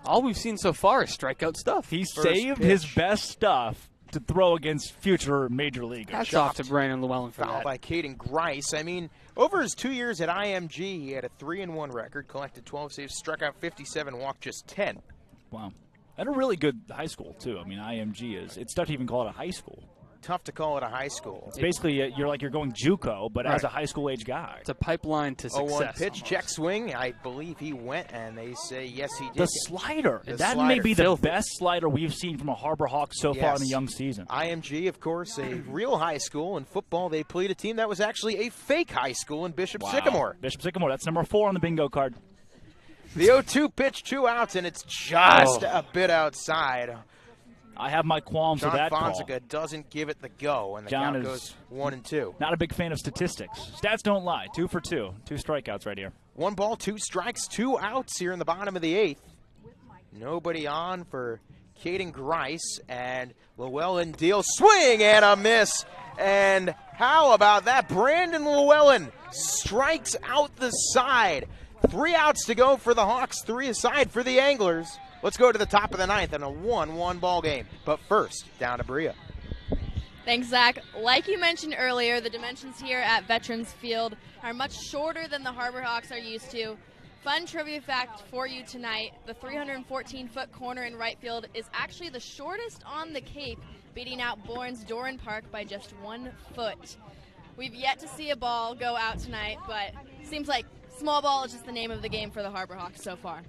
all we've seen so far is strikeout stuff. He saved his best stuff to throw against future major leaguers. Hats off to Brandon Llewellyn for Foul that. by Caden Grice. I mean, over his 2 years at IMG, he had a 3-1 record, collected 12 saves, struck out 57, walked just 10. Wow. And a really good high school, too. I mean, IMG it's tough to even call it a high school. Tough to call it a high school. It's basically, you're going JUCO, but as a high school age guy. It's a pipeline to success. 0-1 pitch, check swing. I believe he went, and they say, yes, he did. The slider. The that slider. may be the best slider we've seen from a Harbor Hawk so far in the young season. IMG, of course, a real high school. In football, they played a team that was actually a fake high school in Bishop Sycamore. Bishop Sycamore. That's number 4 on the bingo card. The 0-2 pitch, 2 outs, and it's just a bit outside. I have my qualms with that call. Fonseca doesn't give it the go, and the count goes 1-2. Not a big fan of statistics. Stats don't lie. 2 for 2. 2 strikeouts right here. 1 ball, 2 strikes, 2 outs here in the bottom of the 8th. Nobody on for Caden Grice, and Llewellyn deals swing and a miss. And how about that? Brandon Llewellyn strikes out the side. 3 outs to go for the Hawks, 3 aside for the Anglers. Let's go to the top of the 9th in a 1-1 ball game. But first, down to Bria. Thanks, Zach. Like you mentioned earlier, the dimensions here at Veterans Field are much shorter than the Harbor Hawks are used to. Fun trivia fact for you tonight, the 314-foot corner in right field is actually the shortest on the Cape, beating out Bourne's Doran Park by just 1 foot. We've yet to see a ball go out tonight, but seems like small ball is just the name of the game for the Harbor Hawks so far.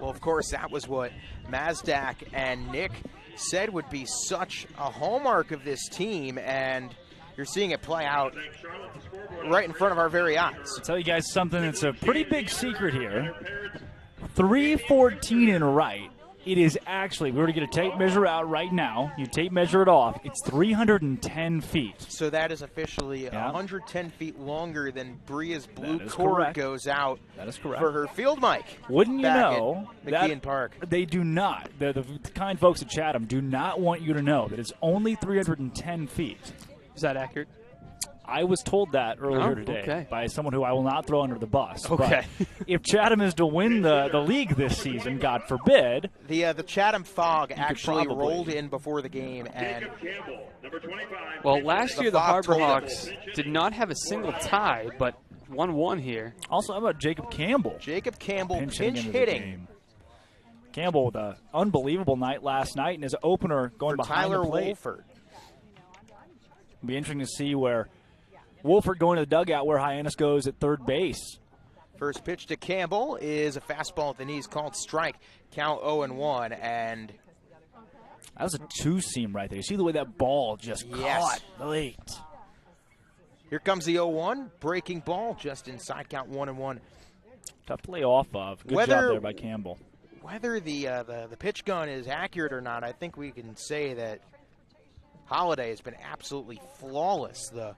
Well, of course, that was what Mazdak and Nick said would be such a hallmark of this team, and you're seeing it play out right in front of our very eyes. I'll tell you guys something that's a pretty big secret here. 314 in right. It is actually, we're going to get a tape measure out right now. You tape measure it off. It's 310 feet. So that is officially 110 feet longer than Bria's blue cord correct. goes out. That is correct. For her field mic. Wouldn't you know McKeon Park. They do not, the kind folks at Chatham do not want you to know that it's only 310 feet. Is that accurate? I was told that earlier today by someone who I will not throw under the bus. Okay. But if Chatham is to win the league this season, God forbid. The Chatham fog actually rolled in before the game. And well, last year the Harbor Hawks did not have a single tie, but 1-1 here. Also, how about Jacob Campbell? Jacob Campbell pinch hitting. Campbell with an unbelievable night last night, and his opener going for behind Tyler the plate. Wolford. It'll be interesting to see where Wolford going to the dugout where Hyannis goes at third base. First pitch to Campbell is a fastball at the knees called strike. Count 0-1, and that was a 2-seam right there. You see the way that ball just caught late. Here comes the 0-1, breaking ball just inside. Count 1-1. Tough play off of. Good job there by Campbell. Whether the pitch gun is accurate or not, I think we can say that Holiday has been absolutely flawless. The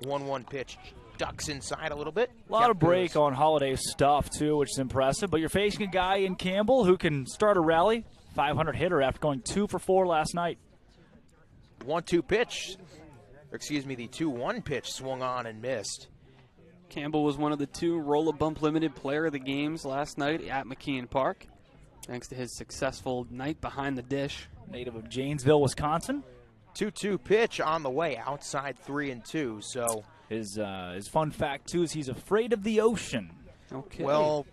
1-1 pitch ducks inside a little bit. A lot of break on Holiday's stuff, too, which is impressive. But you're facing a guy in Campbell who can start a rally. 500 hitter after going 2 for 4 last night. 1-2 pitch. Or excuse me, the 2-1 pitch swung on and missed. Campbell was one of the 2 roll-a-bump limited player of the games last night at McKeon Park, thanks to his successful night behind the dish. Native of Janesville, Wisconsin. 2-2 pitch on the way, outside 3-2. So his fun fact too is he's afraid of the ocean. Okay. Well,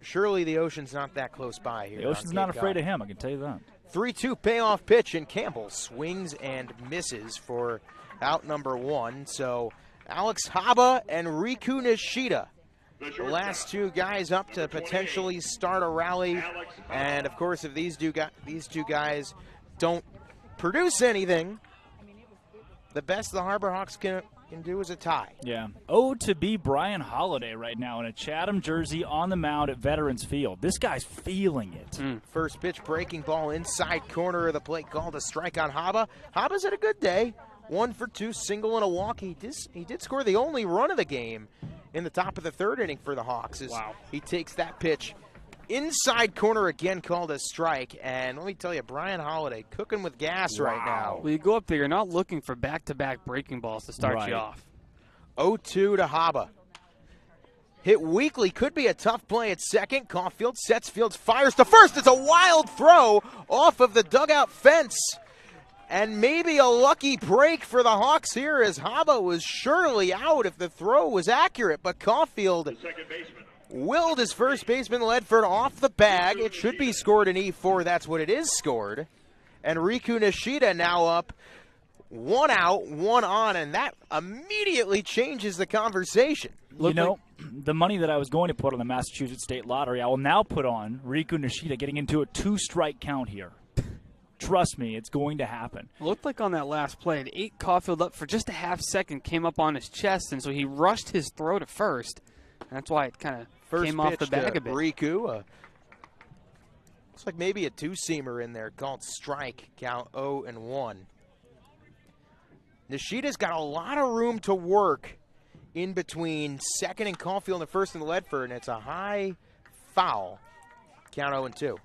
surely the ocean's not that close by here. The ocean's not afraid of him, I can tell you that. 3-2 payoff pitch, and Campbell swings and misses for out number 1. So Alex Haba and Riku Nishida The last two guys up to potentially start a rally. And, of course, if these two guys don't produce anything, the best the Harbor Hawks can do is a tie. Yeah. To be Brian Holiday right now in a Chatham jersey on the mound at Veterans Field. This guy's feeling it. First pitch, breaking ball inside corner of the plate, called a strike on Haba. Haba's had a good day. 1 for 2, single and a walk. He did score the only run of the game in the top of the third inning for the Hawks. Wow. He takes that pitch inside corner again, called a strike. And let me tell you, Brian Holiday cooking with gas right now. Well, you go up there, you're not looking for back-to-back breaking balls to start you off. 0-2 to Haba. Hit weakly, could be a tough play at second. Caulfield sets fields, fires to first. It's a wild throw off of the dugout fence. And maybe a lucky break for the Hawks here, as Haba was surely out if the throw was accurate. But Caulfield willed his first baseman Ledford off the bag. It should be scored in E4. That's what it is scored. And Riku Nishida now up, 1 out, 1 on, and that immediately changes the conversation. The money that I was going to put on the Massachusetts State Lottery, I will now put on Riku Nishida getting into a 2-strike count here. Trust me, it's going to happen. It looked like on that last play, it ate Caulfield up for just a half second, came up on his chest, and so he rushed his throw to first. And that's why it kind of came off the bag a bit. Riku, looks like maybe a two-seamer in there called strike, count 0-1. Nishida's got a lot of room to work in between second and Caulfield and first and Ledford, and it's a high foul, count 0-2.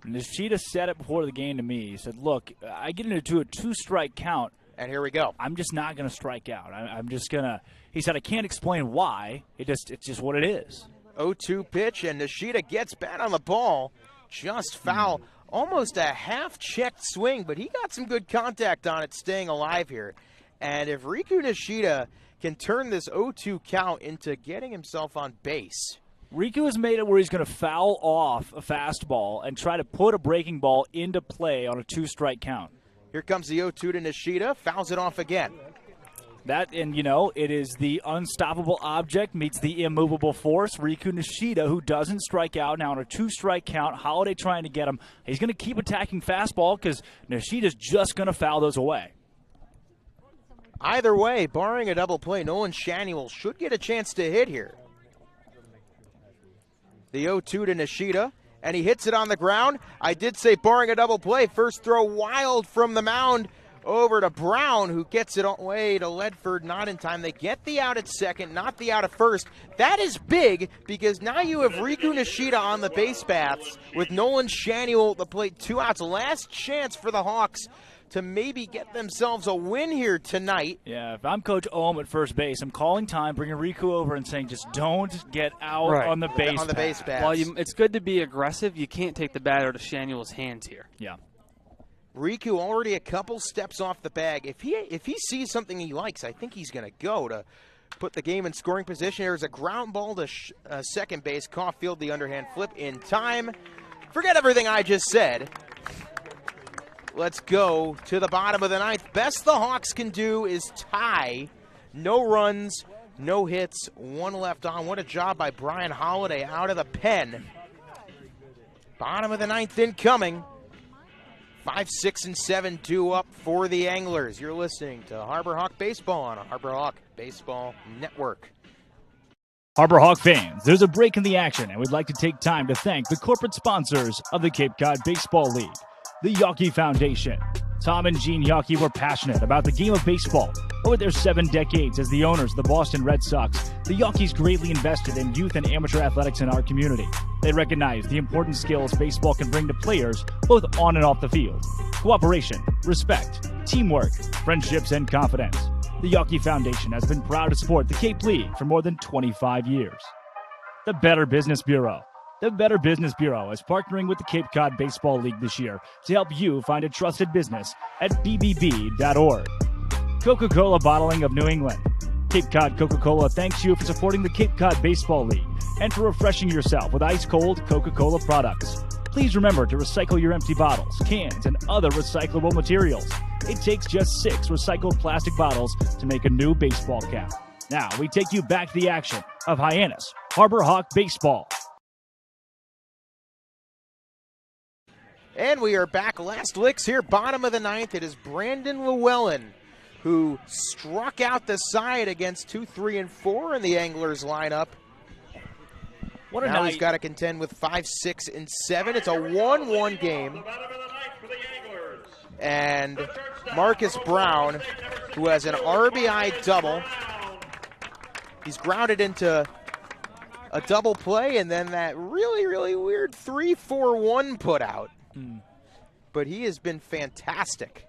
Nishida said it before the game to me. He said, look, I get into a 2-strike count. And here we go. I'm just not going to strike out. I'm just going to – he said, I can't explain why. It's just what it is. 0-2 pitch, and Nishida gets bat on the ball. Just foul. Almost a half-checked swing, but he got some good contact on it, staying alive here. And if Riku Nishida can turn this 0-2 count into getting himself on base – Riku has made it where he's going to foul off a fastball and try to put a breaking ball into play on a 2-strike count. Here comes the 0-2 to Nishida, fouls it off again. It is the unstoppable object meets the immovable force. Riku Nishida, who doesn't strike out now on a 2-strike count. Holiday trying to get him. He's going to keep attacking fastball because Nishida's just going to foul those away. Either way, barring a double play, Nolan Shanuel should get a chance to hit here. The 0-2 to Nishida, and he hits it on the ground. I did say barring a double play. First throw wild from the mound over to Brown, who gets it away to Ledford, not in time. They get the out at second, not the out at first. That is big, because now you have Riku Nishida on the base paths with Nolan Shanuel at the plate. 2 outs. Last chance for the Hawks to maybe get themselves a win here tonight. Yeah, if I'm Coach Ohm at first base, I'm calling time, bringing Riku over and saying just don't get out on the base path. While it's good to be aggressive, you can't take the bat out of Shanuel's hands here. Yeah. Riku already a couple steps off the bag. If he sees something he likes, I think he's going to go to put the game in scoring position. There's a ground ball to second base. Caulfield, the underhand flip in time. Forget everything I just said. Let's go to the bottom of the ninth. Best the Hawks can do is tie. No runs, no hits, 1 left on. What a job by Brian Holiday out of the pen. Bottom of the ninth incoming. 5, 6, and 7 due up for the Anglers. You're listening to Harbor Hawk Baseball on a Harbor Hawk Baseball Network. Harbor Hawk fans, there's a break in the action, and we'd like to take time to thank the corporate sponsors of the Cape Cod Baseball League. The Yawkey Foundation. Tom and Gene Yawkey were passionate about the game of baseball. Over their 7 decades as the owners of the Boston Red Sox, the Yawkeys greatly invested in youth and amateur athletics in our community. They recognize the important skills baseball can bring to players, both on and off the field. Cooperation, respect, teamwork, friendships, and confidence. The Yawkey Foundation has been proud to support the Cape League for more than 25 years. The Better Business Bureau. The Better Business Bureau is partnering with the Cape Cod Baseball League this year to help you find a trusted business at bbb.org. Coca-Cola Bottling of New England. Cape Cod Coca-Cola thanks you for supporting the Cape Cod Baseball League and for refreshing yourself with ice-cold Coca-Cola products. Please remember to recycle your empty bottles, cans, and other recyclable materials. It takes just 6 recycled plastic bottles to make a new baseball cap. Now, we take you back to the action of Hyannis Harbor Hawk Baseball. And we are back. Last licks here, bottom of the ninth. It is Brandon Llewellyn who struck out the side against 2, 3, and 4 in the Anglers lineup. What a now night. He's got to contend with 5, 6, and 7. It's a 1-1 game. And Marcus Brown, who has an RBI double. He's grounded into a double play, and then that really, really weird 3-4-1 put out. But he has been fantastic.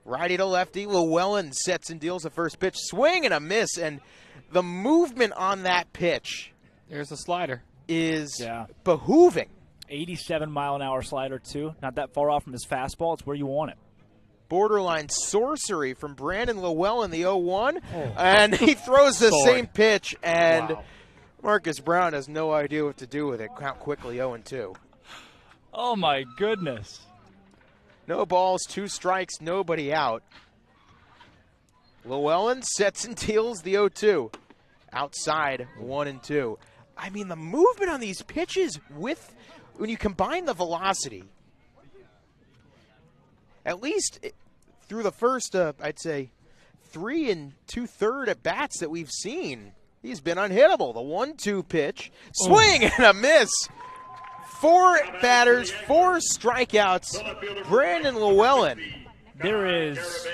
Righty to lefty, Llewellyn sets and deals the first pitch. Swing and a miss, and the movement on that pitch There's a slider. is behooving. 87-mile-an-hour slider, too. Not that far off from his fastball. It's where you want it. Borderline sorcery from Brandon Llewellyn, the 0-1. And he throws the same pitch, and Marcus Brown has no idea what to do with it. Count quickly, 0-2. Oh, my goodness. No balls, 2 strikes, nobody out. Llewellyn sets and deals the 0-2. Outside, 1-2. I mean, the movement on these pitches when you combine the velocity, at least through the first, I'd say, 3 2/3 at bats that we've seen, he's been unhittable. The 1-2 pitch, swing and a miss. 4 batters, 4 strikeouts. Brandon Llewellyn. There is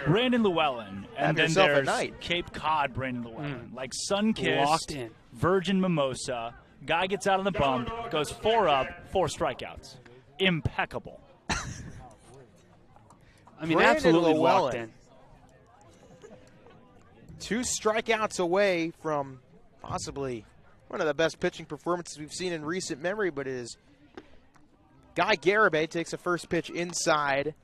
Brandon Llewellyn, and then yourself a there's night. Cape Cod Brandon Llewellyn. Like sun-kissed, Locked in. virgin mimosa. Guy gets out on the bump, goes 4 up, 4 strikeouts. Impeccable. I mean, Brandon absolutely Llewellyn. locked in. 2 strikeouts away from possibly one of the best pitching performances we've seen in recent memory, but it is Guy Garibay takes a first pitch inside,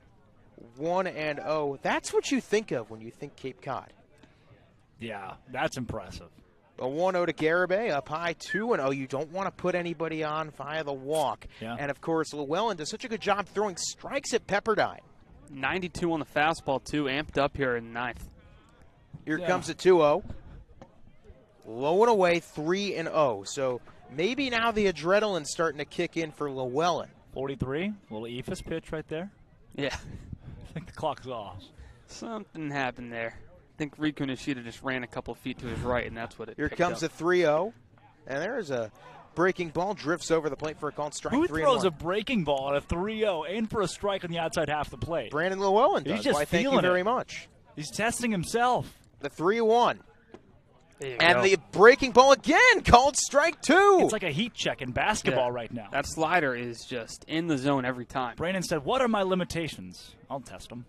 1-0. That's what you think of when you think Cape Cod. Yeah, that's impressive. A 1-0 to Garibay, up high 2-0. You don't want to put anybody on via the walk. Yeah. And, of course, Llewellyn does such a good job throwing strikes at Pepperdine. 92 on the fastball, too, amped up here in ninth. Here comes the 2-0. Low and away, 3-0. So maybe now the adrenaline's starting to kick in for Llewellyn. 43, little Ephus pitch right there. Yeah. I think the clock's off. Something happened there. I think Riku Nishida just ran a couple of feet to his right, and that's what it Here picked comes up. the 3-0. And there's a breaking ball, drifts over the plate for a called strike. Who 3-1. throws a breaking ball at a 3-0 and for a strike on the outside half of the plate? Brandon Llewellyn does. He's just Why, thank you feeling very it. much. He's testing himself. The 3-1. There you And go. the breaking ball again, called strike 2. It's like a heat check in basketball right now. That slider is just in the zone every time. Brandon said, "What are my limitations? I'll test them."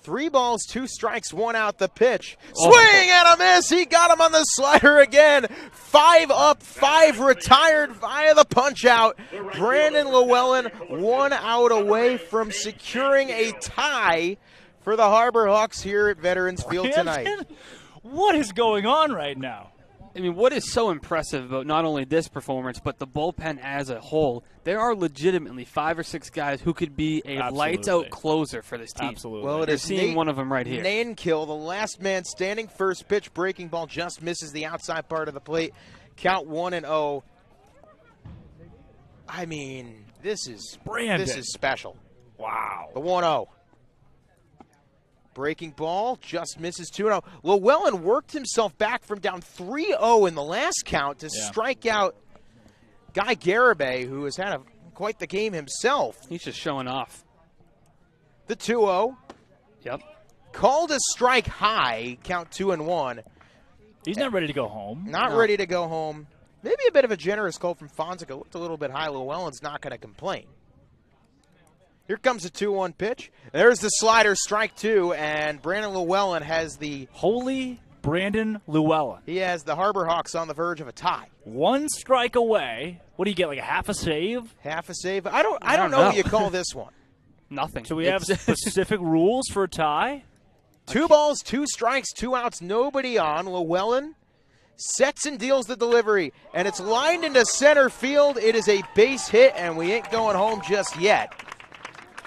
3 balls, 2 strikes, 1 out the pitch. Swing and a miss. He got him on the slider again. 5 up, 5 retired via the punch out. Brandon Llewellyn 1 out away from securing a tie for the Harbor Hawks here at Veterans Field tonight. Brandon, what is going on right now? I mean, what is so impressive about not only this performance, but the bullpen as a whole, there are legitimately 5 or 6 guys who could be a lights-out closer for this team. Absolutely. Well, it You're is seeing one of them right here. Nankill, the last man standing, first pitch, breaking ball, just misses the outside part of the plate. Count 1-0. I mean, this is special. Wow. The 1-0. Breaking ball, just misses 2-0. Llewellyn worked himself back from down 3-0 in the last count to strike out Guy Garibay, who has had quite the game himself. He's just showing off. The 2-0. Yep. Called a strike high, count 2-1. He's not ready to go home. Not ready to go home. Maybe a bit of a generous call from Fonseca. Looked a little bit high. Llewellyn's not going to complain. Here comes the 2-1 pitch. There's the slider, strike 2, and Brandon Llewellyn has the... Holy Brandon Llewellyn. He has the Harbor Hawks on the verge of a tie. 1 strike away. What do you get, like a half a save? Half a save. I don't know what you call this one. Nothing. So we have specific rules for a tie? 2 balls, 2 strikes, 2 outs, nobody on. Llewellyn sets and deals the delivery, and it's lined into center field. It is a base hit, and we ain't going home just yet.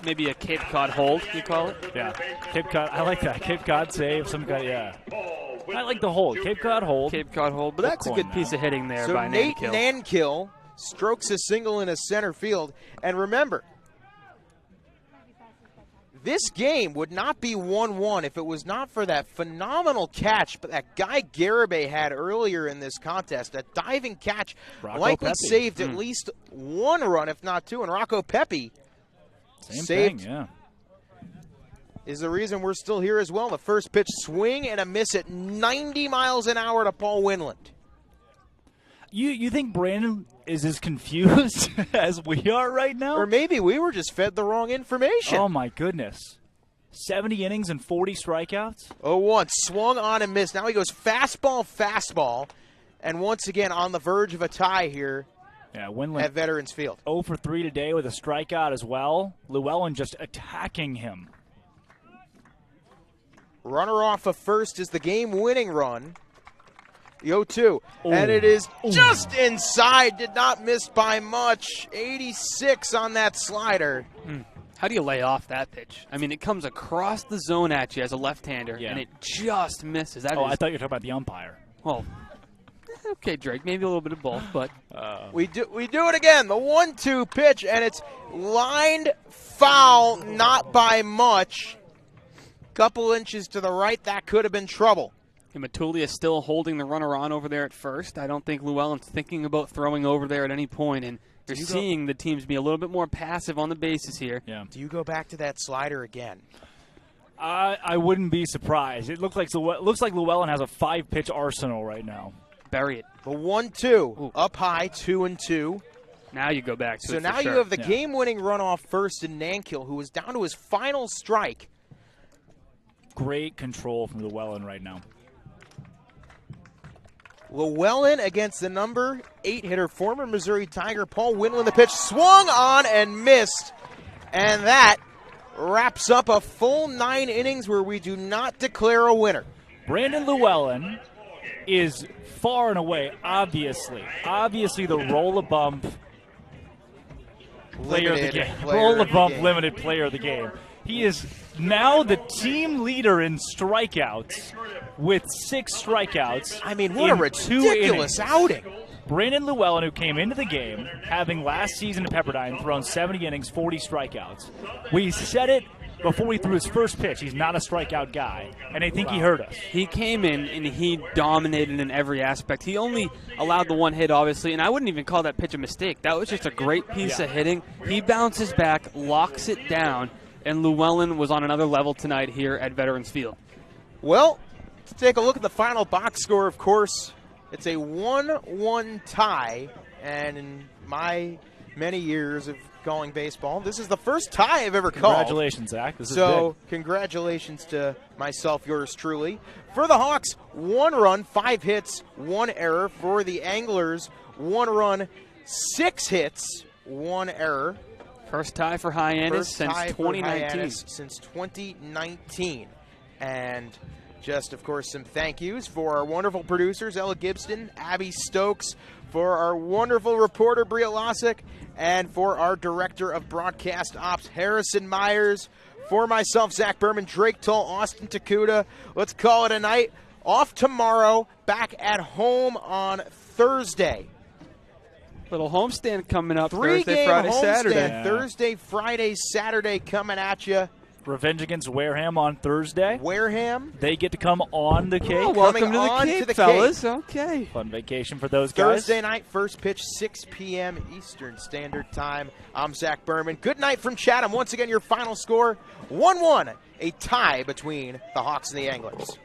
Maybe a Cape Cod hold, you call it? Yeah. Cape Cod. I like that. Cape Cod save. Some guy, yeah. I like the hold. Cape Cod hold. Cape Cod hold, but that's a good piece of hitting there So by Nate Nankill. Nankill strokes a single in a center field. And remember, this game would not be 1-1 if it was not for that phenomenal catch that Guy Garibay had earlier in this contest. A diving catch likely saved at least one run, if not two. And Rocco Pepe saved. Thing, yeah. Is the reason we're still here as well. The first pitch swing and a miss at 90 miles an hour to Paul Winland. You think Brandon is as confused as we are right now? Or maybe we were just fed the wrong information. Oh, my goodness. 70 innings and 40 strikeouts? 0-1, swung on and missed. Now he goes fastball, and once again on the verge of a tie here at Veterans Field. 0 for 3 today with a strikeout as well. Llewellyn just attacking him. Runner off of first is the game-winning run. The 0-2, and it is just inside. Did not miss by much. 86 on that slider. How do you lay off that pitch? I mean, it comes across the zone at you as a left-hander, and it just misses. I thought you were talking about the umpire. Well, okay, Drake, maybe a little bit of both, but we do it again. The 1-2 pitch, and it's lined foul, not by much. Couple inches to the right, that could have been trouble. And Matulia is still holding the runner on over there at first. I don't think Llewellyn's thinking about throwing over there at any point, and you're seeing the teams be a little bit more passive on the bases here. Yeah. Do you go back to that slider again? I wouldn't be surprised. It looks like Llewellyn has a 5-pitch arsenal right now. Bury it. The 1-2, up high, 2-2. Now you go back to it. So now you have the game-winning runoff first in Nankill, who is down to his final strike. Great control from Llewellyn right now. Llewellyn against the number 8 hitter, former Missouri Tiger Paul Winland. The pitch swung on and missed. And that wraps up a full 9 innings where we do not declare a winner. Brandon Llewellyn is far and away, obviously the roll-a-bump player of the game. Roll-a-bump limited player of the game. He is now the team leader in strikeouts with 6 strikeouts. I mean, what a ridiculous outing. Brandon Llewellyn, who came into the game having last season at Pepperdine thrown 70 innings, 40 strikeouts. We said it before we threw his first pitch. He's not a strikeout guy, and I think he hurt us. He came in and he dominated in every aspect. He only allowed the 1 hit, obviously, and I wouldn't even call that pitch a mistake. That was just a great piece of hitting. He bounces back, locks it down, and Llewellyn was on another level tonight here at Veterans Field. Well, to take a look at the final box score, of course, it's a 1-1 tie, and in my many years of calling baseball, this is the first tie I've ever called. Congratulations, Zach. This is big. Congratulations to myself, yours truly. For the Hawks, 1 run, 5 hits, 1 error. For the Anglers, 1 run, 6 hits, 1 error. First tie for Hyannis since 2019. And just, of course, some thank yous for our wonderful producers, Ella Gibson, Abby Stokes, for our wonderful reporter, Bria Losick, and for our director of broadcast ops, Harrison Myers. For myself, Zach Berman, Drake Tull, Austin Takuda. Let's call it a night. Off tomorrow, back at home on Thursday. Little homestand coming up. 3-game Thursday, Friday, homestand. Saturday. Yeah. Thursday, Friday, Saturday coming at you. Revenge against Wareham on Thursday. Wareham. They get to come on the Cape. Oh, welcome Coming to the on Cape, to the fellas. Cape. Okay. Fun vacation for those guys. Thursday night, first pitch, 6 p.m. Eastern Standard Time. I'm Zach Berman. Good night from Chatham. Once again, your final score, 1-1, a tie between the Hawks and the Anglers.